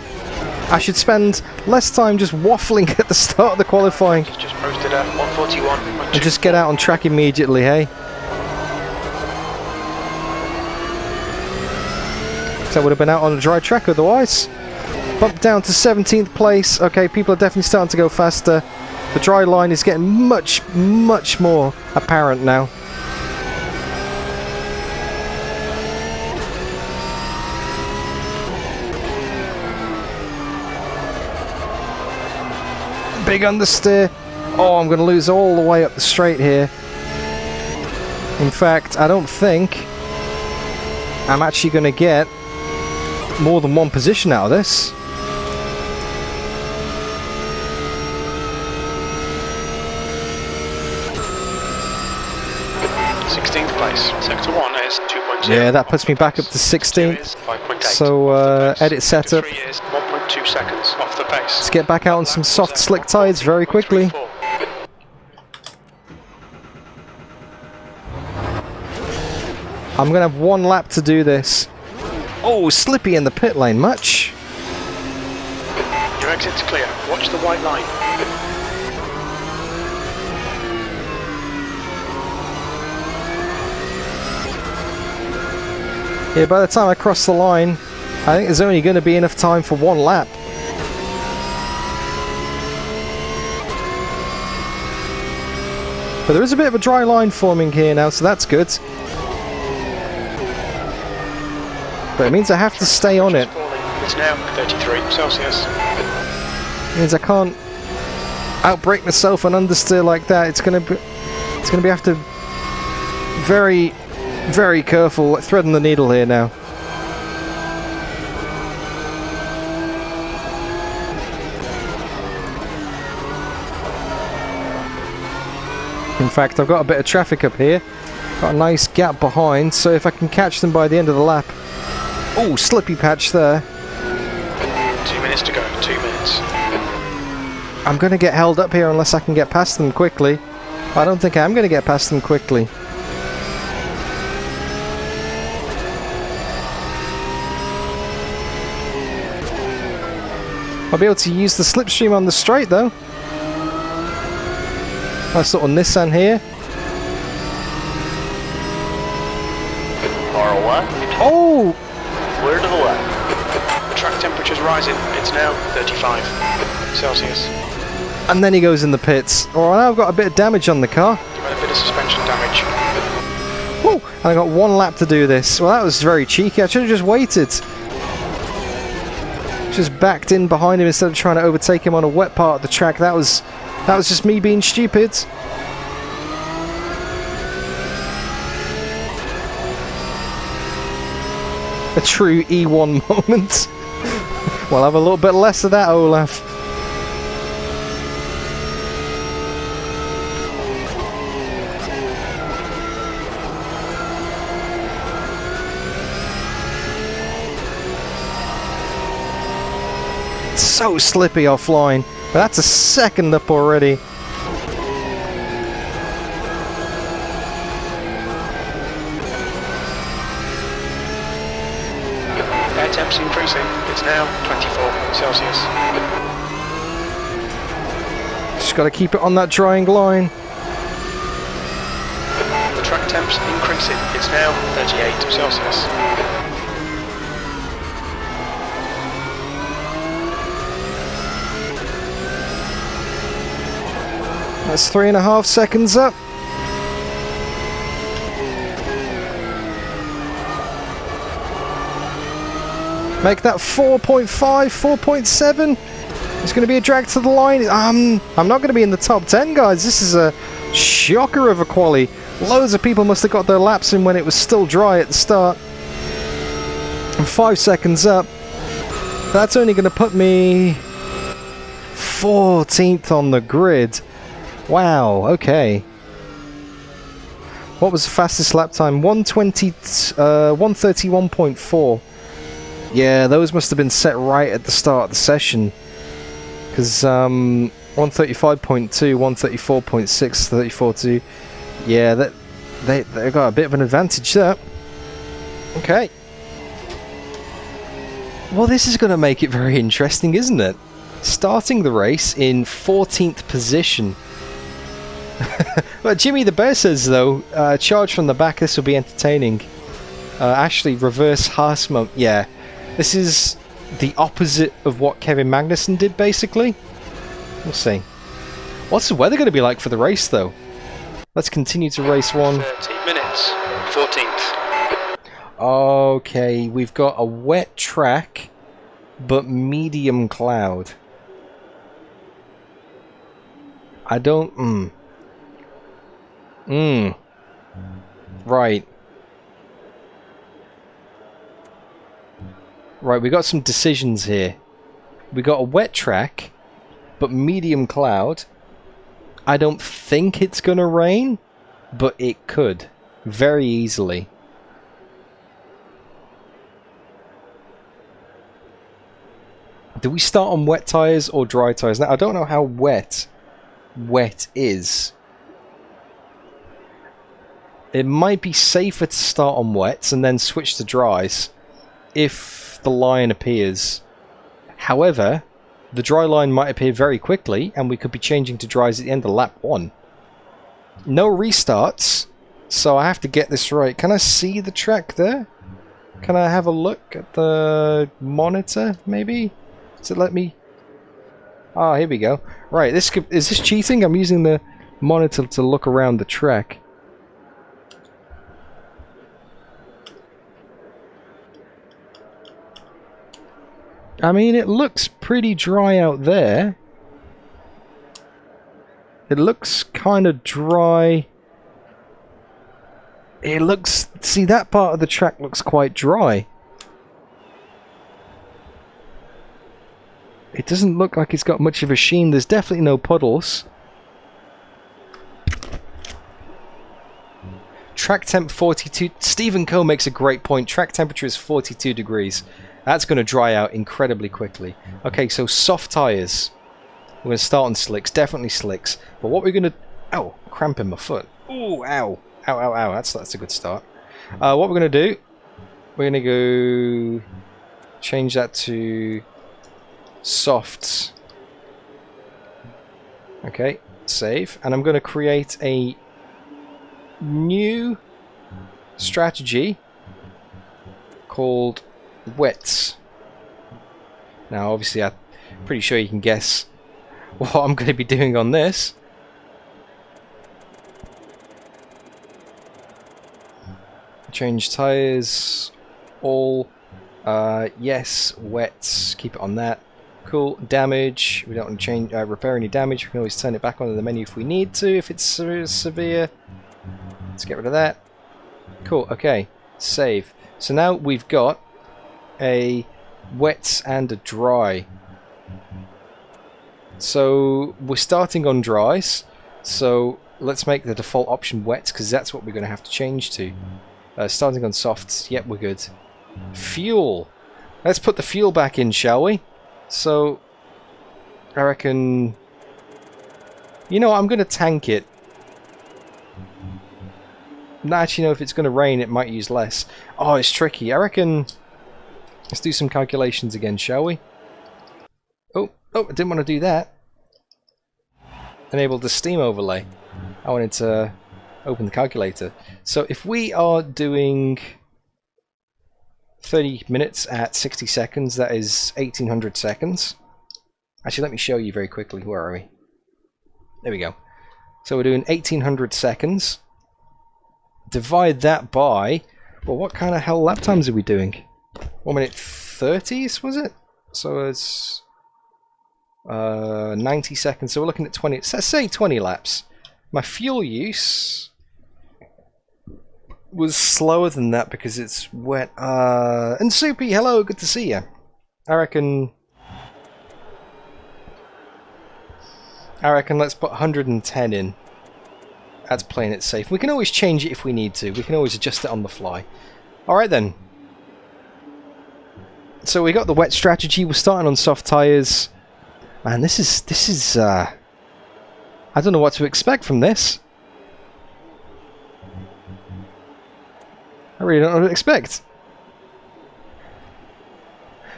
[SPEAKER 1] I should spend less time just waffling at the start of the qualifying.
[SPEAKER 4] Just posted a 141.
[SPEAKER 1] And just get out on track immediately, hey? So I would have been out on a dry track otherwise. Bump down to 17th place. Okay, people are definitely starting to go faster. The dry line is getting much, much more apparent now. Big understeer. Oh, I'm going to lose all the way up the straight here. In fact, I don't think I'm actually going to get more than one position out of this.
[SPEAKER 4] Sector 1 is 2.0.
[SPEAKER 1] Yeah, that puts me back up to 16th. So, edit setup.
[SPEAKER 4] 1.2 seconds off the pace.
[SPEAKER 1] Let's get back out on some soft slick tyres very quickly. I'm going to have one lap to do this. Oh, slippy in the pit lane, much?
[SPEAKER 4] Your exit's clear. Watch the white line.
[SPEAKER 1] Yeah, by the time I cross the line, I think there's only going to be enough time for one lap. But there is a bit of a dry line forming here now, so that's good. But it means I have to stay on it.
[SPEAKER 4] It's now 33 Celsius.
[SPEAKER 1] It means I can't outbrake myself and understeer like that. It's going to be have to very, very careful threading the needle here now. In fact, I've got a bit of traffic up here. Got a nice gap behind, so if I can catch them by the end of the lap. Oh, slippy patch there.
[SPEAKER 4] 2 minutes to go, 2 minutes.
[SPEAKER 1] I'm going to get held up here unless I can get past them quickly. I don't think I am going to get past them quickly. I'll be able to use the slipstream on the straight though. Nice little Nissan here.
[SPEAKER 5] Car left.
[SPEAKER 1] Oh!
[SPEAKER 5] Clear to the left.
[SPEAKER 4] The track temperature's rising. It's now 35 Celsius.
[SPEAKER 1] And then he goes in the pits. Oh, now I've got a bit of damage on the car.
[SPEAKER 4] You've had a bit of suspension damage.
[SPEAKER 1] Oh! And I got one lap to do this. Well, that was very cheeky. I should have just waited. Just backed in behind him instead of trying to overtake him on a wet part of the track. That was just me being stupid. A true E1 moment. We'll have a little bit less of that, Olaf. So slippy offline. But that's a second up already.
[SPEAKER 4] Air temp's increasing. It's now 24 Celsius.
[SPEAKER 1] Just got to keep it on that drying line.
[SPEAKER 4] The track temp's increasing. It's now 38 Celsius.
[SPEAKER 1] That's 3.5 seconds up. Make that 4.5, 4.7. It's going to be a drag to the line. I'm not going to be in the top 10, guys. This is a shocker of a quali. Loads of people must have got their laps in when it was still dry at the start. And 5 seconds up. That's only going to put me 14th on the grid. Wow, okay. What was the fastest lap time? 131.4. Yeah, those must have been set right at the start of the session. Because 135.2, 134.6, 34.2. Yeah, they got a bit of an advantage there. Okay. Well, this is going to make it very interesting, isn't it? Starting the race in 14th position. Well, Jimmy the Bear says, though, charge from the back, this will be entertaining. Actually, reverse Haasma. Yeah, this is the opposite of what Kevin Magnussen did, basically. We'll see. What's the weather going to be like for the race, though? Let's continue to race 1.
[SPEAKER 4] 30 minutes, 14th.
[SPEAKER 1] Okay, we've got a wet track, but medium cloud. I don't... Right. Right, we got some decisions here. We got a wet track, but medium cloud. I don't think it's gonna rain, but it could. Very easily. Do we start on wet tyres or dry tyres? Now, I don't know how wet is. It might be safer to start on wets and then switch to dries if the line appears. However, the dry line might appear very quickly and we could be changing to dries at the end of lap 1. No restarts, so I have to get this right. Can I see the track there? Can I have a look at the monitor, maybe? Does it let me... Ah, here we go. Right, is this cheating? I'm using the monitor to look around the track. I mean, it looks pretty dry out there. It looks kind of dry. It looks... See, that part of the track looks quite dry. It doesn't look like it's got much of a sheen. There's definitely no puddles. Track temp 42. Stephen Coe makes a great point. Track temperature is 42 degrees. That's going to dry out incredibly quickly. Okay, so soft tyres. We're going to start on slicks. Definitely slicks. But what we're going to... Ow, cramp in my foot. Ooh, ow. Ow, ow, ow. That's a good start. What we're going to do... We're going to go... Change that to... Softs. Okay, save. And I'm going to create a new strategy called wets. Now, obviously, I'm pretty sure you can guess what I'm going to be doing on this. Change tires, all, yes, wets, keep it on that. Cool. Damage, we don't want to change, repair any damage. We can always turn it back onto the menu if we need to, if it's severe. Let's get rid of that. Cool, okay, save. So now we've got a wets and a dry. So we're starting on dries, so let's make the default option wets, because that's what we're going to have to change to. Starting on softs, yep, we're good. Fuel. Let's put the fuel back in, shall we? So, I reckon... You know what, I'm going to tank it. Actually, no, if it's going to rain, it might use less. Oh, it's tricky. I reckon... Let's do some calculations again, shall we? Oh, I didn't want to do that. Enable the Steam overlay. I wanted to open the calculator. So if we are doing 30 minutes at 60 seconds, that is 1800 seconds. Actually, let me show you very quickly. Where are we? There we go. So we're doing 1800 seconds. Divide that by... Well, what kind of hell lap times are we doing? 1 minute 30s, was it? So it's 90 seconds. So we're looking at 20. Let's say 20 laps. My fuel use was slower than that because it's wet. And Soupy, hello, good to see you. I reckon let's put 110 in. That's playing it safe. We can always change it if we need to. We can always adjust it on the fly. Alright then. So we got the wet strategy. We're starting on soft tyres. Man, this is I don't know what to expect from this. I really don't know what to expect.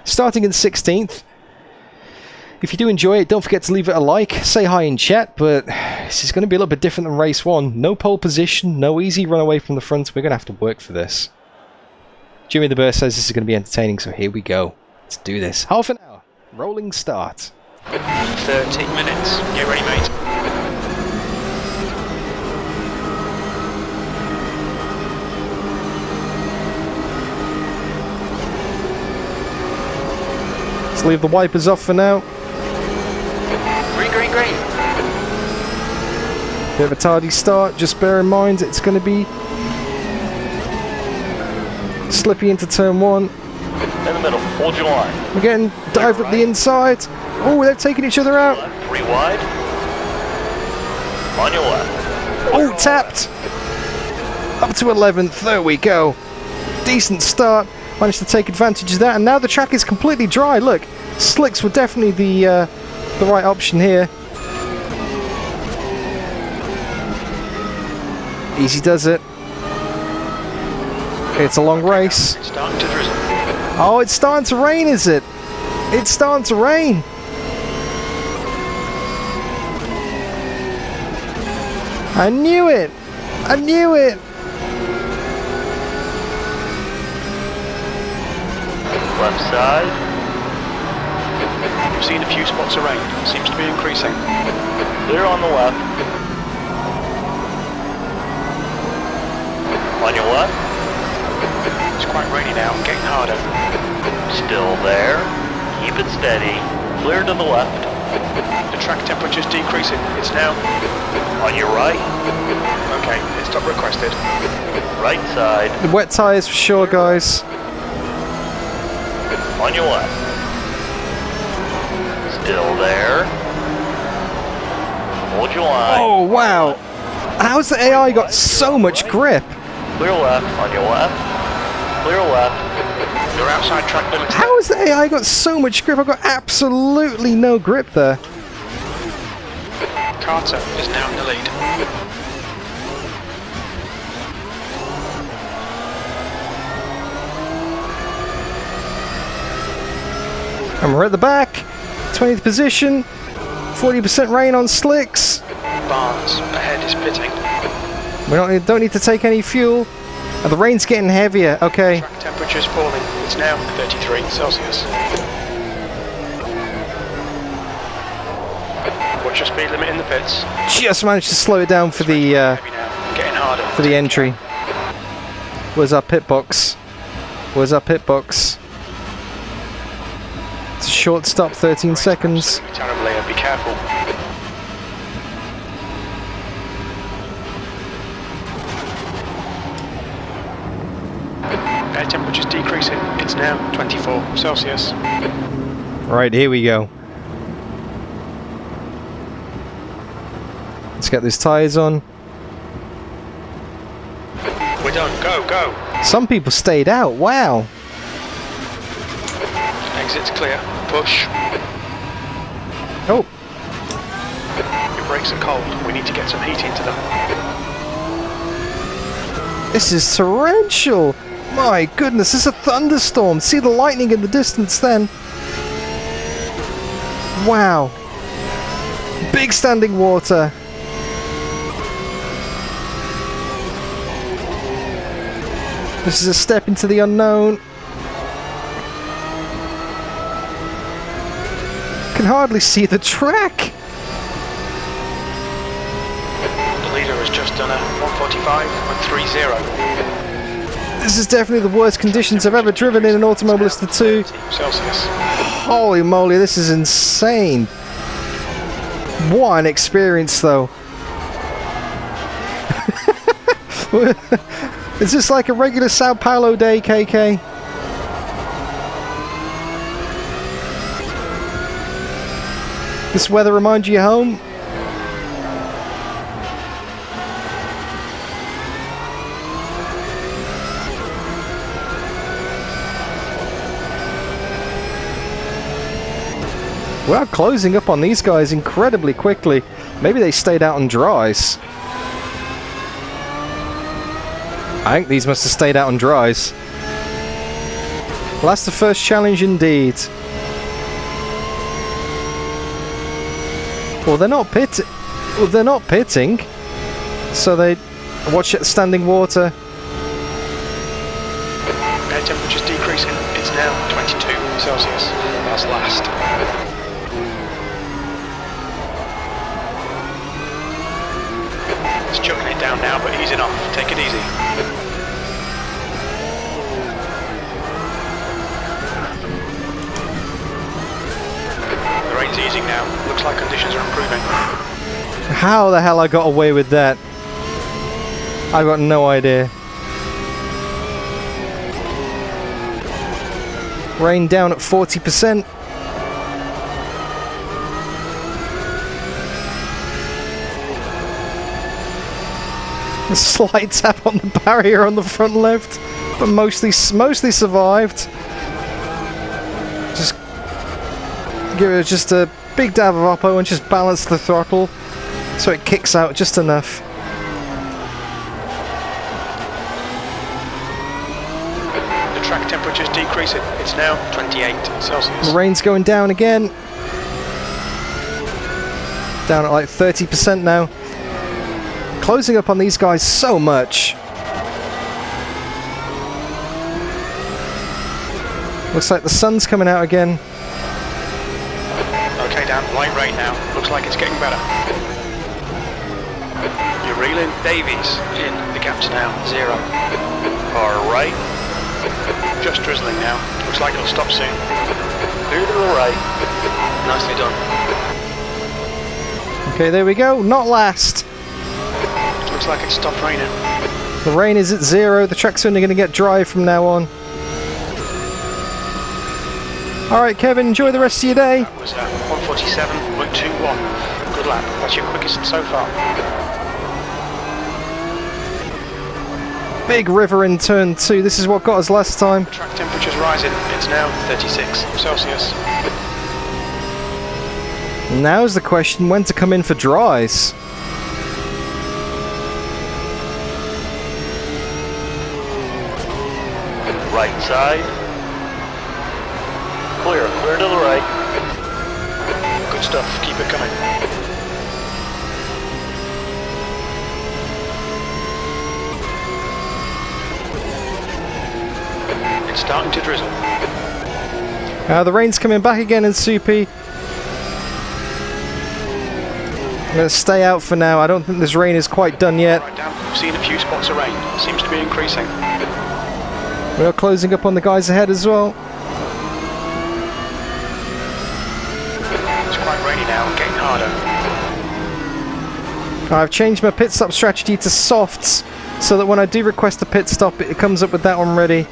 [SPEAKER 1] Starting in 16th. If you do enjoy it, don't forget to leave it a like. Say hi in chat, but this is going to be a little bit different than race 1. No pole position, no easy run away from the front. We're going to have to work for this. Jimmy the Bear says this is going to be entertaining, so here we go. Let's do this. Half an hour. Rolling start.
[SPEAKER 4] 30 minutes. Get ready, mate.
[SPEAKER 1] Let's leave the wipers off for now.
[SPEAKER 4] Green, green, green.
[SPEAKER 1] Bit of a tardy start, just bear in mind it's going to be slippy into turn 1.
[SPEAKER 5] In the middle, hold your line.
[SPEAKER 1] We're getting dived up the inside. Oh, they've taken each other out.
[SPEAKER 5] 3 wide. On your left.
[SPEAKER 1] Oh, tapped. Up to 11th, there we go. Decent start. Managed to take advantage of that, and now the track is completely dry. Look, slicks were definitely the right option here. Easy does it. It's a long race.
[SPEAKER 4] It's starting to drizzle.
[SPEAKER 1] Oh, it's starting to rain, is it? It's starting to rain. I knew it. I knew it.
[SPEAKER 5] Left side.
[SPEAKER 4] We've seen a few spots of rain. Seems to be increasing.
[SPEAKER 5] Clear on the left. On your left.
[SPEAKER 4] It's quite rainy now, getting harder.
[SPEAKER 5] Still there. Keep it steady. Clear to the left.
[SPEAKER 4] The track temperature's decreasing. It's now.
[SPEAKER 5] On your right.
[SPEAKER 4] Okay, pit stop requested.
[SPEAKER 5] Right side.
[SPEAKER 1] The wet tyres for sure, guys.
[SPEAKER 5] On your left. Still there. Hold your line.
[SPEAKER 1] Oh, wow. How's the AI got so much grip?
[SPEAKER 5] Clear left. On your left. Clear left.
[SPEAKER 4] You're outside track limits.
[SPEAKER 1] How has the AI got so much grip? I've got absolutely no grip there.
[SPEAKER 4] Carter is now in the lead.
[SPEAKER 1] And we're at the back. 20th position. 40% rain on slicks.
[SPEAKER 4] Barnes ahead is pitting.
[SPEAKER 1] We don't need to take any fuel. And the rain's getting heavier. Okay.
[SPEAKER 4] Track temperature's falling. It's now 33 Celsius. Watch your speed limit in the pits.
[SPEAKER 1] Just managed to slow it down for the
[SPEAKER 4] Heavy now. Getting harder.
[SPEAKER 1] for the entry. Where's our pit box? Where's our pit box? It's a short stop, 13 seconds.
[SPEAKER 4] Absolutely terribly, and be careful. Air temperature's decreasing. It's now 24 Celsius.
[SPEAKER 1] Right, here we go. Let's get these tyres on.
[SPEAKER 4] We're done. Go, go.
[SPEAKER 1] Some people stayed out. Wow.
[SPEAKER 4] Exit's clear. Push.
[SPEAKER 1] Oh.
[SPEAKER 4] Your brakes are cold. We need to get some heat into them.
[SPEAKER 1] This is torrential. My goodness, this is a thunderstorm. See the lightning in the distance then. Wow. Big standing water. This is a step into the unknown. Can hardly see the track.
[SPEAKER 4] The leader has just done a 1:45.30.
[SPEAKER 1] This is definitely the worst conditions I've ever driven in an Automobilista 2.
[SPEAKER 4] Celsius.
[SPEAKER 1] Holy moly, this is insane. What an experience though. Is this like a regular Sao Paulo day, KK? This weather remind you of home? We're closing up on these guys incredibly quickly. Maybe they stayed out on dries. I think these must have stayed out on dries. Well, that's the first challenge indeed. Well, they're not pitting. Well, they're not pitting. So they watch it standing water.
[SPEAKER 4] Air temperature's decreasing. It's now 22 Celsius. That's last. It's chucking it down now, but easing off. Take it easy. The rain's easing now. Looks like conditions are improving.
[SPEAKER 1] How the hell I got away with that? I've got no idea. Rain down at 40%. A slight tap on the barrier on the front left, but mostly survived. Just give it just a big dab of oppo and just balance the throttle so it kicks out just enough.
[SPEAKER 4] The track temperature's decreasing. It's now 28 Celsius.
[SPEAKER 1] The rain's going down again. Down at like 30% now. Closing up on these guys so much. Looks like the sun's coming out again.
[SPEAKER 4] Okay, down light rain now. Looks like it's getting better. You're reeling. Davies in. The gap's now 0.
[SPEAKER 5] Car right.
[SPEAKER 4] Just drizzling now. Looks like it'll stop soon.
[SPEAKER 5] Clear to the right.
[SPEAKER 4] Nicely done.
[SPEAKER 1] Okay, there we go. Not last.
[SPEAKER 4] Looks like it's stopped raining.
[SPEAKER 1] The rain is at 0. The track's only going to get dry from now on. Alright, Kevin, enjoy the rest of your day.
[SPEAKER 4] That was 147.21. Good lap. That's your quickest so far.
[SPEAKER 1] Big river in turn 2. This is what got us last time.
[SPEAKER 4] Track temperature's rising. It's now 36 Celsius.
[SPEAKER 1] Now's the question when to come in for dries.
[SPEAKER 5] Right side. Clear to the right.
[SPEAKER 4] Good stuff. Keep it coming. It's starting to drizzle.
[SPEAKER 1] The rain's coming back again in Soupy. I'm going to stay out for now. I don't think this rain is quite done yet.
[SPEAKER 4] Right down. We've seen a few spots of rain. Seems to be increasing.
[SPEAKER 1] We're closing up on the guys ahead as well.
[SPEAKER 4] It's quite rainy now and getting harder.
[SPEAKER 1] I've changed my pit stop strategy to softs so that when I do request a pit stop it comes up with that one ready.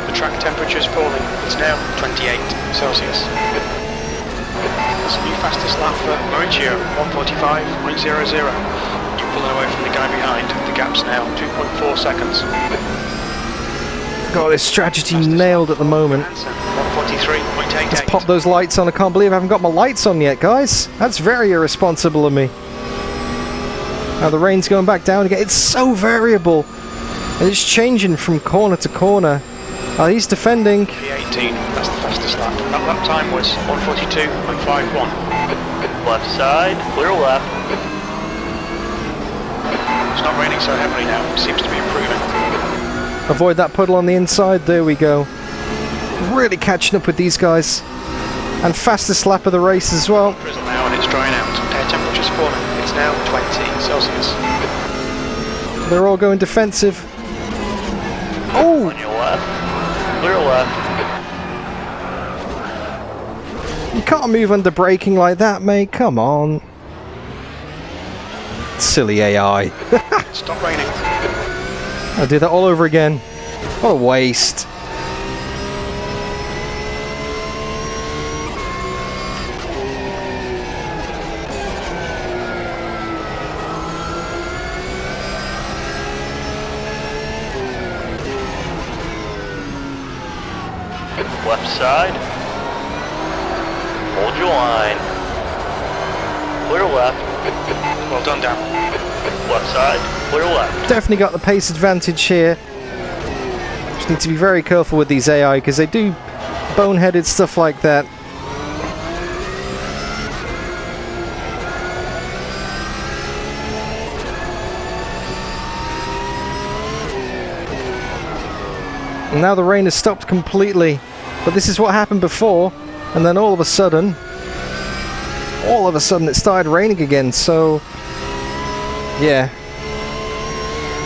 [SPEAKER 4] The track temperature is falling. It's now 28 Celsius. That's a new fastest lap for Mauricio, 145.00. You're pulling away from the guy behind. The gap's now 2.4 seconds.
[SPEAKER 1] Got this strategy nailed at the moment.
[SPEAKER 4] 143.88.
[SPEAKER 1] Let's pop those lights on. I can't believe I haven't got my lights on yet, guys. That's very irresponsible of me. Now the rain's going back down again. It's so variable. And it's changing from corner to corner. He's defending.
[SPEAKER 4] P18, that's the fastest lap. That lap time was 142.51.
[SPEAKER 5] Left side. Clear left.
[SPEAKER 4] It's not raining so heavily now. It seems to be improving.
[SPEAKER 1] Avoid that puddle on the inside. There we go. Really catching up with these guys. And fastest lap of the race as well.
[SPEAKER 4] Drizzle now and it's drying out. Air temperature's falling. It's now 20 Celsius.
[SPEAKER 1] They're all going defensive. Oh!
[SPEAKER 5] On your left. Clear left.
[SPEAKER 1] You can't move under braking like that, mate. Come on. Silly AI.
[SPEAKER 4] Stop raining.
[SPEAKER 1] I'll do that all over again. What a waste.
[SPEAKER 5] Left side. Hold your line. Clear left.
[SPEAKER 4] Well done, Dan.
[SPEAKER 5] Left side. Clear left.
[SPEAKER 1] Definitely got the pace advantage here. Just need to be very careful with these AI because they do boneheaded stuff like that. And now the rain has stopped completely, but this is what happened before, and then all of a sudden it started raining again, so yeah.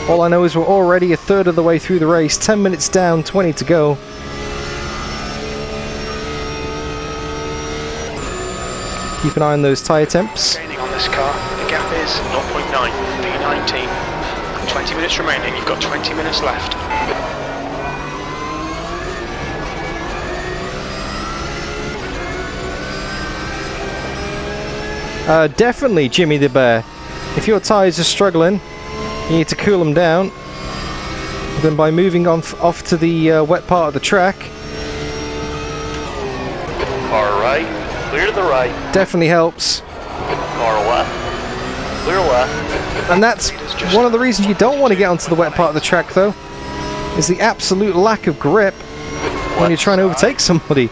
[SPEAKER 1] All I know is we're already a third of the way through the race, 10 minutes down, 20 to go. Keep an eye on those tyre temps.
[SPEAKER 4] Gaining on this car, the gap is 0.9, P19. 20 minutes remaining, you've got 20 minutes left.
[SPEAKER 1] Definitely, Jimmy the Bear. If your tyres are struggling, you need to cool them down. Then by moving off to the wet part of the track.
[SPEAKER 5] Car right. Clear to the right.
[SPEAKER 1] Definitely helps.
[SPEAKER 5] Car left. Clear left.
[SPEAKER 1] And that's one of the reasons you don't want to get onto the wet part of the track, though, is the absolute lack of grip when you're trying to overtake somebody.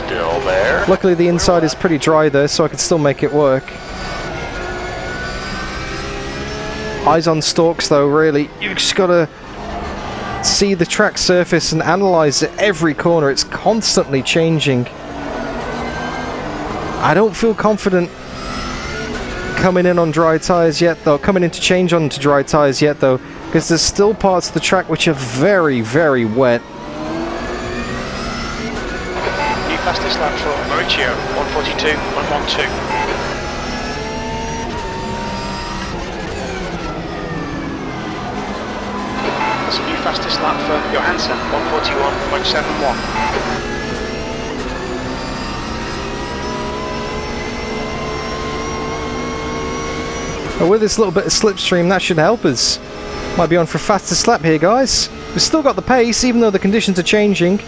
[SPEAKER 5] Still there.
[SPEAKER 1] Luckily the inside is pretty dry there, so I can still make it work. Eyes on stalks though, really. You've just got to see the track surface and analyze it every corner. It's constantly changing. I don't feel confident coming in on dry tyres yet though, coming in to change onto dry tyres yet though, because there's still parts of the track which are very, very wet.
[SPEAKER 4] Fastest lap for Mauricio, 142.12. That's a new fastest lap for Johansson, 141.71.
[SPEAKER 1] But with this little bit of slipstream, that should help us. Might be on for a fastest lap here, guys. We've still got the pace, even though the conditions are changing.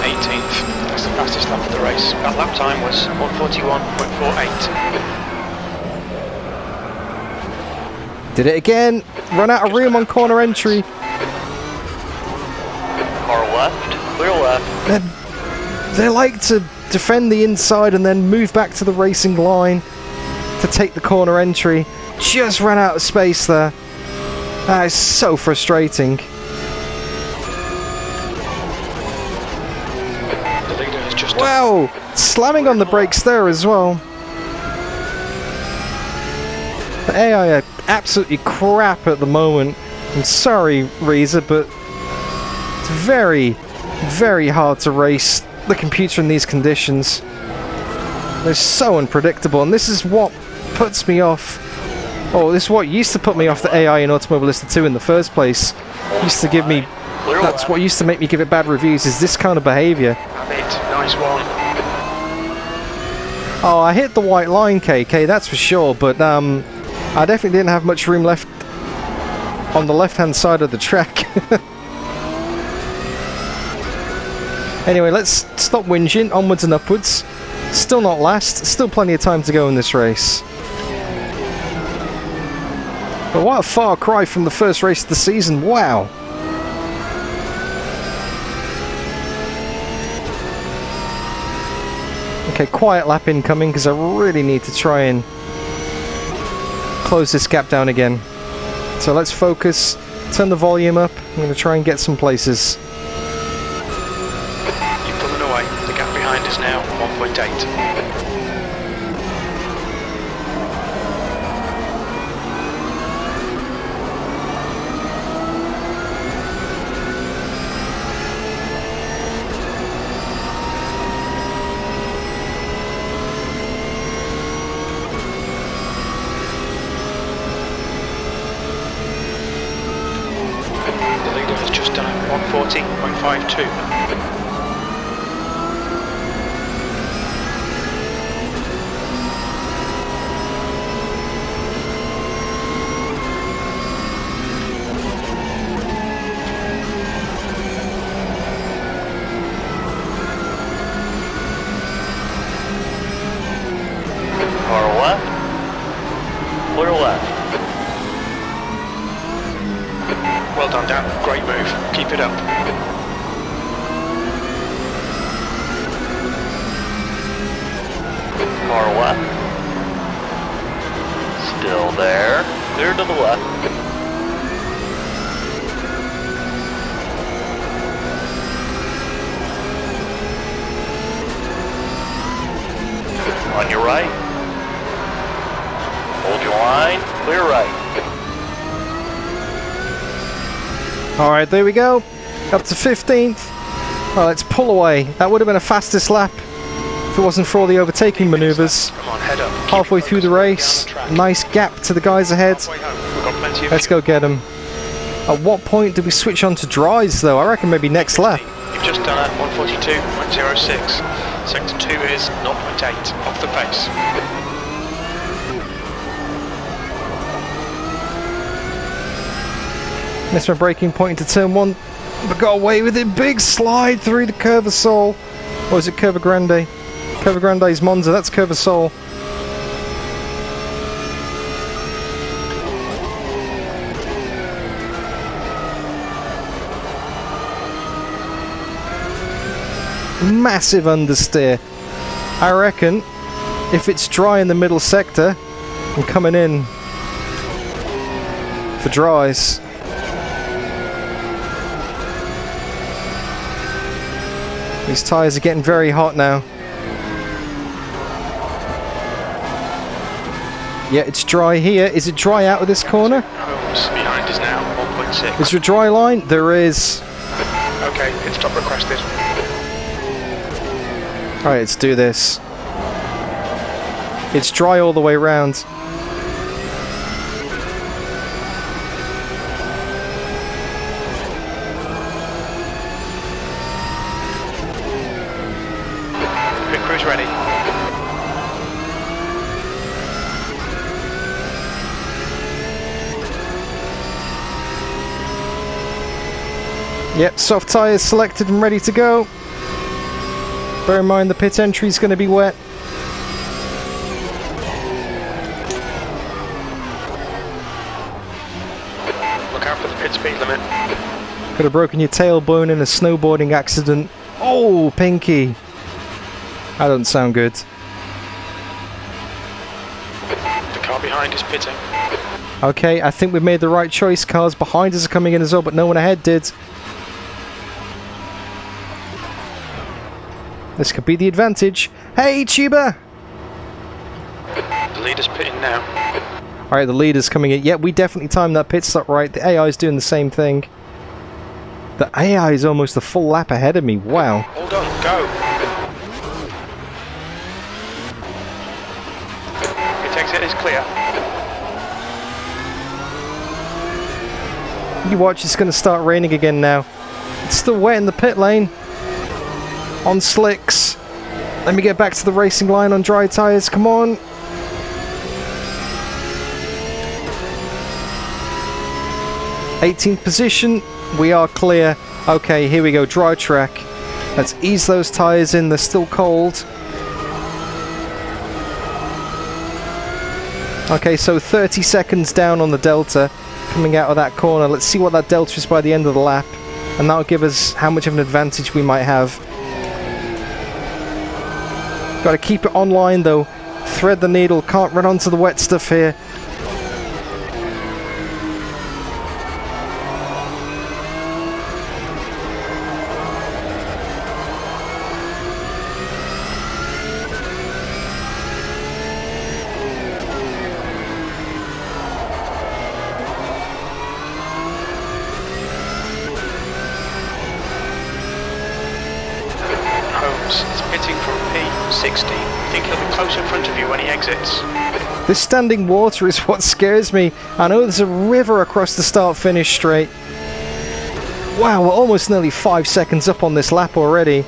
[SPEAKER 4] 18th, that's the fastest lap of the race. That lap time was 141.48.
[SPEAKER 1] Did it again. Run out of room on corner entry.
[SPEAKER 5] Car left. Clear left.
[SPEAKER 1] They like to defend the inside and then move back to the racing line to take the corner entry. Just ran out of space there. That is so frustrating.
[SPEAKER 4] The leader has just
[SPEAKER 1] Wow! Slamming on the brakes there as well. The AI are absolutely crap at the moment. I'm sorry, Reza, but it's very, very hard to race the computer in these conditions. They're so unpredictable, and this is what puts me off. Oh, this is what used to put me off the AI in Automobilista 2 in the first place. Used to give me... That's what used to make me give it bad reviews, is this kind of behaviour.
[SPEAKER 4] nice one.
[SPEAKER 1] Oh, I hit the white line, KK, that's for sure, but I definitely didn't have much room left on the left-hand side of the track. Anyway, let's stop whinging, onwards and upwards. Still not last, still plenty of time to go in this race. But what a far cry from the first race of the season, wow! Okay, quiet lap incoming, because I really need to try and close this gap down again. So let's focus, turn the volume up, I'm going to try and get some places.
[SPEAKER 4] You're pulling away, the gap behind is now 1.8. The leader has just done 140.52. Great move. Keep it up.
[SPEAKER 5] Car left. Still there. Clear to the left. On your right. Hold your line. Clear right.
[SPEAKER 1] Alright, there we go. Up to 15th. Oh, let's pull away. That would have been a fastest lap if it wasn't for all the overtaking maneuvers.
[SPEAKER 4] Come on, head up. Keep
[SPEAKER 1] Halfway
[SPEAKER 4] your
[SPEAKER 1] through the
[SPEAKER 4] focus
[SPEAKER 1] race.
[SPEAKER 4] down the track.
[SPEAKER 1] Nice gap to the guys ahead.
[SPEAKER 4] Halfway home. We've got plenty of
[SPEAKER 1] Let's go get them. At what point do we switch on to dries though? I reckon maybe next lap.
[SPEAKER 4] You've just done a 142.06. Sector 2 is 0.8 off the pace.
[SPEAKER 1] Missed my braking point into turn 1, but got away with it. Big slide through the Curvasol. Or is it Curva Grande? Curva Grande's Monza, that's Curvasol. Massive understeer. I reckon if it's dry in the middle sector, I'm coming in for dries. These tyres are getting very hot now. Yeah, it's dry here. Is it dry out of this corner?
[SPEAKER 4] Holmes behind us now, 1.6.
[SPEAKER 1] Is there a dry line? There is.
[SPEAKER 4] Okay, pit stop requested.
[SPEAKER 1] Alright, let's do this. It's dry all the way around.
[SPEAKER 4] Pit crew's ready.
[SPEAKER 1] Yep, soft tyres selected and ready to go. Bear in mind the pit entry is going to be wet.
[SPEAKER 4] Look out for the pit speed limit.
[SPEAKER 1] Could have broken your tailbone in a snowboarding accident. Oh, Pinky. That doesn't sound good.
[SPEAKER 4] The car behind is pitting.
[SPEAKER 1] Okay, I think we've made the right choice. Cars behind us are coming in as well, but no one ahead did. This could be the advantage. Hey, Tuba!
[SPEAKER 4] The leader's pitting now.
[SPEAKER 1] Alright, the leader's coming in. Yeah, we definitely timed that pit stop right. The AI is doing the same thing. The AI is almost a full lap ahead of me. Wow.
[SPEAKER 4] Hold on, go. Pit exit is clear.
[SPEAKER 1] You watch, it's going to start raining again now. It's still wet in the pit lane. On slicks. Let me get back to the racing line on dry tyres. Come on. '18th position. We are clear. Okay, here we go. Dry track. Let's ease those tyres in. They're still cold. Okay, so 30 seconds down on the delta coming out of that corner. Let's see what that delta is by the end of the lap. And that'll give us how much of an advantage we might have. Got to keep it online though. Thread the needle. Can't run onto the wet stuff here.
[SPEAKER 4] It's pitting from P60. I think he'll be close in front of you when he exits.
[SPEAKER 1] This standing water is what scares me. I know there's a river across the start-finish straight. Wow, we're almost nearly 5 seconds up on this lap already.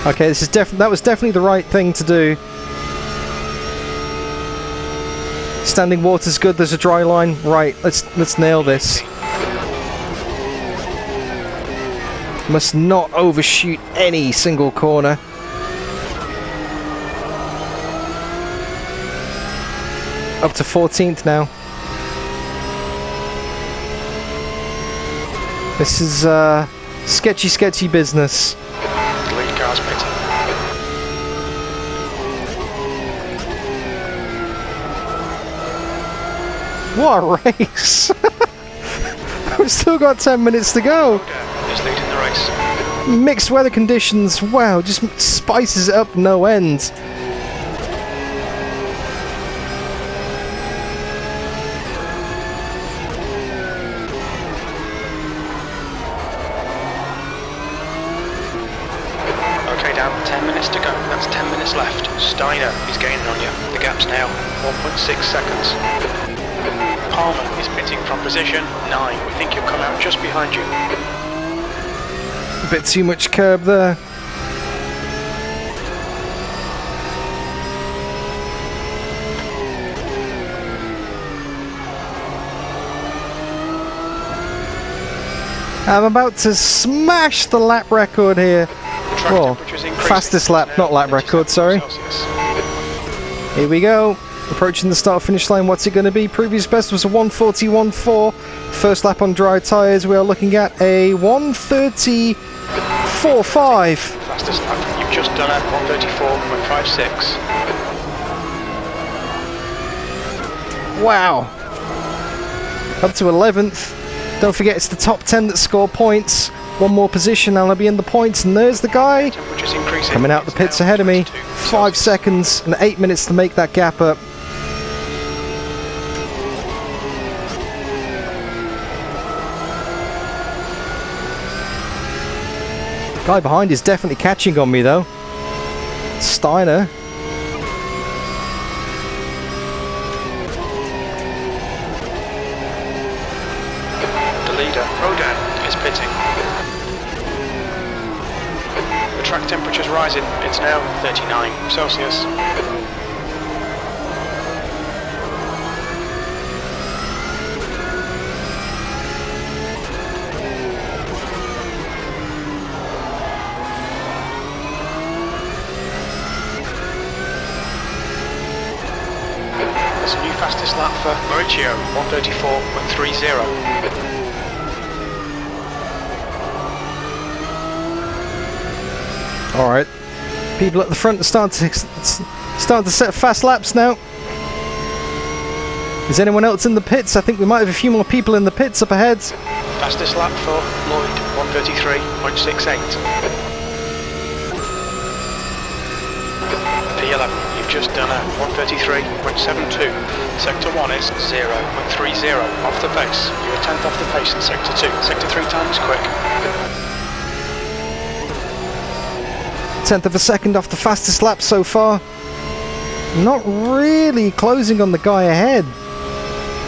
[SPEAKER 1] Okay, this is that was definitely the right thing to do. Standing water's good. There's a dry line. Right, let's nail this. Must not overshoot any single corner. Up to 14th now. This is sketchy business.
[SPEAKER 4] The lead car's pitting.
[SPEAKER 1] What a race! We've still got 10 minutes to go.
[SPEAKER 4] Brogan is leading the race.
[SPEAKER 1] Mixed weather conditions, wow, just spices it up no end.
[SPEAKER 4] Okay, Dan, 10 minutes to go. That's 10 minutes left. Steiner is gaining on you. The gap's now 1.6 seconds. Palmer is pitting from position 9. We think he'll come out just behind you.
[SPEAKER 1] A bit too much curb there. I'm about to smash the lap record here.
[SPEAKER 4] The track
[SPEAKER 1] Well,
[SPEAKER 4] temperature's increasing.
[SPEAKER 1] fastest lap,
[SPEAKER 4] Now
[SPEAKER 1] not lap
[SPEAKER 4] 37
[SPEAKER 1] record, sorry.
[SPEAKER 4] Celsius.
[SPEAKER 1] Here we go. Approaching the start finish line. What's it going to be? Previous best was a 1:41.4. First lap on dry tyres. We are looking at a 1:34.5.
[SPEAKER 4] Fastest lap. You've just done at 1:34.56.
[SPEAKER 1] Wow. Up to 11th. Don't forget it's the top 10 that score points. One more position and I'll be in the points. And there's the guy
[SPEAKER 4] Temperature's increasing.
[SPEAKER 1] coming out the
[SPEAKER 4] It's
[SPEAKER 1] pits
[SPEAKER 4] now
[SPEAKER 1] ahead of me.
[SPEAKER 4] 22
[SPEAKER 1] 5
[SPEAKER 4] Celsius.
[SPEAKER 1] seconds and 8 minutes to make that gap up. Guy behind is definitely catching on me though. Steiner.
[SPEAKER 4] The leader, Brogan, is pitting. The track temperature's rising. It's now 39 Celsius. That's a new fastest lap for Mauricio, 1:34.30.
[SPEAKER 1] Alright. People at the front are starting to set fast laps now. Is anyone else in the pits? I think we might have a few more people in the pits up ahead.
[SPEAKER 4] Fastest lap for Lloyd, 1:33.68. P11, you've just done a 1:33.72. Sector 1 is 0.30 off the pace. You're a tenth off the pace in Sector 2. Sector 3 time is quick.
[SPEAKER 1] Tenth of a second off the fastest lap so far. Not really closing on the guy ahead.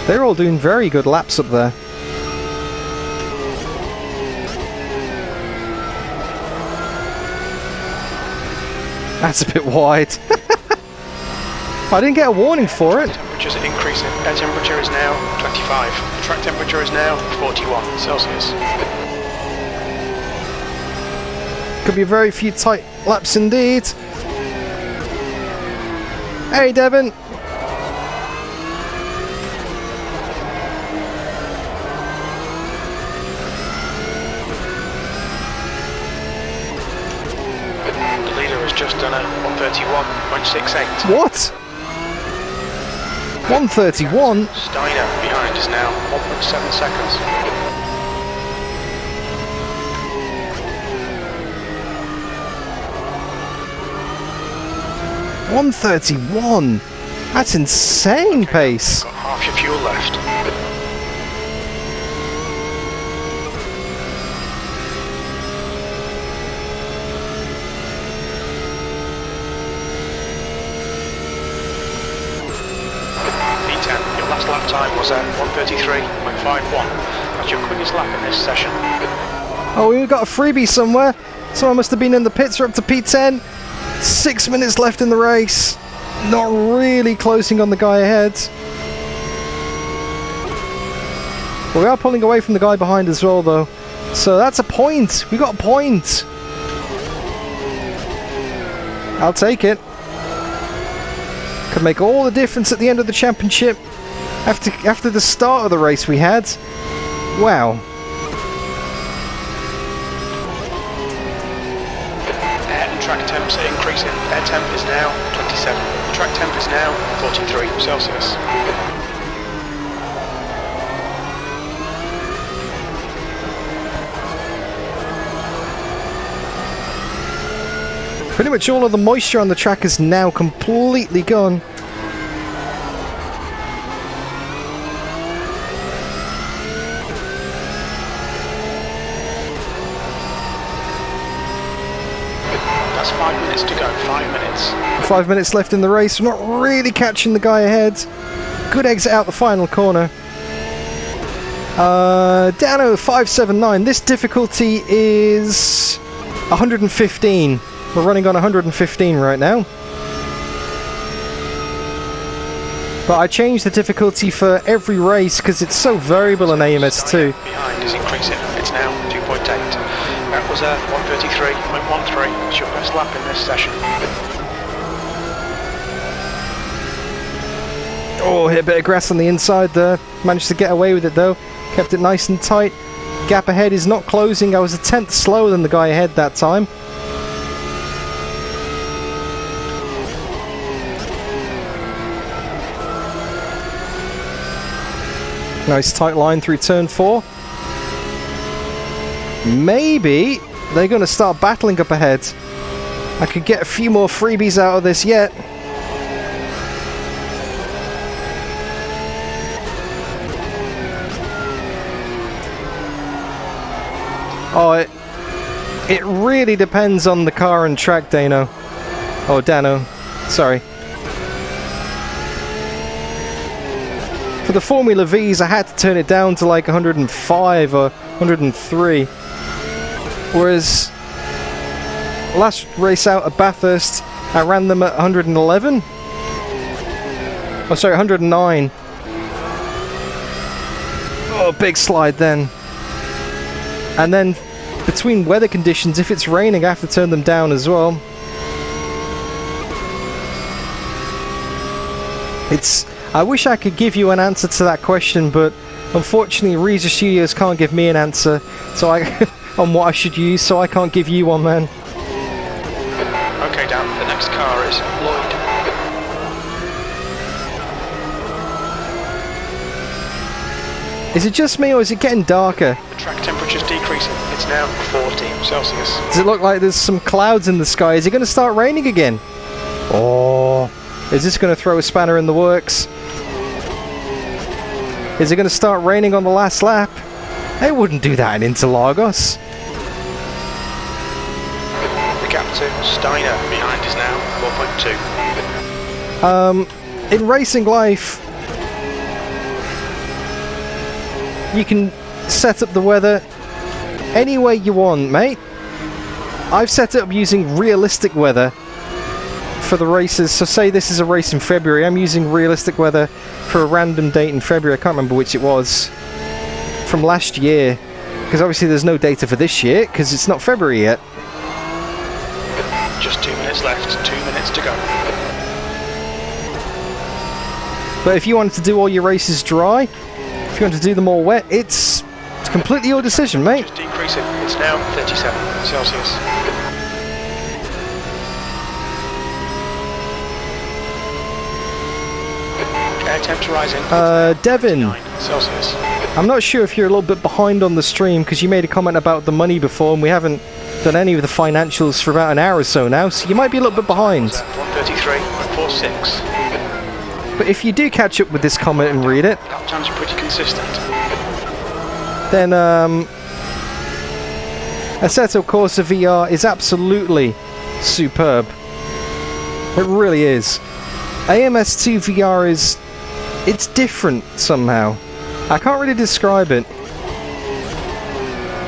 [SPEAKER 1] They're all doing very good laps up there. That's a bit wide. I didn't get a warning for it.
[SPEAKER 4] Temperature's increasing. Air temperature is now 25. The track temperature is now 41 Celsius.
[SPEAKER 1] Could be a very few tight laps indeed. Hey, Devon.
[SPEAKER 4] The leader has just done a 1:31.68.
[SPEAKER 1] What? 1:31?
[SPEAKER 4] Steiner behind is now 1.7 seconds.
[SPEAKER 1] 1:31? That's insane pace.
[SPEAKER 4] Got half your fuel left. P10, your last lap time was at 1:33.51. That's your quickest lap in this session.
[SPEAKER 1] Oh, we've got a freebie somewhere. Someone must have been in the pits. We're up to P10. 6 minutes left in the race. Not really closing on the guy ahead. But we are pulling away from the guy behind as well, though. So that's a point. We got a point. I'll take it. Could make all the difference at the end of the championship. After the start of the race we had. Wow.
[SPEAKER 4] temps are increasing. Air temp is now 27. Track temp is now 43 Celsius.
[SPEAKER 1] Pretty much all of the moisture on the track is now completely gone.
[SPEAKER 4] That's 5 minutes to go, 5 minutes.
[SPEAKER 1] 5 minutes left in the race. We're not really catching the guy ahead. Good exit out the final corner. Dano 579. This difficulty is 115. We're running on 115 right now. But I changed the difficulty for every race because it's so variable in AMS2.
[SPEAKER 4] Behind is increasing. It's now 2.8. That was 133.13. It's your best lap in this session.
[SPEAKER 1] Oh, hit a bit of grass on the inside there. Managed to get away with it though. Kept it nice and tight. Gap ahead is not closing. I was a tenth slower than the guy ahead that time. Nice tight line through turn 4. Maybe they're going to start battling up ahead. I could get a few more freebies out of this yet. Oh, it really depends on the car and track, Dano. Oh, Dano. Sorry. For the Formula Vs, I had to turn it down to like 105 or 103. Whereas last race out at Bathurst, I ran them at 111. Oh, sorry, 109. Oh, big slide then. And then between weather conditions, if it's raining, I have to turn them down as well. I wish I could give you an answer to that question, but unfortunately Reza Studios can't give me an answer on what I should use, so I can't give you one, man.
[SPEAKER 4] Okay, Dan, the next car is Lloyd.
[SPEAKER 1] Is it just me, or is it getting darker?
[SPEAKER 4] The track temperature's decreasing. It's now 40 Celsius.
[SPEAKER 1] Does it look like there's some clouds in the sky? Is it going to start raining again? Oh, is this going to throw a spanner in the works? Is it going to start raining on the last lap? They wouldn't do that in Interlagos.
[SPEAKER 4] The gap to Steiner behind is now 4.2.
[SPEAKER 1] In racing life, you can set up the weather any way you want, mate. I've set it up using realistic weather for the races. So say this is a race in February, I'm using realistic weather for a random date in February. I can't remember which it was, from last year, because obviously there's no data for this year because it's not February yet.
[SPEAKER 4] Just 2 minutes left, 2 minutes to go.
[SPEAKER 1] But if you wanted to do all your races dry, if you want to do them all wet, it's completely your decision, mate.
[SPEAKER 4] Just decreasing. It's now 37 Celsius. Air temps rising.
[SPEAKER 1] Devin.
[SPEAKER 4] 9 Celsius.
[SPEAKER 1] I'm not sure if you're a little bit behind on the stream because you made a comment about the money before and we haven't done any of the financials for about an hour or so now, so you might be a little bit behind.
[SPEAKER 4] 133.46.
[SPEAKER 1] But if you do catch up with this comment and read it,
[SPEAKER 4] Lap times are pretty consistent.
[SPEAKER 1] then Assetto Corsa VR is absolutely superb. It really is. AMS2 VR it's different somehow. I can't really describe it.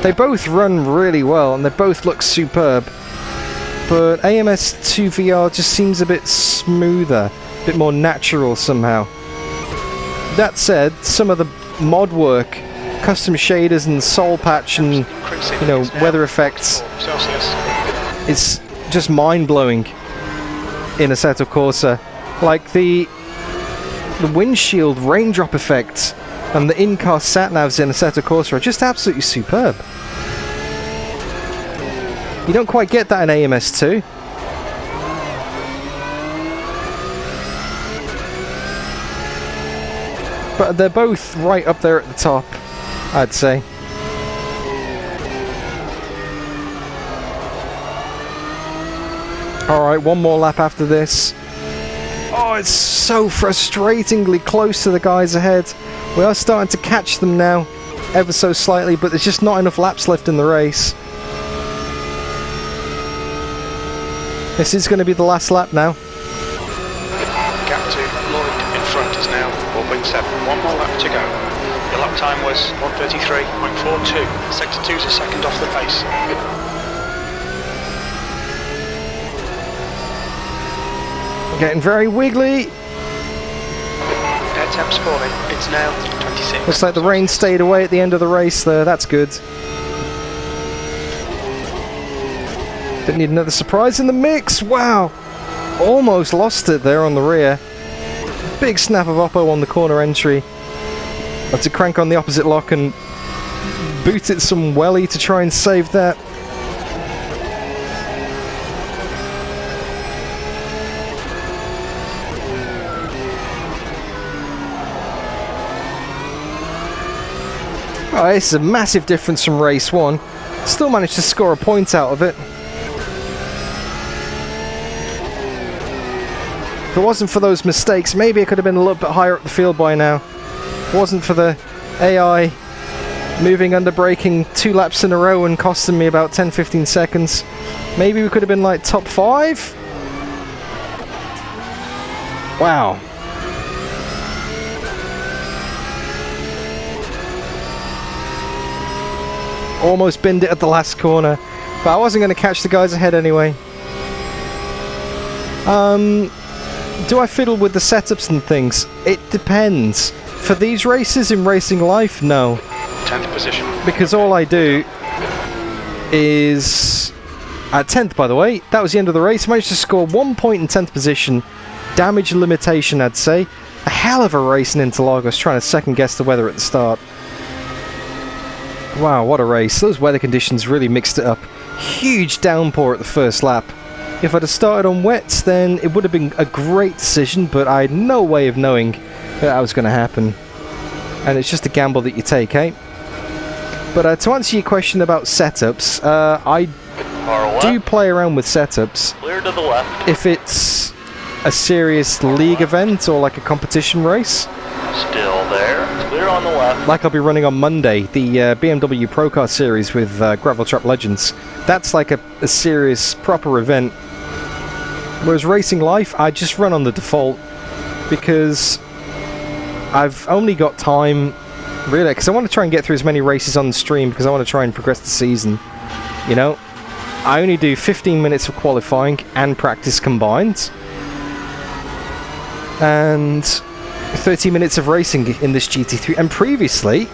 [SPEAKER 1] They both run really well and they both look superb. But AMS2 VR just seems a bit smoother, a bit more natural somehow. That said, some of the mod work, custom shaders and soul patch and, you know, weather effects, it's just mind-blowing in Assetto Corsa. Like the windshield raindrop effect and the in-car sat-navs in Assetto Corsa are just absolutely superb. You don't quite get that in AMS2. But they're both right up there at the top, I'd say. Alright, one more lap after this. Oh, it's so frustratingly close to the guys ahead. We are starting to catch them now, ever so slightly, but there's just not enough laps left in the race. This is going to be the last lap now.
[SPEAKER 4] Gap to Lloyd in front is now 4.7. One more lap to go. Your lap time was 1:33.42. Sector 2's a second off the pace.
[SPEAKER 1] Getting very wiggly.
[SPEAKER 4] Air temp's falling. It's now 26.
[SPEAKER 1] Looks like the rain stayed away at the end of the race there. That's good. Didn't need another surprise in the mix. Wow. Almost lost it there on the rear. Big snap of oppo on the corner entry. Had to crank on the opposite lock and boot it some welly to try and save that. Oh, this is a massive difference from race 1. Still managed to score a point out of it. If it wasn't for those mistakes, maybe it could have been a little bit higher up the field by now. If it wasn't for the AI moving under braking 2 laps in a row and costing me about 10-15 seconds, maybe we could have been like top 5? Wow. Almost binned it at the last corner, but I wasn't going to catch the guys ahead anyway. Do I fiddle with the setups and things? It depends. For these races in racing life, no.
[SPEAKER 4] 10th position.
[SPEAKER 1] Because all I do is... At 10th, by the way, that was the end of the race. Managed to score 1 point in 10th position. Damage limitation, I'd say. A hell of a race in Interlagos, trying to second guess the weather at the start. Wow, what a race. Those weather conditions really mixed it up. Huge downpour at the first lap. If I'd have started on wets, then it would have been a great decision, but I had no way of knowing that was going to happen. And it's just a gamble that you take, eh? But to answer your question about setups, I do play around with setups.
[SPEAKER 5] Clear to the left.
[SPEAKER 1] If it's a serious league event or like a competition race.
[SPEAKER 5] Still there. Clear on the left.
[SPEAKER 1] Like I'll be running on Monday, the BMW Pro Car Series with Gravel Trap Legends. That's like a serious, proper event. Whereas Racing Life, I just run on the default because I've only got time, really, because I want to try and get through as many races on the stream because I want to try and progress the season. You know, I only do 15 minutes of qualifying and practice combined. And 30 minutes of racing in this GT3, and previously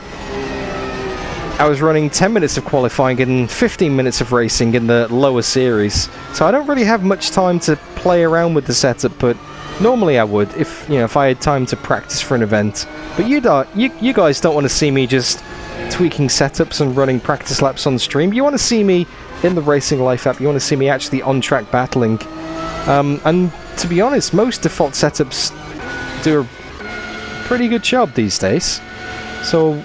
[SPEAKER 1] I was running 10 minutes of qualifying and 15 minutes of racing in the lower series, so I don't really have much time to play around with the setup, but normally I would if I had time to practice for an event. But you guys don't want to see me just tweaking setups and running practice laps on stream. You want to see me in the Racing Life app. You want to see me actually on track battling, and to be honest, most default setups do a pretty good job these days. So,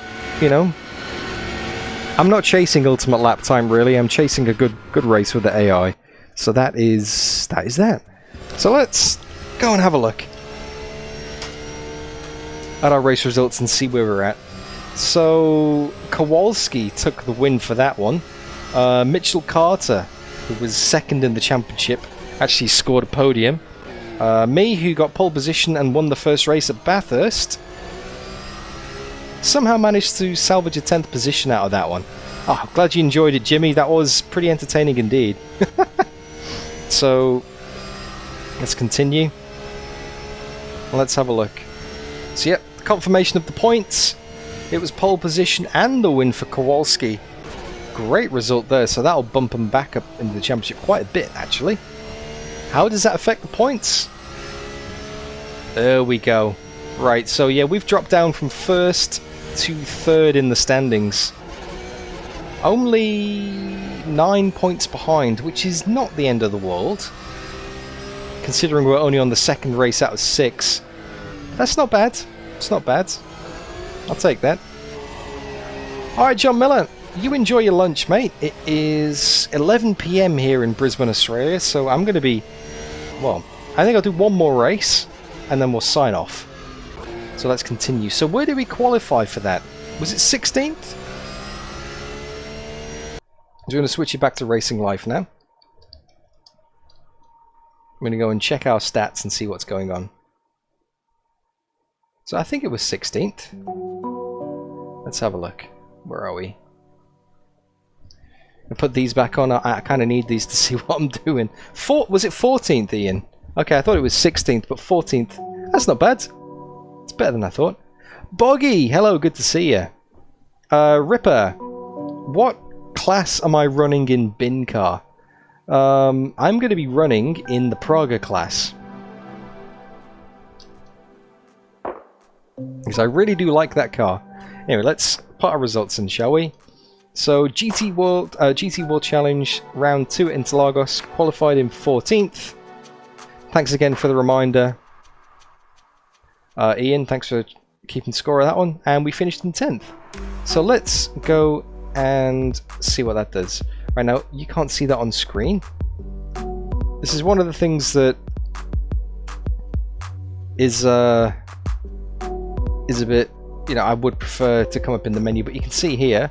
[SPEAKER 1] I'm not chasing ultimate lap time really. I'm chasing a good race with the AI. So that is that. So let's go and have a look at our race results and see where we're at. So Kowalski took the win for that one. Mitchell Carter, who was second in the championship, actually scored a podium. Me, who got pole position and won the first race at Bathurst, somehow managed to salvage a 10th position out of that one. Oh, glad you enjoyed it, Jimmy. That was pretty entertaining indeed. So, let's continue. Let's have a look. So, yep, confirmation of the points. It was pole position and the win for Kowalski. Great result there, so that'll bump him back up into the championship quite a bit, actually. How does that affect the points? There we go. Right, so yeah, we've dropped down from first to third in the standings. Only 9 points behind, which is not the end of the world, considering we're only on the second race out of 6. That's not bad. It's not bad. I'll take that. Alright, John Miller, you enjoy your lunch, mate. It is 11 PM here in Brisbane, Australia, so I'm going to be... Well, I think I'll do one more race, and then we'll sign off. So let's continue. So where did we qualify for that? Was it 16th? I'm going to switch it back to Racing Life now. I'm going to go and check our stats and see what's going on. So I think it was 16th. Let's have a look. Where are we? I put these back on. I kind of need these to see what I'm doing. Was it 14th, Ian? Okay, I thought it was 16th, but 14th. That's not bad. It's better than I thought. Boggy, hello, good to see you. Ripper, what class am I running in bin car? I'm going to be running in the Praga class. Because I really do like that car. Anyway, let's put our results in, shall we? So, GT World Challenge Round 2 at Interlagos, qualified in 14th. Thanks again for the reminder. Ian, thanks for keeping score of that one. And we finished in 10th. So let's go and see what that does. Right now, you can't see that on screen. This is one of the things that is a bit, you know, I would prefer to come up in the menu, but you can see here,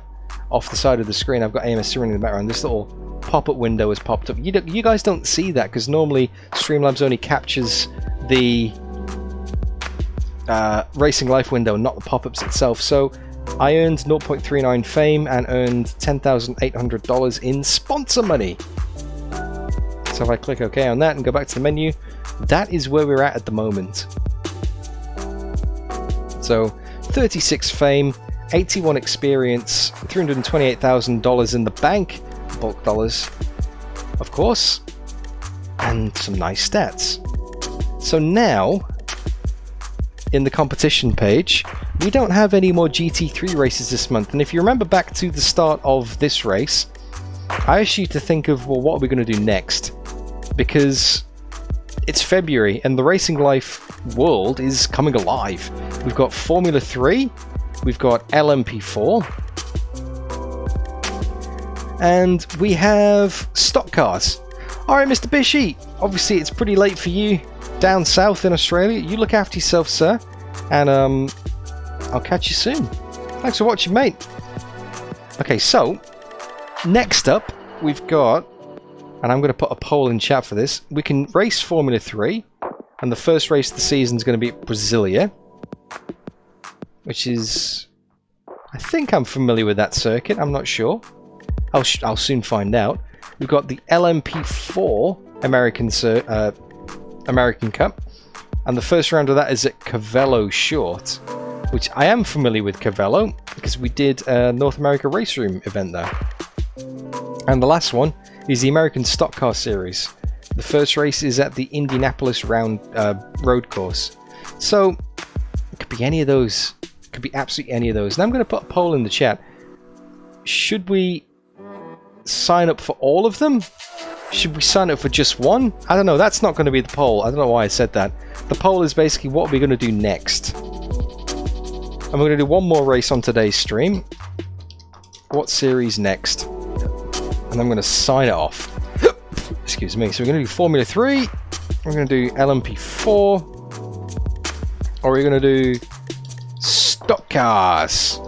[SPEAKER 1] off the side of the screen, I've got AMS2 running in the background. This little pop-up window has popped up. You guys don't see that because normally Streamlabs only captures the Racing Life window, not the pop-ups itself. So I earned 0.39 fame and earned $10,800 in sponsor money. So if I click OK on that and go back to the menu, that is where we're at the moment. So 36 fame, 81 experience, $328,000 in the bank, bulk dollars, of course, and some nice stats. So now, in the competition page, we don't have any more GT3 races this month. And if you remember back to the start of this race, I asked you to think of, well, what are we going to do next? Because it's February and the Racing Life world is coming alive. We've got Formula 3, we've got LMP4, and we have stock cars. Alright, Mr. Bishy, obviously it's pretty late for you down south in Australia. You look after yourself, sir, and I'll catch you soon. Thanks for watching, mate. Okay, so next up we've got, and I'm going to put a poll in chat for this, we can race Formula 3, and the first race of the season is going to be at Brasilia, which is, I think I'm familiar with that circuit, I'm not sure. I'll soon find out. We've got the LMP4 American Cup, and the first round of that is at Cavello Short, which I am familiar with Cavello because we did a North America Race Room event there. And the last one is the American Stock Car Series. The first race is at the Indianapolis road course. So it could be any of those. It could be absolutely any of those. And I'm going to put a poll in the chat. Should we sign up for all of them? Should we sign up for just one? I don't know. That's not going to be the poll. I don't know why I said that. The poll is basically what are we going to do next? And we're going to do one more race on today's stream. What series next? And I'm going to sign it off. Excuse me. So we're going to do Formula 3. We're going to do LMP4. Or we're going to do stock cars.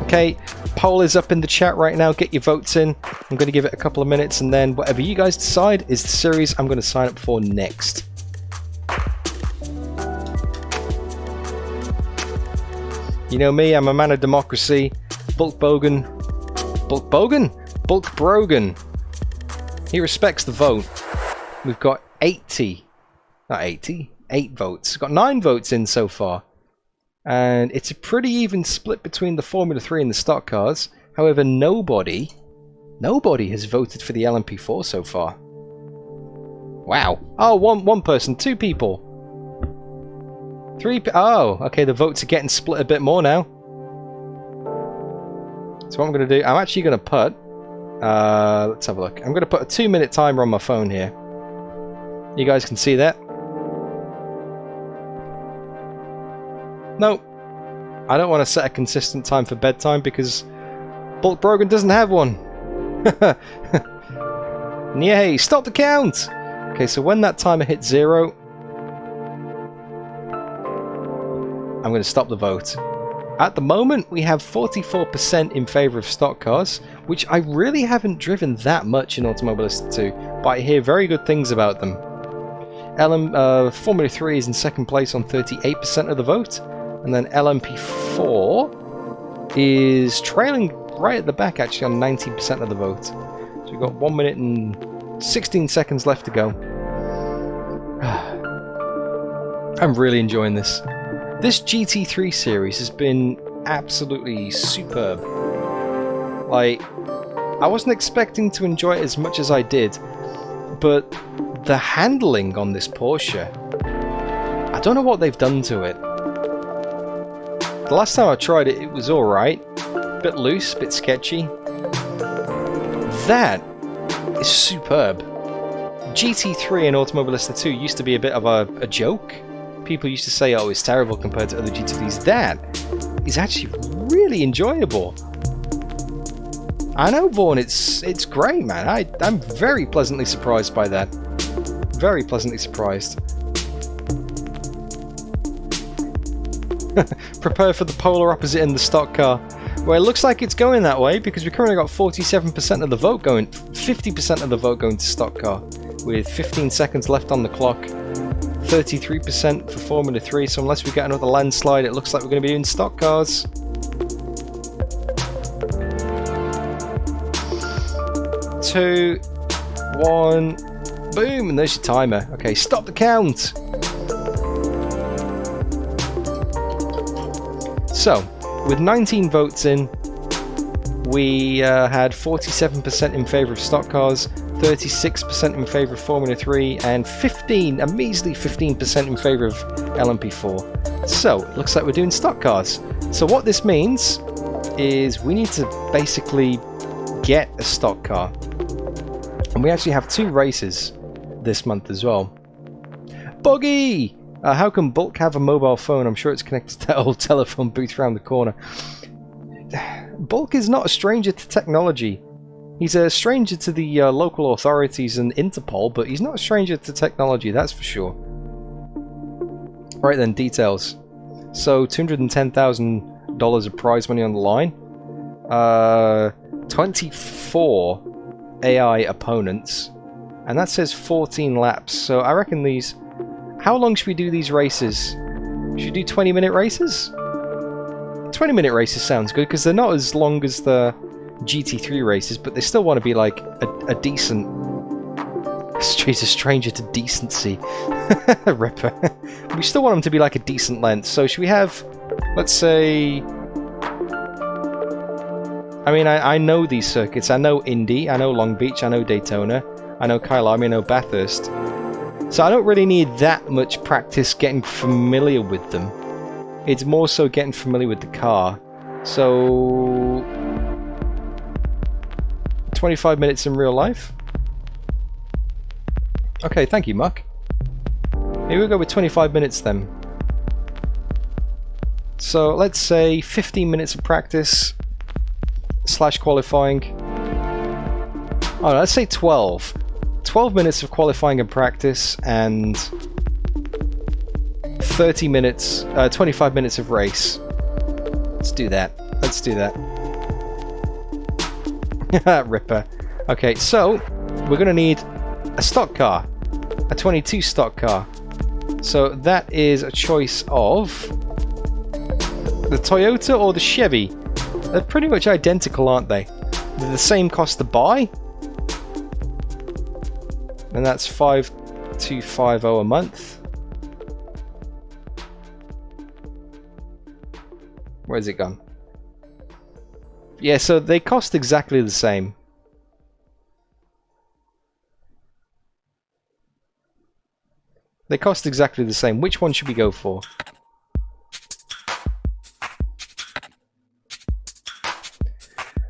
[SPEAKER 1] Okay. Poll is up in the chat right now. Get your votes in. I'm going to give it a couple of minutes, and then whatever you guys decide is the series I'm going to sign up for next. You know me, I'm a man of democracy. Bulk Brogan. He respects the vote. We've got 8 votes. We've got 9 votes in so far. And it's a pretty even split between the Formula 3 and the stock cars. However, nobody has voted for the LMP4 so far. Wow. Oh, one person, 2 people. 3 oh, okay, the votes are getting split a bit more now. So what I'm going to do, I'm actually going to put, let's have a look. I'm going to put a 2-minute timer on my phone here. You guys can see that? Nope. I don't want to set a consistent time for bedtime because Bulk Brogan doesn't have one. Yay, stop the count! Okay, so when that timer hits 0, I'm going to stop the vote. At the moment, we have 44% in favour of stock cars, which I really haven't driven that much in Automobilista 2, but I hear very good things about them. Formula 3 is in second place on 38% of the vote, and then LMP4 is trailing right at the back actually on 19% of the vote. So we've got 1 minute and 16 seconds left to go. I'm really enjoying this. This GT3 series has been absolutely superb. Like, I wasn't expecting to enjoy it as much as I did, but the handling on this Porsche, I don't know what they've done to it. The last time I tried it, it was alright. Bit loose, bit sketchy. That is superb. GT3 and Automobilista 2 used to be a bit of a joke. People used to say, oh, it's terrible compared to other GT3s. That is actually really enjoyable. I know, Vaughn, it's great, man. I'm very pleasantly surprised by that. Very pleasantly surprised. Prepare for the polar opposite in the stock car. Well, it looks like it's going that way because we currently got 47% of the vote going, 50% of the vote going to stock car, with 15 seconds left on the clock. 33% for Formula 3, so unless we get another landslide, it looks like we're going to be in stock cars. Two, one, boom, and there's your timer. Okay, stop the count. So, with 19 votes in, we had 47% in favour of stock cars, 36% in favour of Formula 3, and a measly 15% in favour of LMP4. So, it looks like we're doing stock cars. So what this means is we need to basically get a stock car. And we actually have 2 races this month as well. Buggy! How can Bulk have a mobile phone? I'm sure it's connected to that old telephone booth around the corner. Bulk is not a stranger to technology. He's a stranger to the local authorities and Interpol, but he's not a stranger to technology, that's for sure. Right then, details. So, $210,000 of prize money on the line. 24 AI opponents. And that says 14 laps. So, I reckon these... How long should we do these races? Should we do 20-minute races? 20-minute races sounds good, because they're not as long as the GT3 races, but they still want to be like a decent... He's a stranger to decency. Ripper. We still want them to be like a decent length. So should we have, let's say... I mean, I know these circuits. I know Indy, I know Long Beach, I know Daytona, I know Kyalami, I know Bathurst. So I don't really need that much practice getting familiar with them. It's more so getting familiar with the car. So... 25 minutes in real life? Okay, thank you, Muck. Here we go with 25 minutes then. So let's say 15 minutes of practice / qualifying. Oh, let's say 12. 12 minutes of qualifying and practice and 30 minutes, 25 minutes of race. Let's do that. Let's do that. Ripper. Okay, so we're going to need a stock car, a 22 stock car. So that is a choice of the Toyota or the Chevy. They're pretty much identical, aren't they? They're the same cost to buy. And that's $5,250 a month. Where's it gone? Yeah, so they cost exactly the same. They cost exactly the same. Which one should we go for?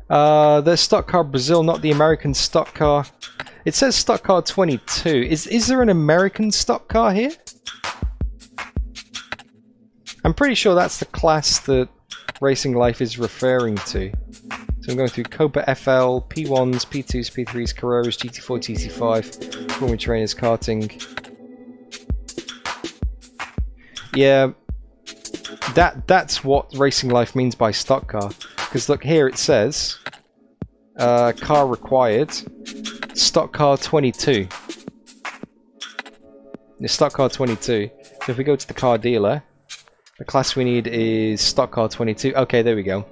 [SPEAKER 1] The stock car Brazil, not the American stock car. It says stock car 22. Is there an American stock car here? I'm pretty sure that's the class that Racing Life is referring to. So I'm going through Copa FL, P1s, P2s, P3s, Carreras, GT4, GT5, Formula Trainers, Karting. Yeah, that's what Racing Life means by stock car. Because look here, it says car required, stock car 22. The stock car 22. So if we go to the car dealer, the class we need is stock car 22. Okay, there we go.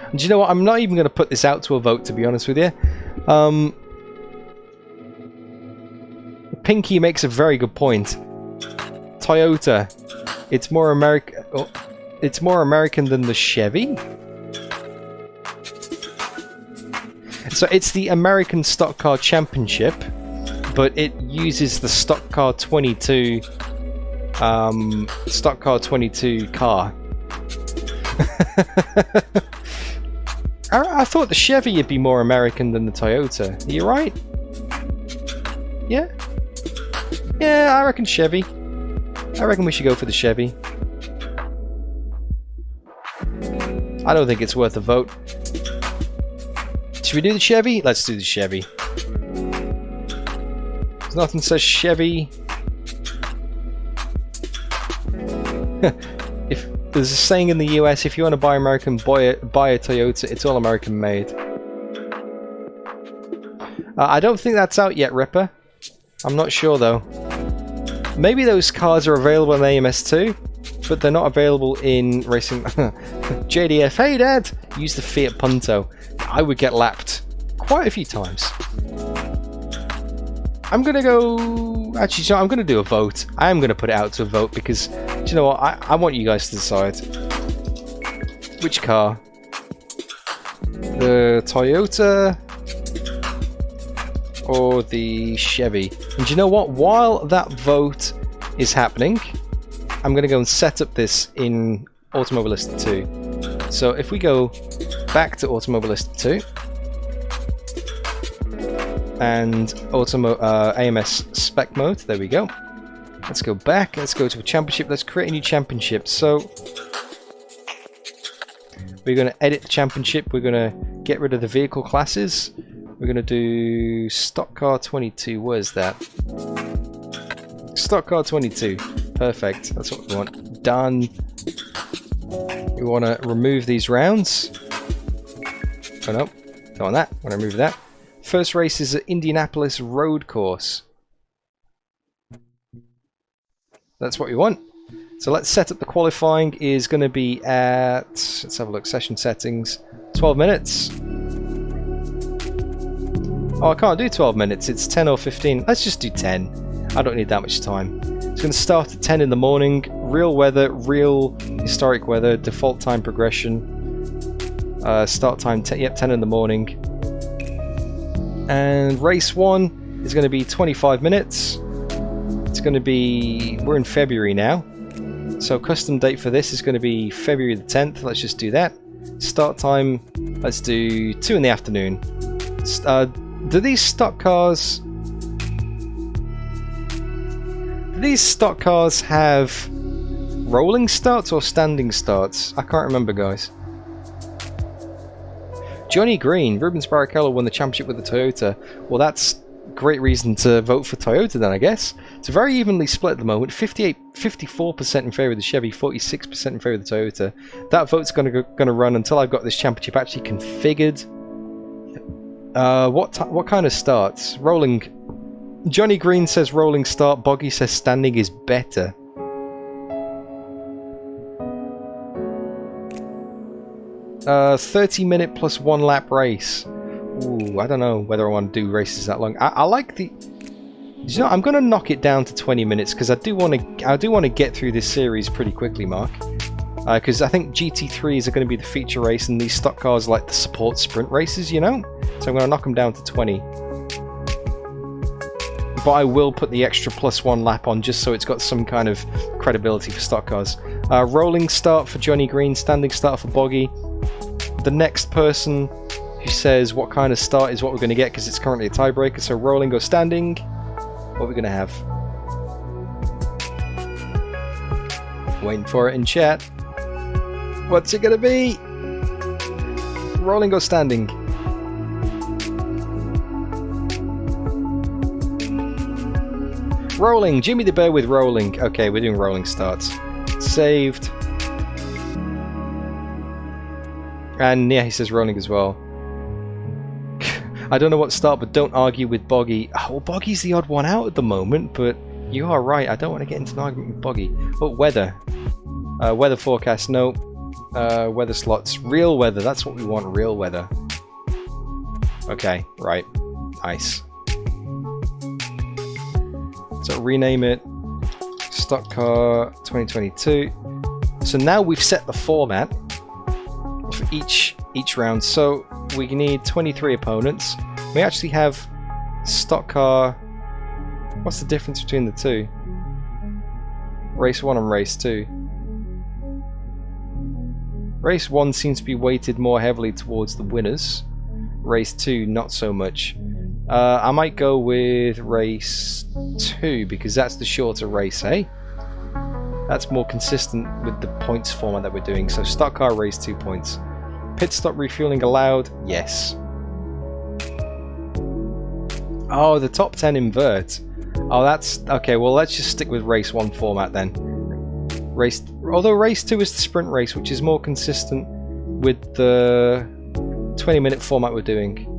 [SPEAKER 1] And do you know what? I'm not even going to put this out to a vote, to be honest with you. Pinky makes a very good point. Toyota, it's more American. Oh, it's more American than the Chevy. So it's the American Stock Car Championship, but it uses the Stock Car 22, Stock Car 22 car. I thought the Chevy would be more American than the Toyota. Are you right? Yeah? Yeah, I reckon Chevy. I reckon we should go for the Chevy. I don't think it's worth a vote. Should we do the Chevy? Let's do the Chevy. There's nothing says Chevy. If there's a saying in the US, if you want to buy American, buy a Toyota. It's all American made. I don't think that's out yet, Ripper. I'm not sure though. Maybe those cars are available in AMS2, but they're not available in racing. JDF, hey Dad! Use the Fiat Punto. I would get lapped quite a few times. I'm gonna go. Actually, so I'm gonna do a vote. I am gonna put it out to a vote because, do you know what? I want you guys to decide which car. The Toyota or the Chevy. And do you know what? While that vote is happening, I'm going to go and set up this in Automobilista 2. So if we go back to Automobilista 2 and AMS spec mode, there we go. Let's go back, let's go to a championship, let's create a new championship. So we're going to edit the championship, we're going to get rid of the vehicle classes. We're going to do Stock Car 22. Where's that? Stock Car 22. Perfect. That's what we want. Done. We want to remove these rounds. Oh no. Don't want that. Want to remove that. First race is at Indianapolis road course. That's what we want. So let's set up the qualifying. Is going to be at... Let's have a look. Session settings. 12 minutes. Oh, I can't do 12 minutes, it's 10 or 15. Let's just do 10. I don't need that much time. It's going to start at 10 in the morning. Real weather, real historic weather, default time progression. Start time, 10 in the morning. And race 1 is going to be 25 minutes. It's going to be... We're in February now. So custom date for this is going to be February the 10th. Let's just do that. Start time, let's do 2 in the afternoon. Do these stock cars have rolling starts or standing starts? I can't remember, guys. Johnny Green, Rubens Barrichello won the championship with the Toyota. Well, that's great reason to vote for Toyota then, I guess. It's very evenly split at the moment. 54% in favour of the Chevy, 46% in favour of the Toyota. That vote's going to run until I've got this championship actually configured. What kind of starts? Rolling. Johnny Green says rolling start. Boggy says standing is better. Uh, 30-minute plus 1 lap race. Ooh, I don't know whether I want to do races that long. I like the. You know, I'm going to knock it down to 20 minutes because I do want to get through this series pretty quickly, Mark. Because I think GT3 is going to be the feature race, and these stock cars are like the support sprint races, you know? So I'm going to knock them down to 20. But I will put the extra plus 1 lap on just so it's got some kind of credibility for stock cars. Rolling start for Johnny Green, standing start for Boggy. The next person who says what kind of start is what we're going to get because it's currently a tiebreaker. So rolling or standing, what are we going to have? Waiting for it in chat. What's it gonna be? Rolling or standing? Rolling. Jimmy the Bear with rolling. Okay, we're doing rolling starts. Saved. And yeah, he says rolling as well. I don't know what to start, but don't argue with Boggy. Oh, well, Boggy's the odd one out at the moment, but you are right. I don't want to get into an argument with Boggy. Oh, weather. Weather forecast, no. Weather slots. Real weather, that's what we want, real weather. Okay, right. Nice. So rename it. Stock Car 2022. So now we've set the format for each round. So we need 23 opponents. We actually have Stock Car. What's the difference between the two? Race 1 and Race 2. Race 1 seems to be weighted more heavily towards the winners. Race 2 not so much. I might go with Race 2 because that's the shorter race, eh? That's more consistent with the points format that we're doing. So Stock Car Race 2 points. Pit stop refueling allowed? Yes. Oh, the top 10 invert. Oh, that's... Okay, well, let's just stick with Race 1 format then. Although Race 2 is the sprint race, which is more consistent with the 20-minute format we're doing.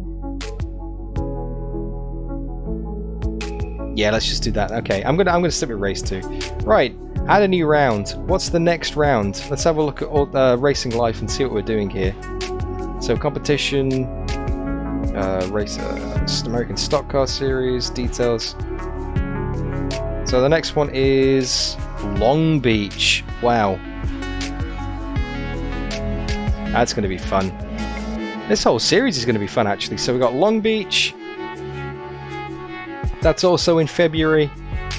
[SPEAKER 1] Yeah, let's just do that. Okay, I'm gonna stick with Race 2. Right, add a new round. What's the next round? Let's have a look at all, Racing Life and see what we're doing here. So competition, American Stock Car Series, details. So the next one is Long Beach. Wow. That's going to be fun. This whole series is going to be fun, actually. So we've got Long Beach. That's also in February.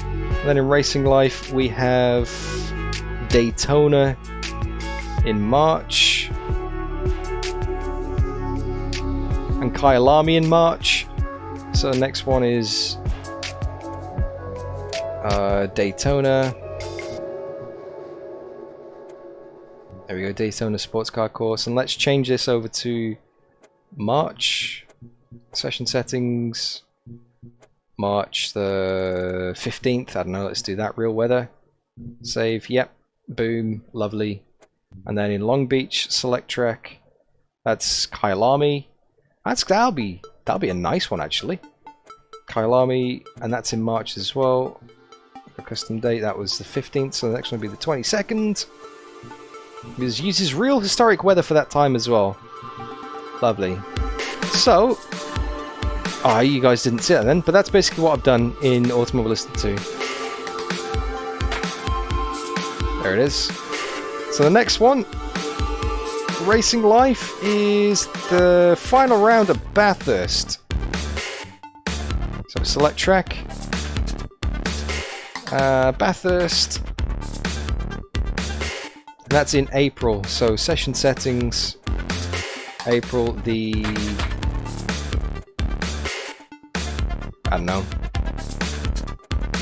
[SPEAKER 1] And then in Racing Life, we have Daytona in March. And Kyalami in March. So the next one is Daytona. There we go, Daytona Sports Car Course. And let's change this over to March. Session settings. March the 15th. I don't know, let's do that. Real weather. Save. Yep. Boom. Lovely. And then in Long Beach, select track. That's Kyalami. That'll be a nice one, actually. Kyalami, and that's in March as well. The custom date, that was the 15th, so the next one will be the 22nd. It uses real historic weather for that time as well. Lovely. So, you guys didn't see that then, but that's basically what I've done in Automobilista 2. There it is. So the next one, Racing Life, is the final round of Bathurst. So select track. Bathurst. And that's in April. So session settings. April the... I don't know.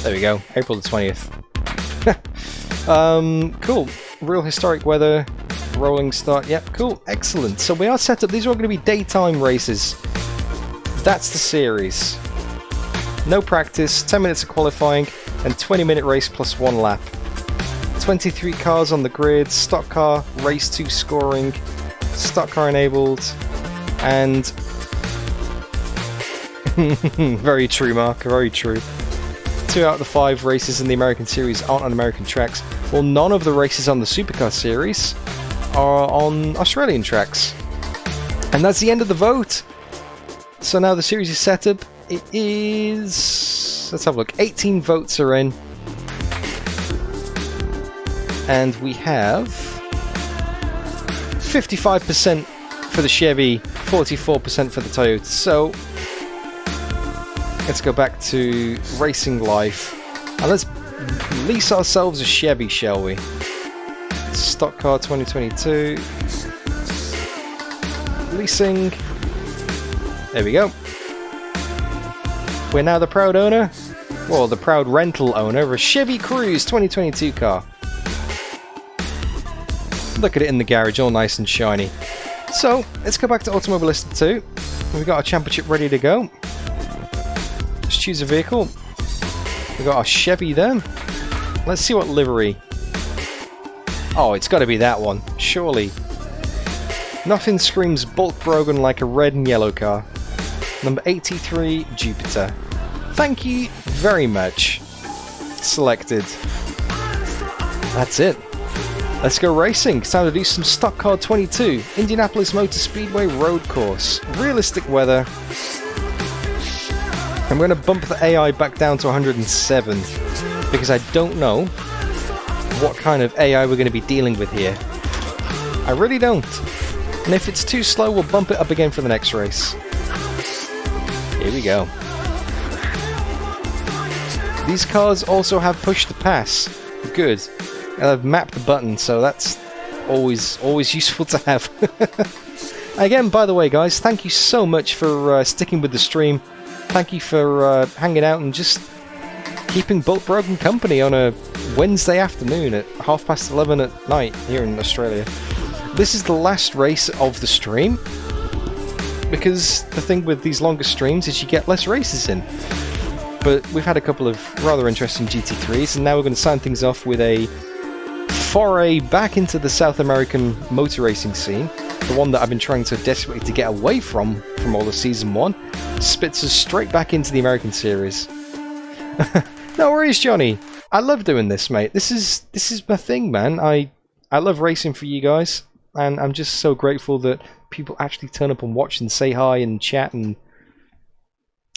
[SPEAKER 1] There we go. April the 20th. Cool. Real historic weather. Rolling start. Yep, cool. Excellent. So we are set up. These are all going to be daytime races. That's the series. No practice, 10 minutes of qualifying, and 20-minute race plus 1 lap. 23 cars on the grid, stock car, race 2 scoring, stock car enabled, and... very true, Mark, very true. 2 out of the 5 races in the American series aren't on American tracks. Well, none of the races on the Supercar series are on Australian tracks. And that's the end of the vote. So now the series is set up. It is... let's have a look. 18 votes are in. And we have 55% for the Chevy, 44% for the Toyota. So let's go back to Racing Life. And let's lease ourselves a Chevy, shall we? Stock Car 2022. Leasing. There we go. We're now the proud owner, or the proud rental owner, of a Chevy Cruze 2022 car. Look at it in the garage, all nice and shiny. So, let's go back to Automobilista 2. We've got our championship ready to go. Let's choose a vehicle. We've got our Chevy there. Let's see what livery. Oh, it's got to be that one, surely. Nothing screams Bulk Brogan like a red and yellow car. Number 83, Jupiter. Thank you very much. Selected. That's it. Let's go racing. It's time to do some Stock Car 22. Indianapolis Motor Speedway road course. Realistic weather. I'm going to bump the AI back down to 107 because I don't know what kind of AI we're going to be dealing with here. I really don't. And if it's too slow, we'll bump it up again for the next race. Here we go. These cars also have push to pass. Good. And I've mapped the button, so that's always useful to have. Again, by the way, guys, thank you so much for sticking with the stream. Thank you for hanging out and just keeping Bulk Brogan company on a Wednesday afternoon at 11:30 at night here in Australia. This is the last race of the stream, because the thing with these longer streams is you get less races in. But we've had a couple of rather interesting GT3s, and now we're going to sign things off with a foray back into the South American motor racing scene, the one that I've been trying so desperately to get away from all of Season 1, spits us straight back into the American series. No worries, Johnny. I love doing this, mate. This is my thing, man. I love racing for you guys, and I'm just so grateful that people actually turn up and watch and say hi and chat and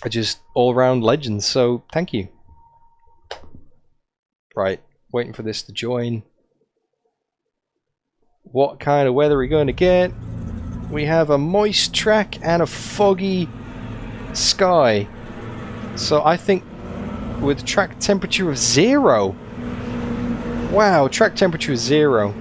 [SPEAKER 1] are just all-round legends, so thank you. Right, waiting for this to join. What kind of weather are we going to get? We have a moist track and a foggy sky. So I think with track temperature of 0. Wow, track temperature of 0.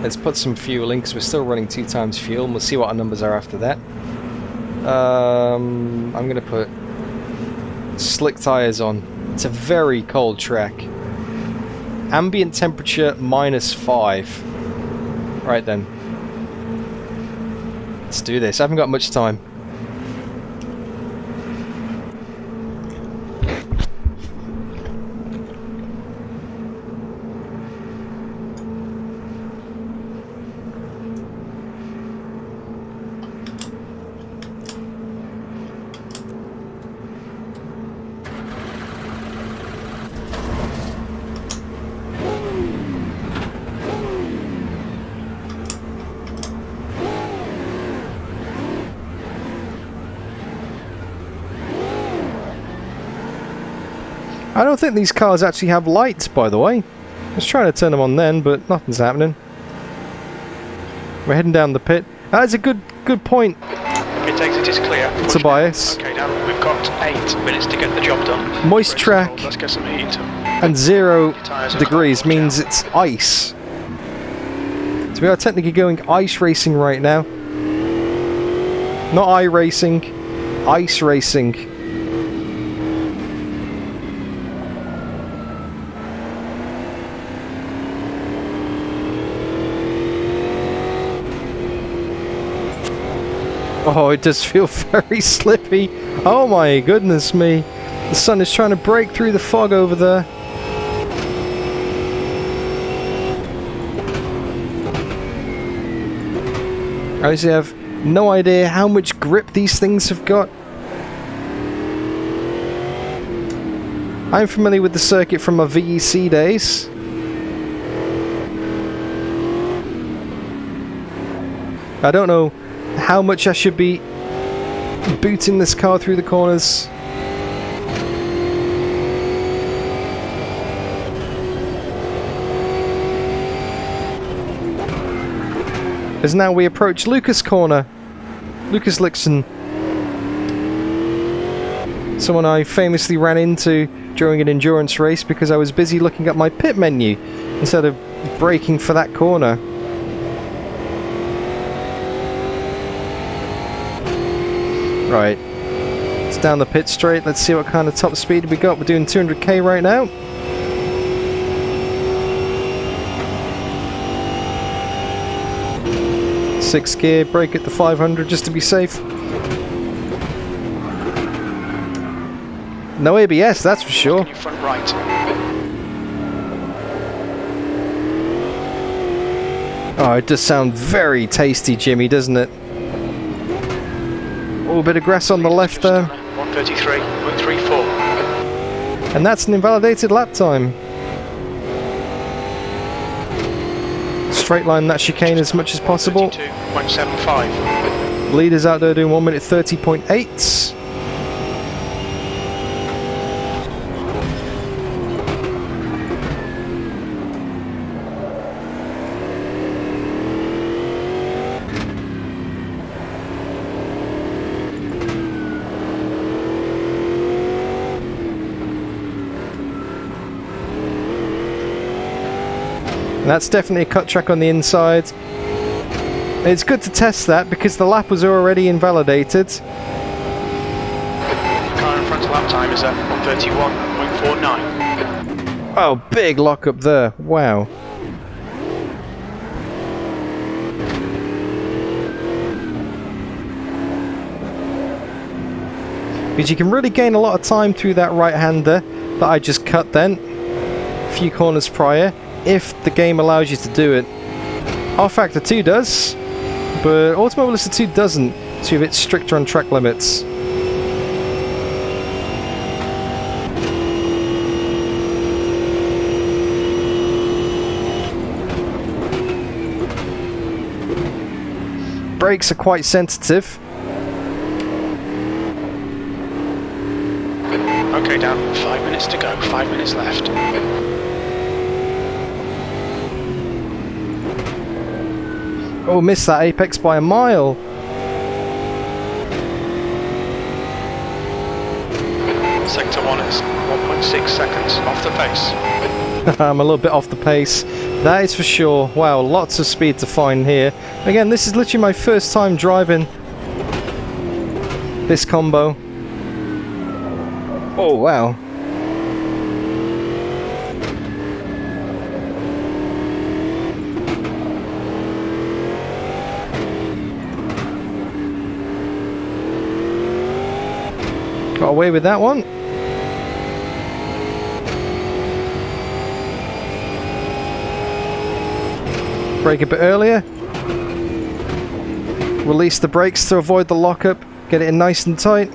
[SPEAKER 1] Let's put some fuel in because we're still running 2 times fuel, and we'll see what our numbers are after that. I'm going to put slick tyres on. It's a very cold track. Ambient temperature -5. Right then. Let's do this. I haven't got much time. I don't think these cars actually have lights, by the way. I was trying to turn them on then, but nothing's happening. We're heading down the pit. That's a good point.
[SPEAKER 4] It exit is clear.
[SPEAKER 1] Tobias.
[SPEAKER 4] Okay, now we've got 8 minutes to get the job done.
[SPEAKER 1] Moist track
[SPEAKER 4] Let's get some heat.
[SPEAKER 1] and 0 degrees means it's ice. So we are technically going ice racing right now. Not iRacing, ice racing. Oh, it does feel very slippy. Oh my goodness me. The sun is trying to break through the fog over there. I actually have no idea how much grip these things have got. I'm familiar with the circuit from my VEC days. I don't know how much I should be booting this car through the corners. As now we approach Lucas Corner. Lucas Lixon. Someone I famously ran into during an endurance race because I was busy looking at my pit menu instead of braking for that corner. Right. Let's down the pit straight. Let's see what kind of top speed we got. We're doing 200k right now. Sixth gear, brake at the 500 just to be safe. No ABS, that's for sure.
[SPEAKER 4] Your front right.
[SPEAKER 1] Oh, it does sound very tasty, Jimmy, doesn't it? Oh, a bit of grass on the left there.
[SPEAKER 4] 133.34.
[SPEAKER 1] And that's an invalidated lap time. Straight line that chicane as much as possible.
[SPEAKER 4] 132.75.
[SPEAKER 1] Leaders out there doing 1 minute 30.8. And that's definitely a cut track on the inside. It's good to test that because the lap was already invalidated.
[SPEAKER 4] Car in front lap time is at 131.49.
[SPEAKER 1] Oh, big lock up there. Wow. Because you can really gain a lot of time through that right-hander that I just cut then. A few corners prior. If the game allows you to do it. R-Factor 2 does, but Automobilista 2 doesn't, so it's stricter on track limits. Brakes are quite sensitive.
[SPEAKER 4] Okay, down 5 minutes to go, 5 minutes left.
[SPEAKER 1] Oh, missed that apex by a mile.
[SPEAKER 4] Sector 1 is 1.6 seconds off the pace.
[SPEAKER 1] I'm a little bit off the pace. That is for sure. Wow, lots of speed to find here. Again, this is literally my first time driving this combo. Oh, wow. Got away with that one. Brake a bit earlier. Release the brakes to avoid the lockup. Get it in nice and tight.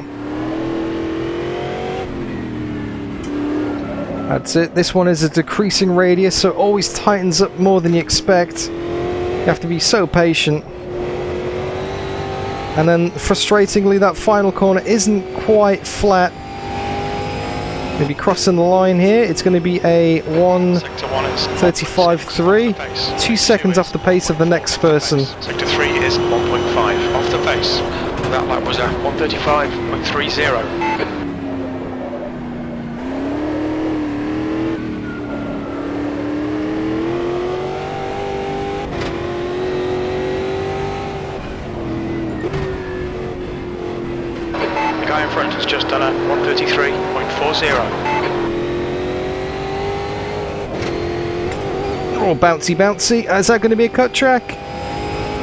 [SPEAKER 1] That's it. This one is a decreasing radius, so it always tightens up more than you expect. You have to be so patient. And then, frustratingly, that final corner isn't quite flat. Maybe crossing the line here. It's going to be a 1:35.3. 2 seconds off the pace of the next person.
[SPEAKER 4] Sector 3 is 1.5 off the pace. That lap was at 1:35.30. Guy in front has just done a 1:33.40.
[SPEAKER 1] Oh, bouncy, bouncy. Is that going to be a cut track?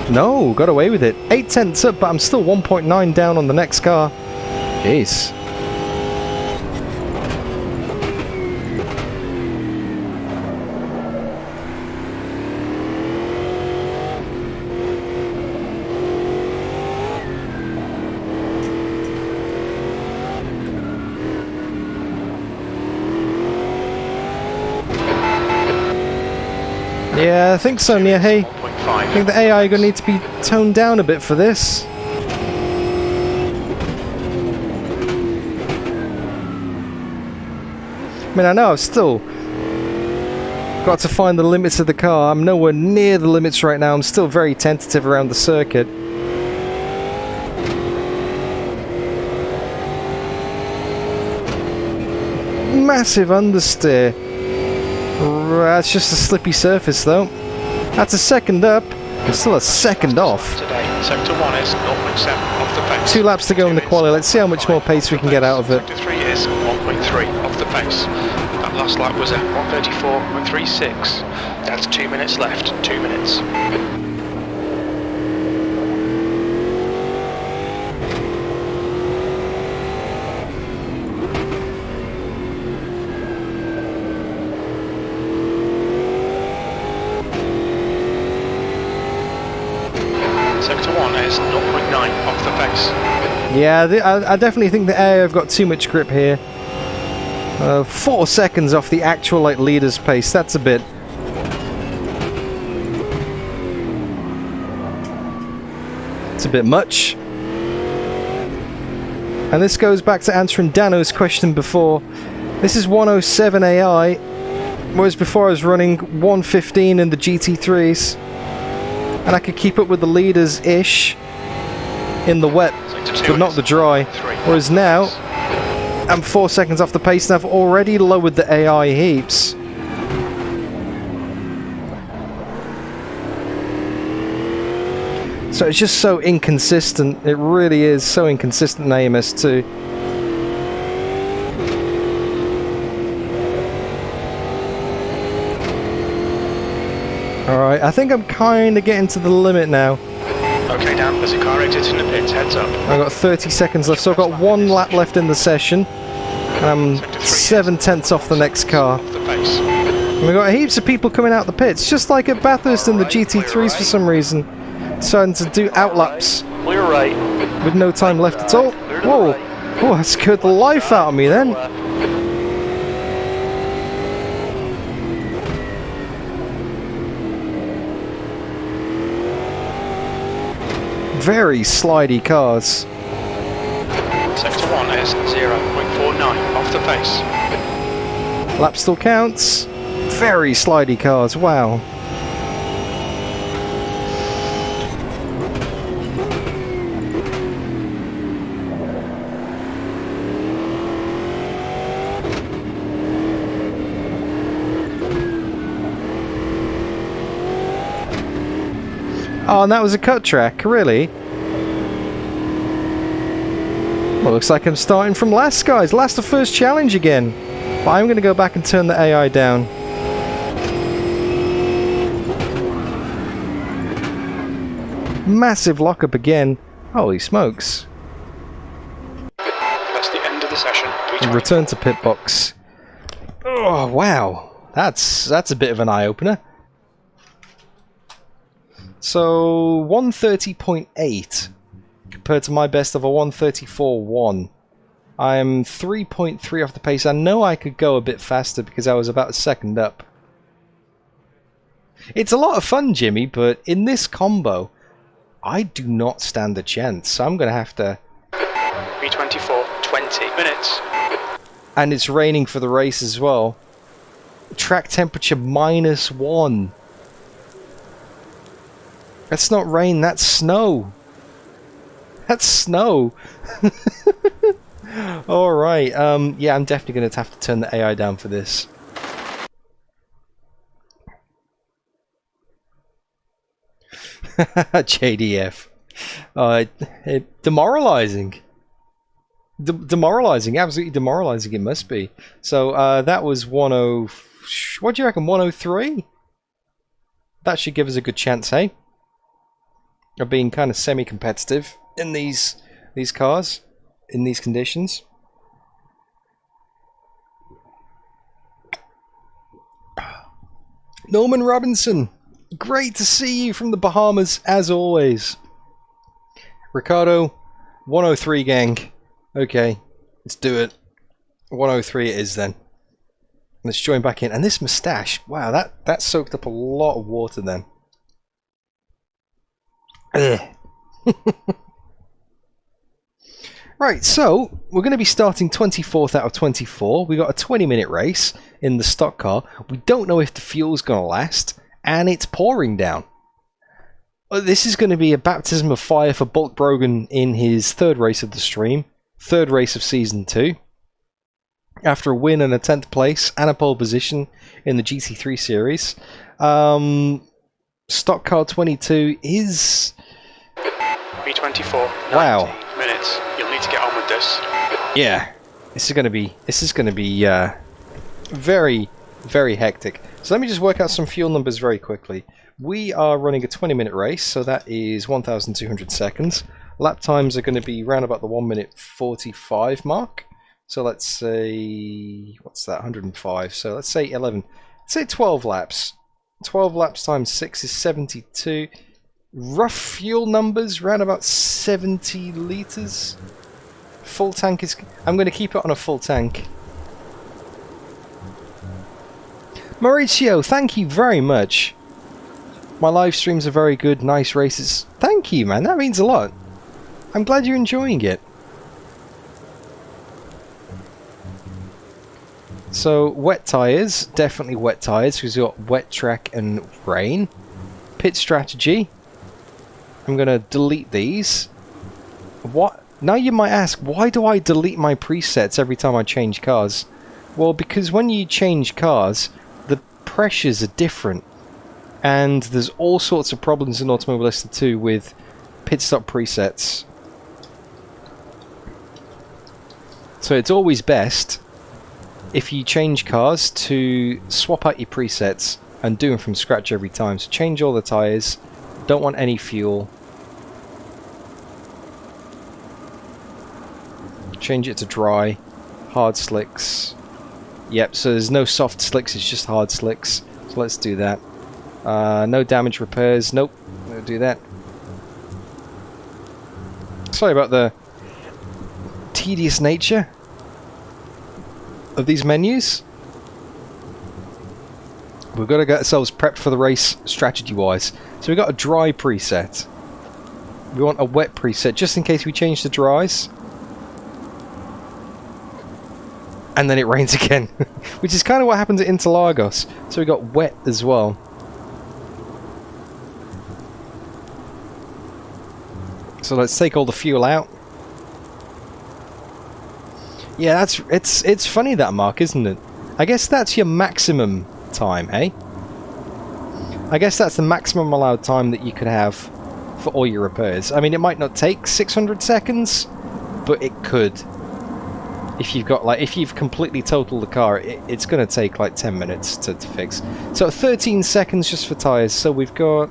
[SPEAKER 1] No, got away with it. 8 tenths up, but I'm still 1.9 down on the next car. Jeez. Yeah, I think so, Nia. Hey, I think the AI are going to need to be toned down a bit for this. I mean, I know I've still got to find the limits of the car. I'm nowhere near the limits right now. I'm still very tentative around the circuit. Massive understeer. That's just a slippy surface though. That's a second up. It's still a second off.
[SPEAKER 4] Today, sector 1 is 0.7 off the pace.
[SPEAKER 1] 2 laps to go in the quali. Let's see how much more pace we can get out of it.
[SPEAKER 4] Sector 3 is 1.3 off the pace. That last lap was at 1:34.36. That's 2 minutes left. 2 minutes. Sector 1 is 0.9 off the pace.
[SPEAKER 1] Yeah, I definitely think the air have got too much grip here. 4 seconds off the actual like leader's pace. That's a bit. It's a bit much. And this goes back to answering Dano's question before. This is 107 AI, whereas before I was running 115 in the GT3s. And I could keep up with the leaders-ish in the wet, but not the dry. Whereas now, I'm 4 seconds off the pace and I've already lowered the AI heaps. So it's just so inconsistent. It really is so inconsistent in AMS2. Alright, I think I'm kind of getting to the limit now.
[SPEAKER 4] Okay, Dan, there's a car exiting the pits, heads up.
[SPEAKER 1] I've got 30 seconds left, so I've got 1 lap left in the session. And I'm 7/10 off the next car.
[SPEAKER 4] Off the pace.
[SPEAKER 1] And we've got heaps of people coming out the pits, just like at Bathurst in the GT3s for some reason. Deciding to do outlaps
[SPEAKER 5] Clear right.
[SPEAKER 1] with no time left at all. Whoa! Oh, that scared the life out of me then. Very slidey cars.
[SPEAKER 4] Sector 1 is 0.49 off the pace.
[SPEAKER 1] Lap still counts. Very slidey cars, wow. Oh, and that was a cut track, really? Well, looks like I'm starting from last, guys. Last of first challenge again. But I'm going to go back and turn the AI down. Massive lockup again. Holy smokes.
[SPEAKER 4] That's the end of the session.
[SPEAKER 1] Return to pit box. Oh, wow. That's a bit of an eye-opener. So, 130.8 compared to my best of a 134.1. I'm 3.3 off the pace. I know I could go a bit faster because I was about a second up. It's a lot of fun, Jimmy, but in this combo, I do not stand a chance. So I'm going to have to...
[SPEAKER 4] B24, 20 minutes.
[SPEAKER 1] And it's raining for the race as well. Track temperature -1. That's not rain, that's snow. That's snow. Alright, yeah, I'm definitely going to have to turn the AI down for this. JDF. Demoralizing. Demoralizing, absolutely demoralizing it must be. So, that was 10... What do you reckon, 103? That should give us a good chance, hey? Of being kind of semi-competitive in these cars, in these conditions. Norman Robinson, great to see you from the Bahamas as always. Ricardo, 103 gang. Okay, let's do it. 103 it is then. Let's join back in. And this moustache, wow, that soaked up a lot of water then. Right, so we're going to be starting 24th out of 24. We got a 20-minute race in the stock car. We don't know if the fuel's going to last, and it's pouring down. This is going to be a baptism of fire for Bulk Brogan in his third race of the stream, third race of season 2. After a win and a 10th place and a pole position in the GT3 series. Stock car 22 is...
[SPEAKER 4] B24.
[SPEAKER 1] Wow.
[SPEAKER 4] 90 minutes. You'll need to get on with this.
[SPEAKER 1] Yeah. This is going to be very, very hectic. So let me just work out some fuel numbers very quickly. We are running a 20-minute race, so that is 1,200 seconds. Lap times are going to be around about the 1 minute 45 mark. So let's say, what's that, 105. So let's say 11. Let's say 12 laps. 12 laps times 6 is 72. Rough fuel numbers, around about 70 litres. Full tank is... I'm going to keep it on a full tank. Mauricio, thank you very much. My live streams are very good, nice races. Thank you, man, that means a lot. I'm glad you're enjoying it. So, wet tyres, definitely wet tyres, because we've got wet track and rain. Pit strategy. I'm going to delete these. What? Now you might ask, why do I delete my presets every time I change cars? Well, because when you change cars, the pressures are different. And there's all sorts of problems in Automobilista 2 with pit stop presets. So it's always best if you change cars to swap out your presets and do them from scratch every time. So change all the tyres, don't want any fuel. Change it to dry, hard slicks. Yep, so there's no soft slicks, it's just hard slicks. So let's do that. No damage repairs, nope, we'll do that. Sorry about the tedious nature of these menus. We've got to get ourselves prepped for the race strategy-wise. So we've got a dry preset. We want a wet preset, just in case we change the dries. And then it rains again, which is kind of what happens at Interlagos. So we got wet as well. So let's take all the fuel out. Yeah, it's funny that, Mark, isn't it? I guess that's your maximum time, eh? I guess that's the maximum allowed time that you could have for all your repairs. I mean, it might not take 600 seconds, but it could. If you've got, like, if you've completely totaled the car, it's going to take like 10 minutes to fix. So 13 seconds just for tyres. So we've got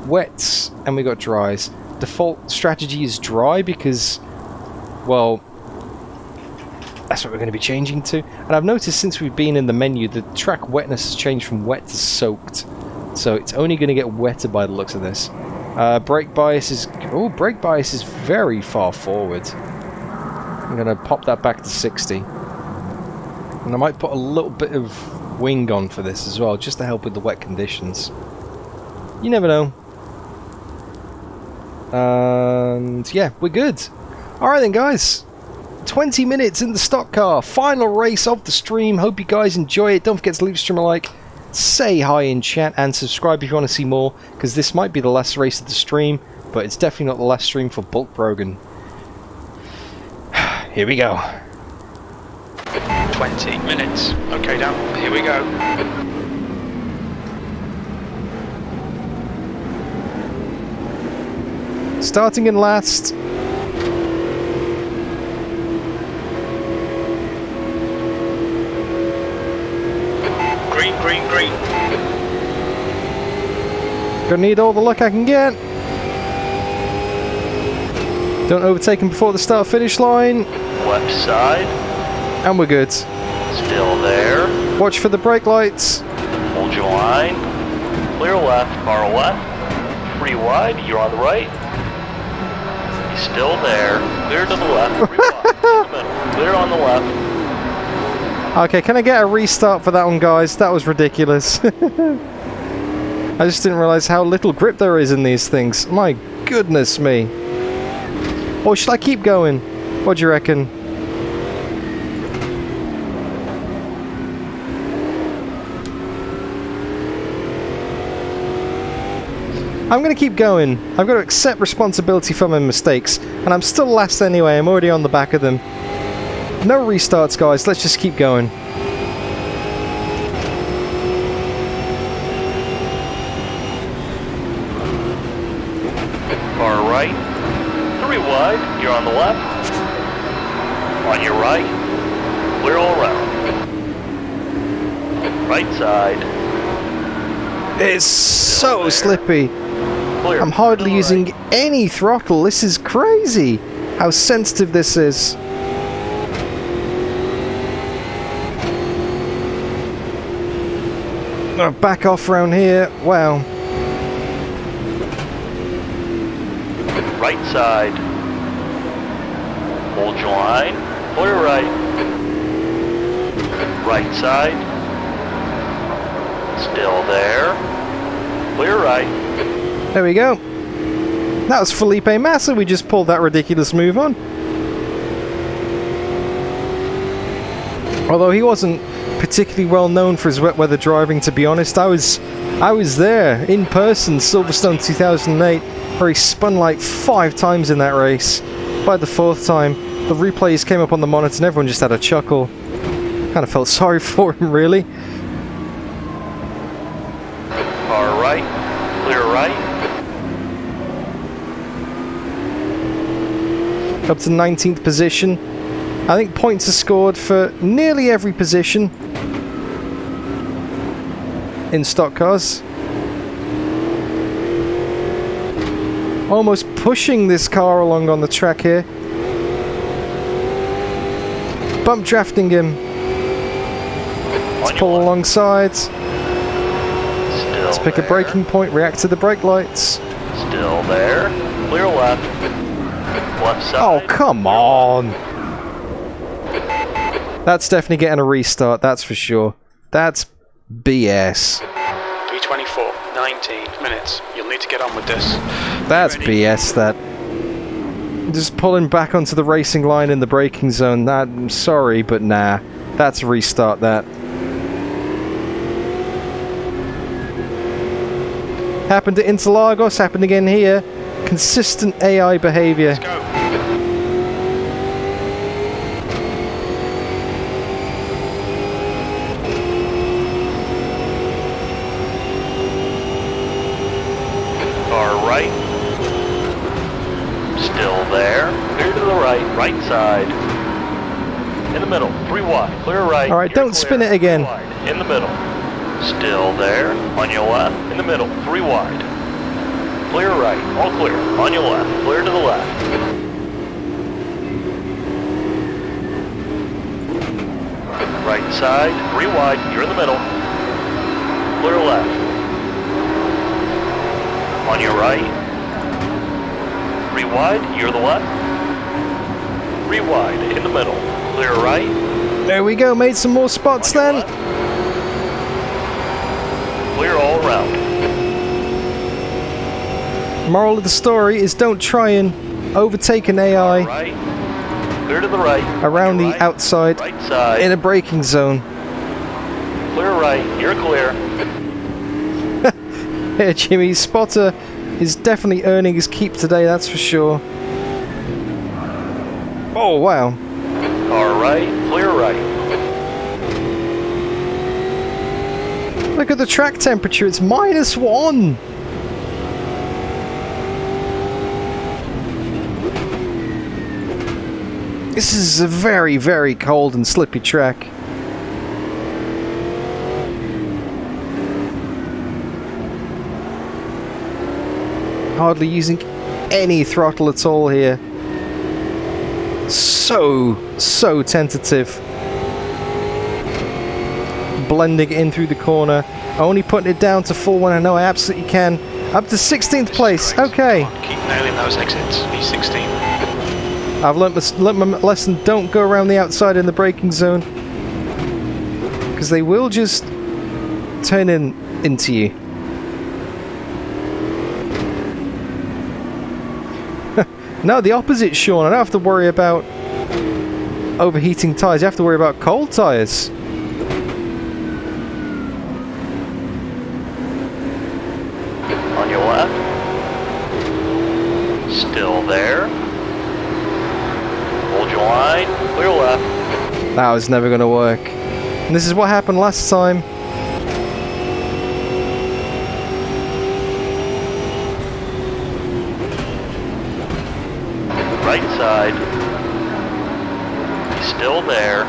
[SPEAKER 1] wets and we've got dries. Default strategy is dry because, well, that's what we're going to be changing to. And I've noticed since we've been in the menu, the track wetness has changed from wet to soaked. So it's only going to get wetter by the looks of this. Brake bias is... Oh, brake bias is very far forward. I'm going to pop that back to 60. And I might put a little bit of wing on for this as well, just to help with the wet conditions. You never know. And yeah, we're good. Alright then, guys. 20 minutes in the stock car. Final race of the stream. Hope you guys enjoy it. Don't forget to leave the stream a like. Say hi in chat and subscribe if you want to see more, because this might be the last race of the stream, but it's definitely not the last stream for Bulk Brogan. Here we go.
[SPEAKER 4] 20 minutes. Okay, Dan, here we go.
[SPEAKER 1] Starting in last.
[SPEAKER 4] Green, green, green.
[SPEAKER 1] Gonna need all the luck I can get. Don't overtake him before the start-finish line.
[SPEAKER 5] Left side.
[SPEAKER 1] And we're good.
[SPEAKER 5] Still there.
[SPEAKER 1] Watch for the brake lights.
[SPEAKER 5] Hold your line. Clear left, car left. Free wide, you're on the right. He's still there. Clear to the left. Free wide. In the middle. Clear on the left.
[SPEAKER 1] Okay, can I get a restart for that one, guys? That was ridiculous. I just didn't realize how little grip there is in these things. My goodness me. Or should I keep going? What do you reckon? I'm going to keep going. I've got to accept responsibility for my mistakes. And I'm still last anyway. I'm already on the back of them. No restarts, guys. Let's just keep going.
[SPEAKER 5] wide, you're on the left. On your right, clear all around. Right side.
[SPEAKER 1] It's so slippy.
[SPEAKER 5] Clear.
[SPEAKER 1] I'm hardly
[SPEAKER 5] To the
[SPEAKER 1] using
[SPEAKER 5] right.
[SPEAKER 1] any throttle. This is crazy. How sensitive this is. Oh, back off around here. Wow.
[SPEAKER 5] Right side. Hold your line. Clear right. Right side. Still there. Clear right.
[SPEAKER 1] There we go. That was Felipe Massa. We just pulled that ridiculous move on. Although he wasn't particularly well known for his wet weather driving, to be honest. I was there in person, Silverstone 2008, where he spun like 5 times in that race. By the 4th time, the replays came up on the monitor and everyone just had a chuckle. Kind of felt sorry for him, really.
[SPEAKER 5] Car right. Clear right.
[SPEAKER 1] Up to 19th position. I think points are scored for nearly every position in stock cars. Almost pushing this car along on the track here. Bump drafting him. Let's pull alongside. Let's pick a braking point, react to the brake lights.
[SPEAKER 5] Still there. Clear left. Left side.
[SPEAKER 1] Oh, come on! That's definitely getting a restart, that's for sure. That's BS.
[SPEAKER 4] 3:24, 19 minutes. You'll need to get on with this.
[SPEAKER 1] That's BS, that. Just pulling back onto the racing line in the braking zone. That, I'm sorry, but nah. That's a restart, that. Happened to Interlagos, happened again here. Consistent AI behavior.
[SPEAKER 4] Let's go.
[SPEAKER 5] Car right. Still there. Clear to the right. Right side. In the middle. 3 wide. Clear right.
[SPEAKER 1] Alright, don't spin it again.
[SPEAKER 5] 3 wide. In the middle. Still there. On your left. In the middle. 3 wide. Clear right. All clear. On your left. Clear to the left. Right side. 3 wide. You're in the middle. Clear left. On your right. 3 wide. You're the left. 3 wide. In the middle. Clear right.
[SPEAKER 1] There we go, made some more spots
[SPEAKER 5] On your
[SPEAKER 1] then.
[SPEAKER 5] left. Clear all around.
[SPEAKER 1] Moral of the story is don't try and overtake an AI
[SPEAKER 5] Right. Clear to the right.
[SPEAKER 1] around
[SPEAKER 5] On your
[SPEAKER 1] the
[SPEAKER 5] right.
[SPEAKER 1] outside
[SPEAKER 5] Right side.
[SPEAKER 1] in a braking zone.
[SPEAKER 5] Clear right. You're clear.
[SPEAKER 1] Here, Jimmy, Spotter is definitely earning his keep today, that's for sure. Oh, wow.
[SPEAKER 5] Car right. Clear right.
[SPEAKER 1] Look at the track temperature, it's -1. This is a very, very cold and slippy track. Hardly using any throttle at all here. So tentative. Blending in through the corner. Only putting it down to full when I know I absolutely can. Up to 16th place. Okay.
[SPEAKER 4] Come on, keep nailing those exits. P16.
[SPEAKER 1] I've learnt my lesson. Don't go around the outside in the braking zone. Because they will just turn into you. No, the opposite, Sean. I don't have to worry about overheating tyres. You have to worry about cold tyres.
[SPEAKER 5] On your left. Still there. Hold your line. Clear left.
[SPEAKER 1] That was never going to work. And this is what happened last time.
[SPEAKER 5] Right side. He's still there.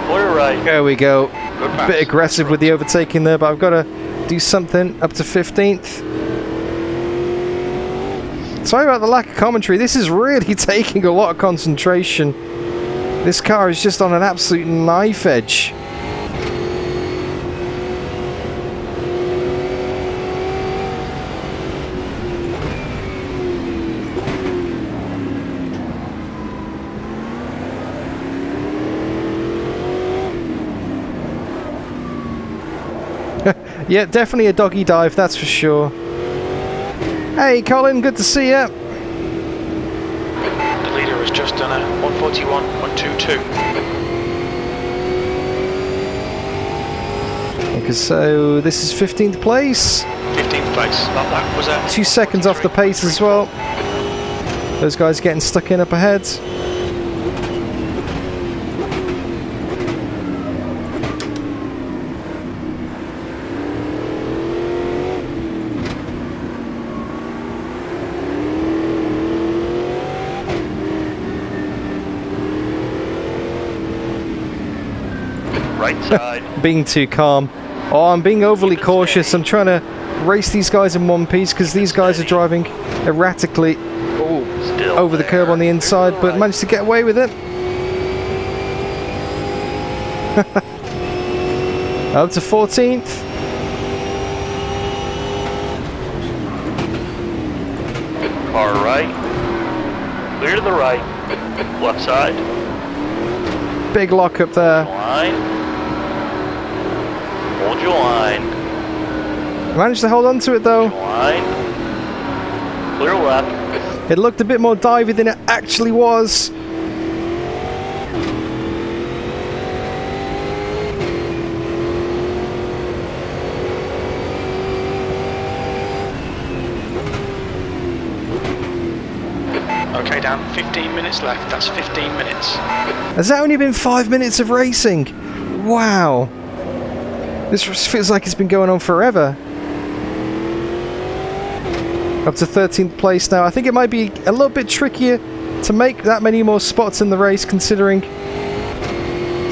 [SPEAKER 5] Clear right.
[SPEAKER 1] There we go.
[SPEAKER 4] Good pass.
[SPEAKER 1] Bit aggressive with the overtaking there, but I've got to do something up to 15th. Sorry about the lack of commentary. This is really taking a lot of concentration. This car is just on an absolute knife edge. Yeah, definitely a doggy dive, that's for sure. Hey Colin, good to see ya.
[SPEAKER 4] The leader has just done a 141.122.
[SPEAKER 1] Okay, so this is 15th place.
[SPEAKER 4] 15th place. That was a
[SPEAKER 1] 2 seconds off the pace as well. Those guys getting stuck in up ahead.
[SPEAKER 5] Right side.
[SPEAKER 1] Being too calm. Oh, I'm being overly cautious. I'm trying to race these guys in one piece because these guys are driving erratically
[SPEAKER 5] Still
[SPEAKER 1] over the curb on the inside, but managed to get away with it. Up to 14th.
[SPEAKER 5] Car right. Clear to the right. Left side.
[SPEAKER 1] Big lock up there.
[SPEAKER 5] Line. Hold your line.
[SPEAKER 1] Managed to hold on to it though.
[SPEAKER 5] Line. Clear left.
[SPEAKER 1] It looked a bit more divey than it actually was.
[SPEAKER 4] okay, down 15 minutes left. That's 15 minutes.
[SPEAKER 1] Has that only been 5 minutes of racing? Wow. This feels like it's been going on forever. Up to 13th place now. I think it might be a little bit trickier to make that many more spots in the race, considering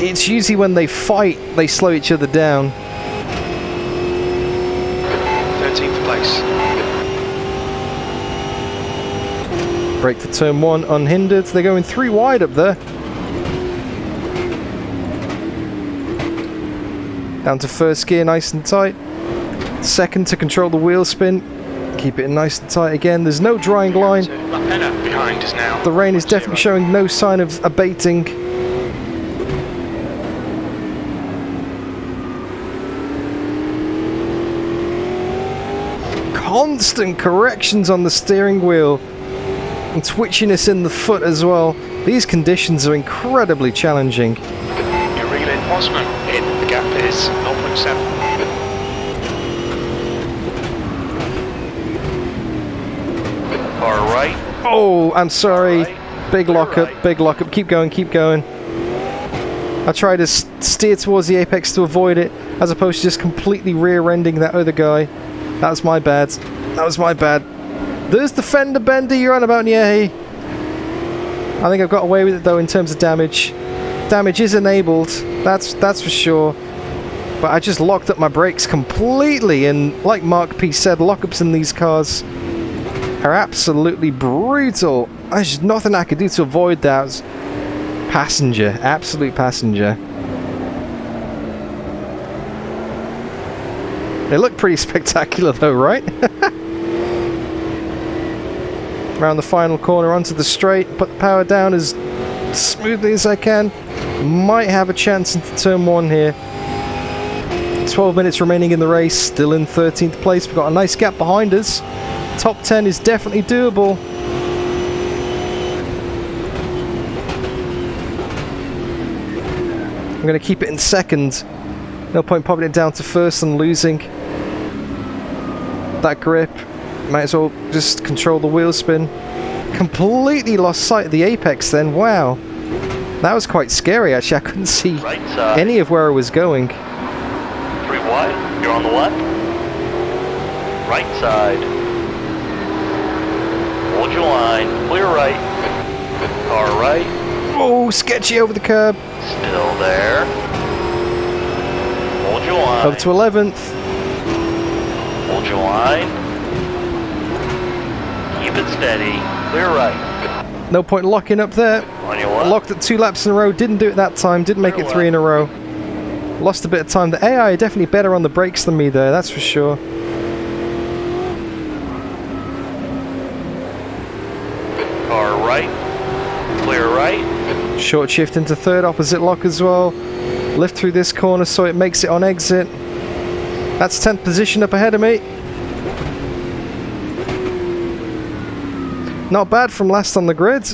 [SPEAKER 1] it's usually when they fight they slow each other down.
[SPEAKER 4] 13th place.
[SPEAKER 1] Brake for turn 1 unhindered. They're going 3 wide up there. Down to first gear, nice and tight. Second to control the wheel spin. Keep it nice and tight again. There's no drying line.
[SPEAKER 4] Lapena behind is now.
[SPEAKER 1] The rain is definitely showing no sign of abating. Constant corrections on the steering wheel. And twitchiness in the foot as well. These conditions are incredibly challenging.
[SPEAKER 4] Your reinforcement in the gap is 0.7.
[SPEAKER 5] Car right.
[SPEAKER 1] Oh, I'm sorry.
[SPEAKER 5] Right.
[SPEAKER 1] Big lockup,
[SPEAKER 5] Right.
[SPEAKER 1] big lockup. Keep going, keep going. I try to steer towards the apex to avoid it, as opposed to just completely rear-ending that other guy. That was my bad. That was my bad. There's the fender bender you're on about, Yehi. I think I've got away with it though in terms of damage. Damage is enabled, that's for sure. But I just locked up my brakes completely, and like Mark P said, lockups in these cars are absolutely brutal. There's nothing I could do to avoid that. Passenger, absolute passenger. They look pretty spectacular though, right? Around the final corner onto the straight, put the power down as smoothly as I can. Might have a chance into turn 1 here. 12 minutes remaining in the race, still in 13th place. We've got a nice gap behind us. Top 10 is definitely doable. I'm going to keep it in second. No point popping it down to first and losing that grip. Might as well just control the wheel spin. Completely lost sight of the apex then. Wow. That was quite scary actually. I couldn't see
[SPEAKER 5] Right side.
[SPEAKER 1] any of where I was going.
[SPEAKER 5] 3 wide. You're on the left. Right side. Hold your line. Clear right. Car right.
[SPEAKER 1] Oh, sketchy over the curb.
[SPEAKER 5] Still there. Hold your line.
[SPEAKER 1] Up to 11th.
[SPEAKER 5] Hold your line. Keep it steady. Clear right.
[SPEAKER 1] No point locking up there.
[SPEAKER 5] On your left.
[SPEAKER 1] Locked at 2 laps in a row. Didn't do it that time. Didn't make it 3 in a row. Lost a bit of time. The AI are definitely better on the brakes than me there, that's for sure.
[SPEAKER 5] Car right. Clear right.
[SPEAKER 1] Short shift into 3rd, opposite lock as well. Lift through this corner so it makes it on exit. That's 10th position up ahead of me. Not bad from last on the grid.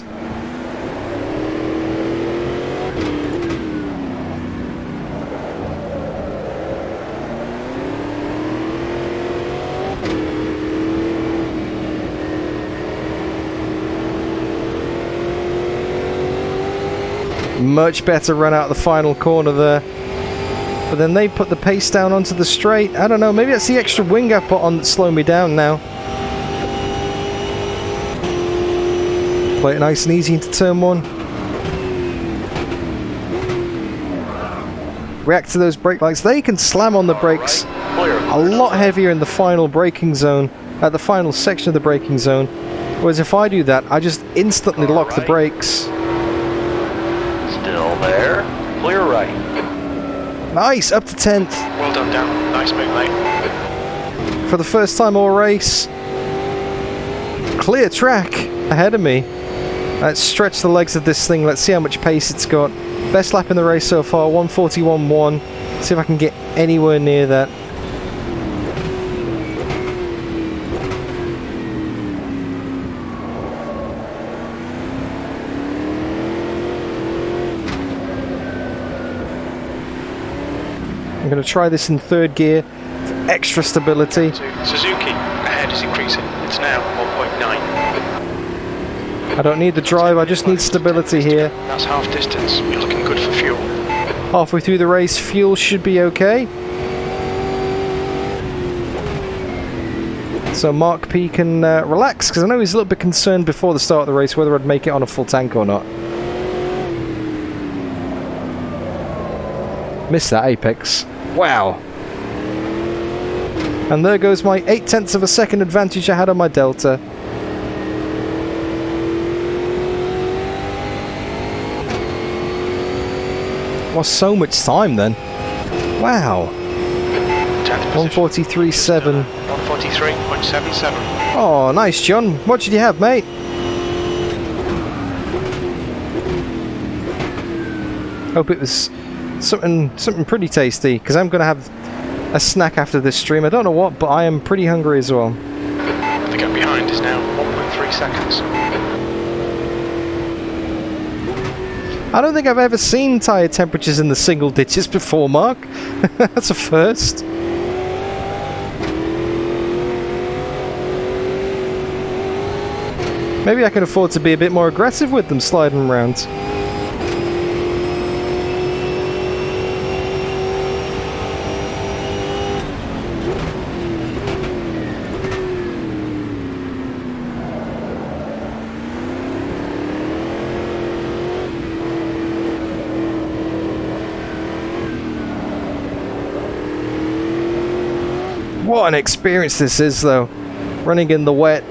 [SPEAKER 1] Much better run out the final corner there. But then they put the pace down onto the straight. I don't know, maybe that's the extra wing I put on that slowed me down now. Play it nice and easy into turn 1. React to those brake lights. They can slam on the brakes a lot heavier in the final braking zone, at the final section of the braking zone. Whereas if I do that, I just instantly lock the brakes.
[SPEAKER 5] Still there. Clear right.
[SPEAKER 1] Nice, up to 10th.
[SPEAKER 4] Well done, Dan. Nice move, mate.
[SPEAKER 1] For the first time all race. Clear track ahead of me. Let's stretch the legs of this thing. Let's see how much pace it's got. Best lap in the race so far, 1:41.1. See if I can get anywhere near that. I'm going to try this in 3rd gear for extra stability.
[SPEAKER 4] Suzuki ahead is increasing. It's now 1.9.
[SPEAKER 1] I don't need the drive, I just need stability here.
[SPEAKER 4] That's half distance. You're looking good for fuel.
[SPEAKER 1] Halfway through the race, fuel should be okay. So Mark P can relax, because I know he's a little bit concerned before the start of the race whether I'd make it on a full tank or not. Missed that apex. Wow. And there goes my 0.8 of a second advantage I had on my Delta. Lost so much time then. Wow. 1:43.7.
[SPEAKER 4] 1:43.77.
[SPEAKER 1] Oh, nice, John. What did you have, mate? Hope it was something pretty tasty, because I'm going to have a snack after this stream. I don't know what, but I am pretty hungry as well.
[SPEAKER 4] The gap behind is now 1.3 seconds.
[SPEAKER 1] I don't think I've ever seen tyre temperatures in the single digits before, Mark. That's a first. Maybe I can afford to be a bit more aggressive with them sliding around. What an experience this is, though. Running in the wet,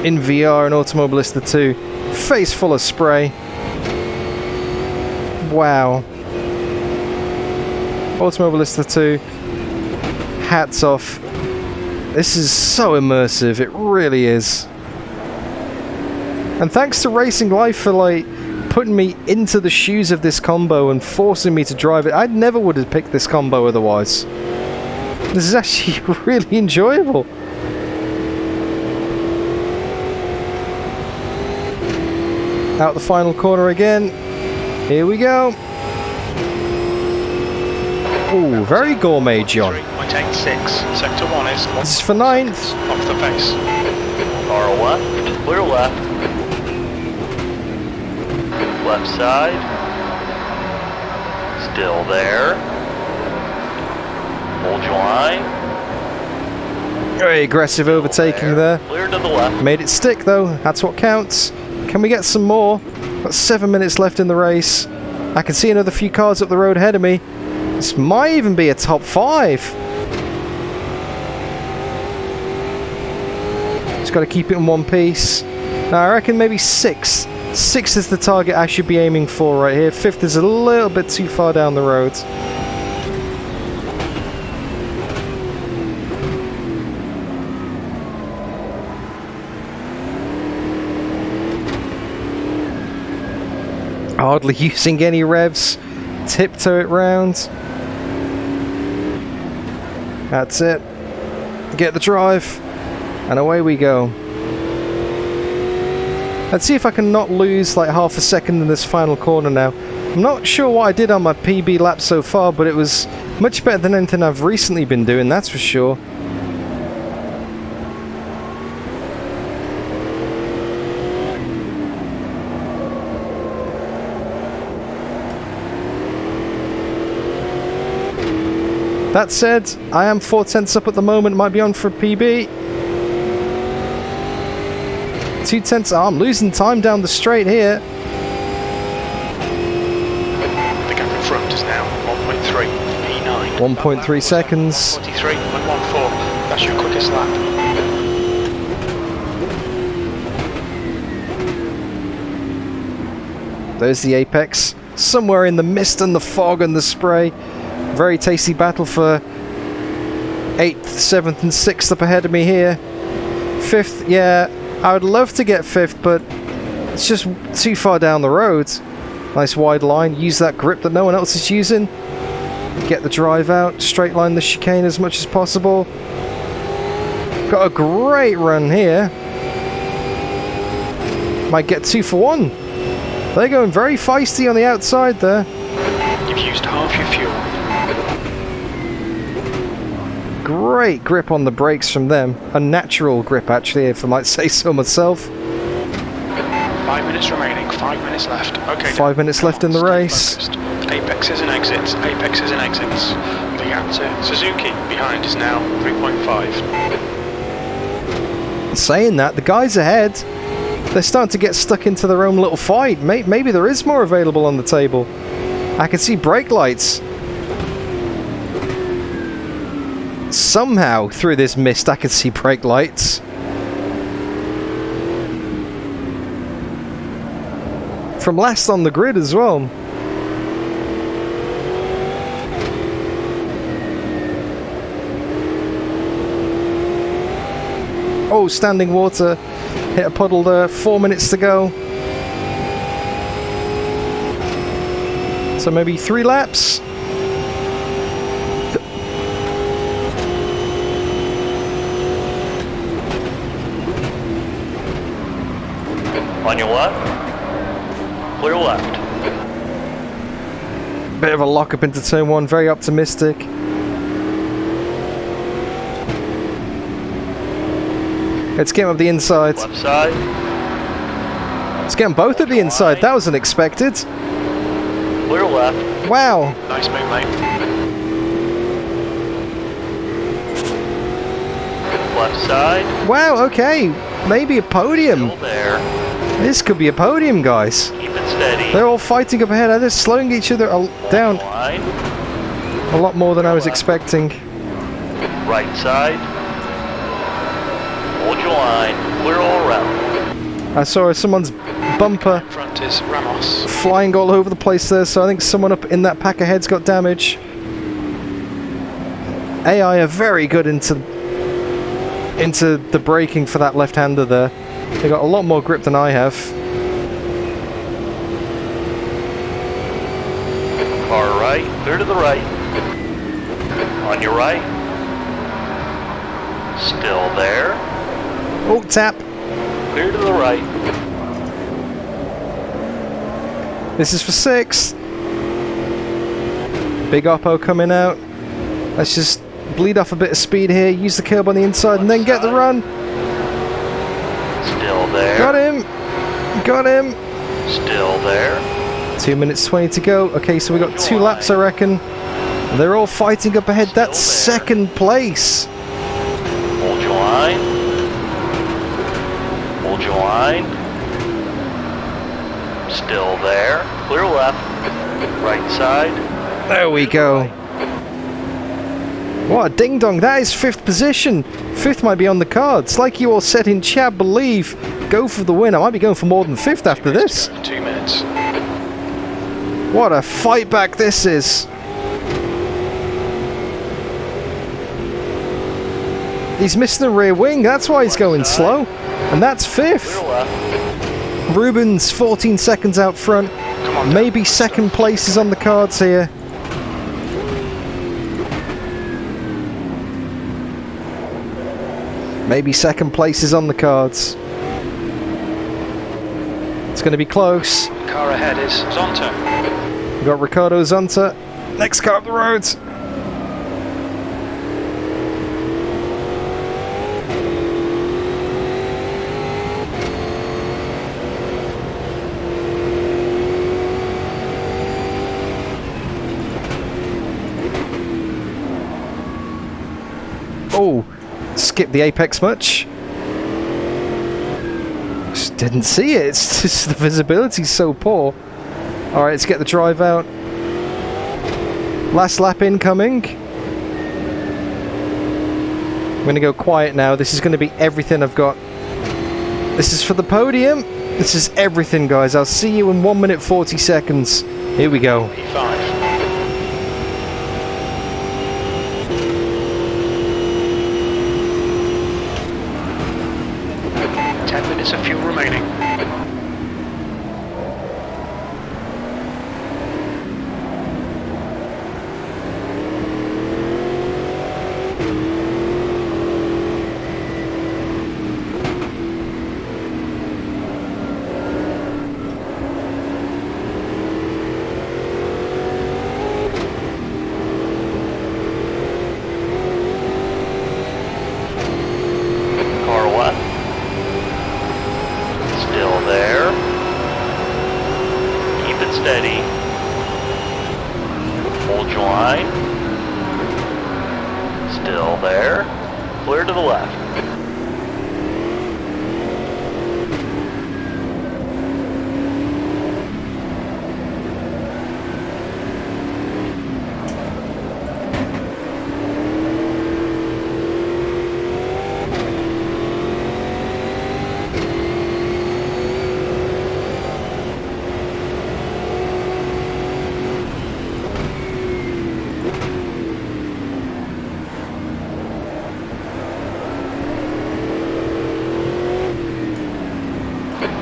[SPEAKER 1] in VR and Automobilista 2. Face full of spray. Wow. Automobilista 2. Hats off. This is so immersive, it really is. And thanks to Racing Life for, like, putting me into the shoes of this combo and forcing me to drive it. I never would have picked this combo otherwise. This is actually really enjoyable. Out the final corner again. Here we go. Ooh, very gourmet, John.
[SPEAKER 4] 3.86. Sector 1 is...
[SPEAKER 1] This is for 9th.
[SPEAKER 4] Off the pace.
[SPEAKER 5] Car left. Clear left. Left side. Still there. Hold your line.
[SPEAKER 1] Very aggressive overtaking there.
[SPEAKER 5] Clear to the left.
[SPEAKER 1] Made it stick though, that's what counts. Can we get some more? Got 7 minutes left in the race. I can see another few cars up the road ahead of me. This might even be a top 5. Just got to keep it in one piece. Now I reckon maybe 6. 6 is the target I should be aiming for right here. 5th is a little bit too far down the road. Hardly using any revs. Tiptoe it round. That's it. Get the drive. And away we go. Let's see if I can not lose like half a second in this final corner now. I'm not sure what I did on my PB lap so far, but it was much better than anything I've recently been doing, that's for sure. That said, I am 4 tenths up at the moment, might be on for a PB. 2 tenths, oh, I'm losing time down the straight here.
[SPEAKER 4] The gap in front is now 1.3, P9.
[SPEAKER 1] 1.3 seconds.
[SPEAKER 4] 43.14, that's your quickest lap.
[SPEAKER 1] There's the apex. Somewhere in the mist and the fog and the spray. Very tasty battle for 8th, 7th and 6th up ahead of me here. 5th, yeah, I would love to get 5th, but it's just too far down the road. Nice wide line, use that grip that no one else is using. Get the drive out, straight line the chicane as much as possible. Got a great run here. Might get 2 for 1. They're going very feisty on the outside there.
[SPEAKER 4] You've used half your fuel.
[SPEAKER 1] Great grip on the brakes from them. A natural grip, actually, if I might say so myself.
[SPEAKER 4] 5 minutes remaining, 5 minutes left. Okay.
[SPEAKER 1] 5 minutes left in the race.
[SPEAKER 4] Focused. Apexes and exits, apexes and exits. The gap to Suzuki behind is now 3.5.
[SPEAKER 1] Saying that, the guys ahead, they're starting to get stuck into their own little fight. Maybe there is more available on the table. I can see brake lights. Somehow, through this mist, I can see brake lights. From last on the grid as well. Oh, standing water. Hit a puddle there. 4 minutes to go. So maybe 3 laps.
[SPEAKER 5] On your left. Clear left.
[SPEAKER 1] Bit of a lock up into turn 1. Very optimistic. Let's get him up the inside.
[SPEAKER 5] Left side.
[SPEAKER 1] Let's get them both at the inside. That was unexpected.
[SPEAKER 5] Clear left.
[SPEAKER 1] Wow.
[SPEAKER 4] Nice move, mate.
[SPEAKER 5] Left side.
[SPEAKER 1] Wow, okay. Maybe a podium.
[SPEAKER 5] Still there.
[SPEAKER 1] This could be a podium, guys.
[SPEAKER 5] Keep it steady.
[SPEAKER 1] They're all fighting up ahead. They're slowing each other down
[SPEAKER 5] Line.
[SPEAKER 1] a lot more than I was expecting.
[SPEAKER 5] Right side. Hold your line. Clear all around.
[SPEAKER 1] I saw someone's bumper
[SPEAKER 4] In front is Ramos.
[SPEAKER 1] flying all over the place there, so I think someone up in that pack ahead's got damage. AI are very good into the braking for that left-hander there. They got a lot more grip than I have.
[SPEAKER 5] Car right. Clear to the right. On your right. Still there.
[SPEAKER 1] Oh, tap.
[SPEAKER 5] Clear to the right.
[SPEAKER 1] This is for 6. Big Oppo coming out. Let's just bleed off a bit of speed here, use the curb on the inside, and then get the run.
[SPEAKER 5] Still there.
[SPEAKER 1] Got him! Got him!
[SPEAKER 5] Still there.
[SPEAKER 1] 2 minutes 20 to go. Okay, so we got 2 laps, I reckon. They're all fighting up ahead. That's
[SPEAKER 5] Still there.
[SPEAKER 1] second place.
[SPEAKER 5] Hold your line. Hold your line. Still there. Clear left. Right side.
[SPEAKER 1] There we go. What a ding dong. That is 5th position. 5th might be on the cards. Like you all said in chat, believe. Go for the win. I might be going for more than 5th after this.
[SPEAKER 4] 2 minutes.
[SPEAKER 1] What a fight back this is. He's missing the rear wing. That's why he's going slow. And that's 5th.
[SPEAKER 5] Clear left.
[SPEAKER 1] Rubens 14 seconds out front. Maybe 2nd place is on the cards here. Maybe 2nd place is on the cards. It's going to be close.
[SPEAKER 4] Car ahead is Zonta.
[SPEAKER 1] We've got Ricardo Zonta. Next car up the roads. Oh, skip the apex much. Just didn't see it. It's just the visibility's so poor. All right, let's get the drive out. Last lap incoming. I'm going to go quiet now. This is going to be everything I've got. This is for the podium. This is everything, guys. I'll see you in 1 minute 40 seconds. Here we go.
[SPEAKER 4] P5. 10 minutes of fuel remaining.
[SPEAKER 5] Car left. Still there. Keep it steady. Hold your line. Still there. Clear to the left.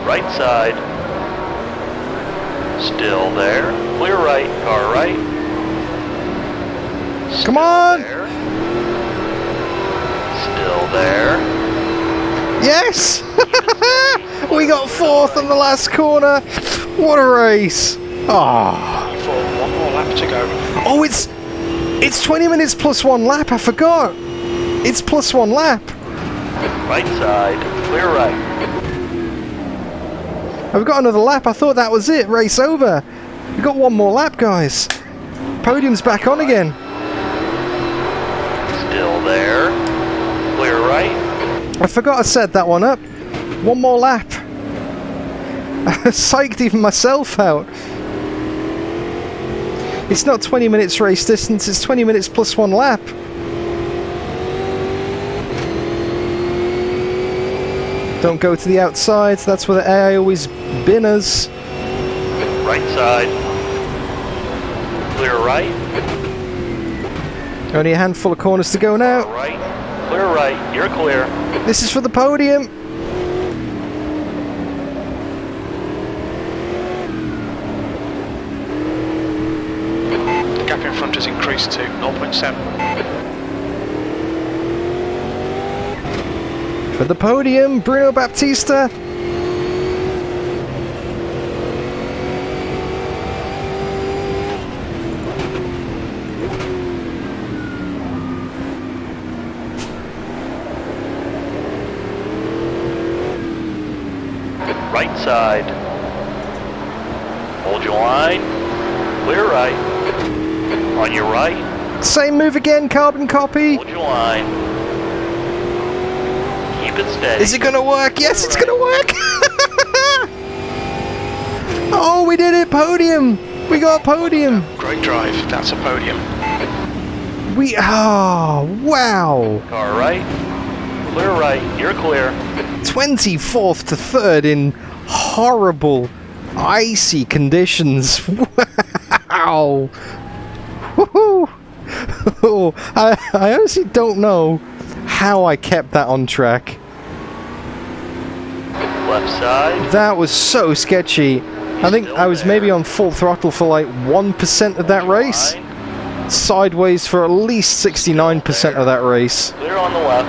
[SPEAKER 5] Right side. Still there. Clear right. Car right.
[SPEAKER 1] Come on!
[SPEAKER 5] There. Still there.
[SPEAKER 1] Yes! We got 4th on the last corner. What a race! Ah!
[SPEAKER 4] P4, 1 more lap to go.
[SPEAKER 1] Oh, it's 20 minutes plus 1 lap. I forgot. It's plus 1 lap.
[SPEAKER 5] Right side. Clear right.
[SPEAKER 1] I've got another lap. I thought that was it. Race over. We've got 1 more lap, guys. Podium's back on again.
[SPEAKER 5] Still there. Clear right.
[SPEAKER 1] I forgot I set that one up. 1 more lap. I psyched even myself out. It's not 20 minutes race distance. It's 20 minutes plus 1 lap. Don't go to the outside. That's where the AI always bin us.
[SPEAKER 5] Right side. Clear right.
[SPEAKER 1] Only a handful of corners to go now.
[SPEAKER 5] Right. Clear right. You're clear.
[SPEAKER 1] This is for the podium.
[SPEAKER 4] The gap in front has increased to 0.7.
[SPEAKER 1] For the podium, Bruno Baptista.
[SPEAKER 5] Right side. Hold your line. Clear right. On your right.
[SPEAKER 1] Same move again, carbon copy.
[SPEAKER 5] Hold your line. Keep it steady.
[SPEAKER 1] Is it gonna work? Yes, it's gonna work! Oh, we did it! Podium! We got a podium!
[SPEAKER 4] Great drive, that's a podium.
[SPEAKER 1] Oh, wow!
[SPEAKER 5] Car right. Clear right. You're clear.
[SPEAKER 1] 24th to 3rd in horrible, icy conditions. Wow! Woohoo! Oh, I honestly don't know how I kept that on track.
[SPEAKER 5] Left side.
[SPEAKER 1] That was so sketchy. I think I was maybe on full throttle for like 1% of that race. Sideways for at least 69% of that race.
[SPEAKER 5] Clear on the left.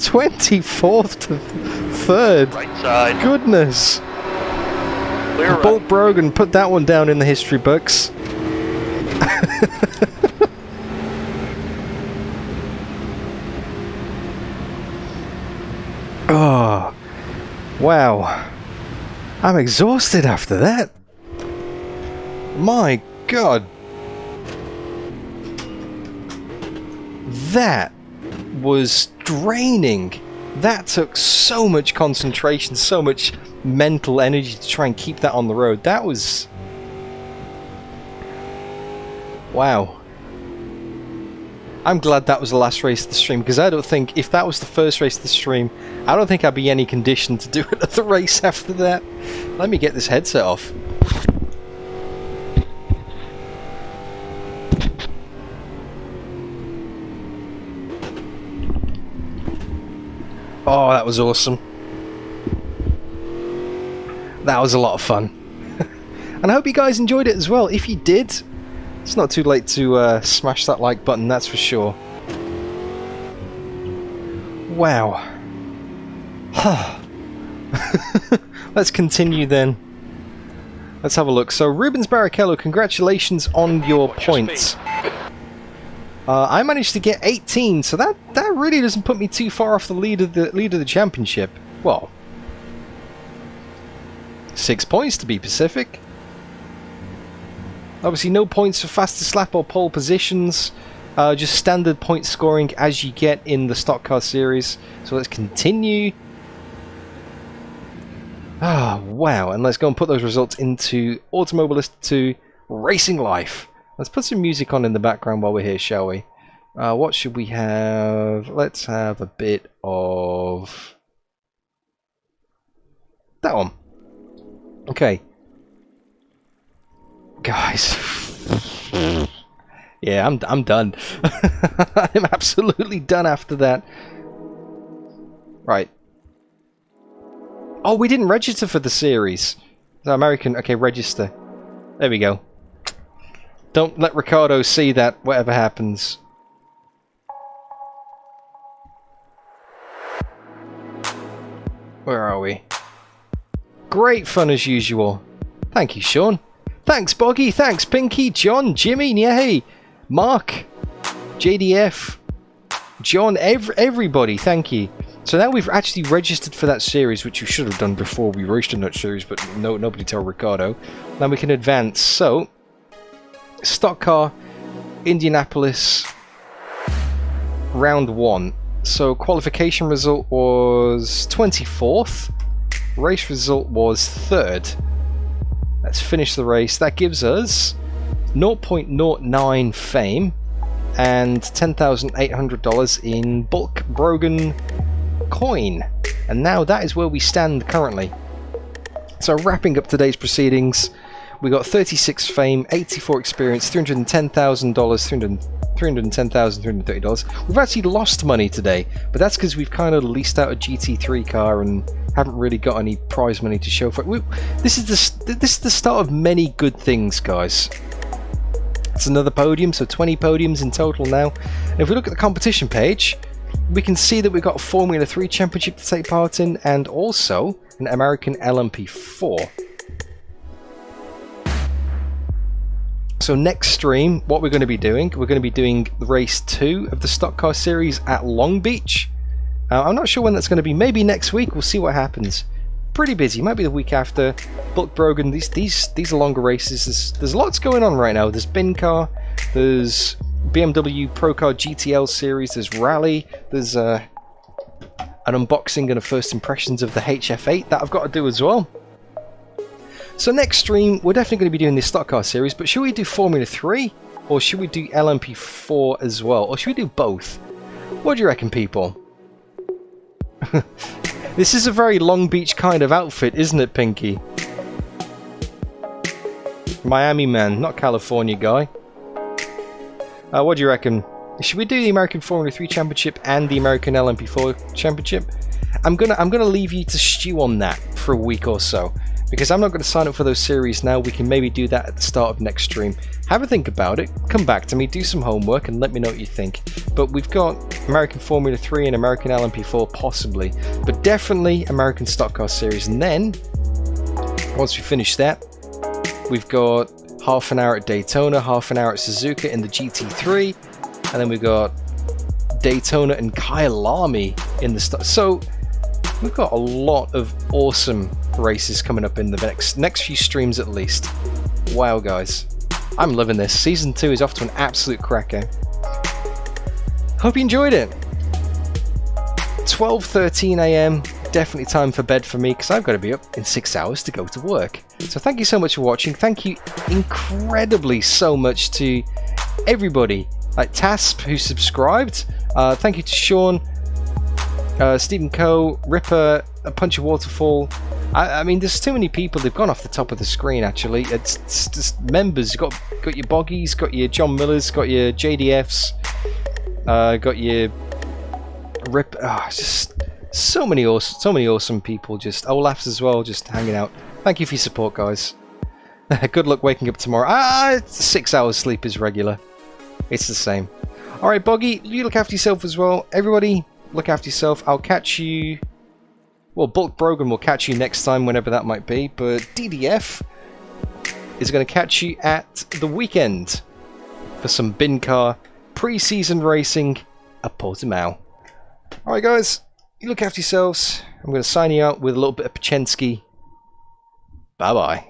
[SPEAKER 1] 24th to 3rd.
[SPEAKER 5] Right side.
[SPEAKER 1] Goodness.
[SPEAKER 5] Clear right.
[SPEAKER 1] Bulk Brogan put that one down in the history books. Oh, wow. I'm exhausted after that. My God. That was draining. That took so much concentration, so much mental energy to try and keep that on the road. That was... wow. I'm glad that was the last race of the stream, because I don't think, if that was the first race of the stream, I don't think I'd be any condition to do another race after that. Let me get this headset off. Oh, that was awesome. That was a lot of fun. And I hope you guys enjoyed it as well. If you did, it's not too late to smash that like button, that's for sure. Wow. Let's continue then. Let's have a look. So, Rubens Barrichello, congratulations on your points. I managed to get 18, so that really doesn't put me too far off the lead of the championship. Well, 6 points to be specific. Obviously, no points for fastest lap or pole positions. Just standard point scoring as you get in the stock car series. So let's continue. Ah, wow! And let's go and put those results into Automobilista 2 Racing Life. Let's put some music on in the background while we're here, shall we? What should we have? Let's have a bit of that one. Okay. Guys. Yeah, I'm done. I'm absolutely done after that. Right. Oh, we didn't register for the series. The American, okay, register. There we go. Don't let Ricardo see that, whatever happens. Where are we? Great fun as usual. Thank you, Sean. Thanks, Boggy. Thanks, Pinky, John, Jimmy, Nyeh, Mark, JDF, John, everybody. Thank you. So now we've actually registered for that series, which we should have done before we raced in that series, but nobody told Ricardo. Now we can advance. So, stock car, Indianapolis, round 1. So qualification result was 24th. Race result was 3rd. Let's finish the race. That gives us 0.09 fame and $10,800 in Bulk Brogan coin. And now that is where we stand currently. So wrapping up today's proceedings, we got 36 fame, 84 experience, $310,000, $310,330. We've actually lost money today, but that's because we've kind of leased out a GT3 car and haven't really got any prize money to show for it. This is the start of many good things, guys. It's another podium, so 20 podiums in total now. And if we look at the competition page, we can see that we've got a Formula 3 championship to take part in, and also an American LMP4. So next stream, what we're going to be doing, we're going to be doing the race 2 of the stock car series at Long Beach. I'm not sure when that's going to be. Maybe next week. We'll see what happens. Pretty busy. Might be the week after. Bulk Brogan. These are longer races. There's lots going on right now. There's bin car. There's BMW Pro Car GTL series. There's Rally. There's an unboxing and a first impressions of the HF8 that I've got to do as well. So next stream, we're definitely going to be doing this stock car series, but should we do Formula 3? Or should we do LMP4 as well? Or should we do both? What do you reckon, people? This is a very Long Beach kind of outfit, isn't it, Pinky? Miami man, not California guy. What do you reckon? Should we do the American Formula 3 Championship and the American LMP4 Championship? I'm gonna leave you to stew on that for a week or so, because I'm not going to sign up for those series now. We can maybe do that at the start of next stream. Have a think about it, come back to me, do some homework, and let me know what you think. But we've got American Formula 3 and American LMP4 possibly, but definitely American Stock Car Series. And then, once we finish that, we've got half an hour at Daytona, half an hour at Suzuka in the GT3, and then we've got Daytona and Kyalami in the stock. So we've got a lot of awesome races coming up in the next few streams at least. Wow, guys, I'm loving this. Season 2 is off to an absolute cracker. Hope you enjoyed it. 12:13 AM, definitely time for bed for me, because I've got to be up in 6 hours to go to work. So thank you so much for watching. Thank you incredibly so much to everybody like Tasp who subscribed. Thank you to Sean, Stephen Coe, Ripper, A Punch of Waterfall. I mean, there's too many people. They've gone off the top of the screen, actually. It's just members. You've got your Boggies, got your John Millers, got your JDFs, got your Rip. Just so many awesome people. Just Olafs as well, just hanging out. Thank you for your support, guys. Good luck waking up tomorrow. 6 hours sleep is regular. It's the same. All right, Boggy, you look after yourself as well. Everybody, look after yourself. I'll catch you. Well, Bulk Brogan will catch you next time, whenever that might be. But DDF is going to catch you at the weekend for some bin car pre-season racing at Portimao. Alright, guys, you look after yourselves. I'm going to sign you out with a little bit of Pachensky. Bye-bye.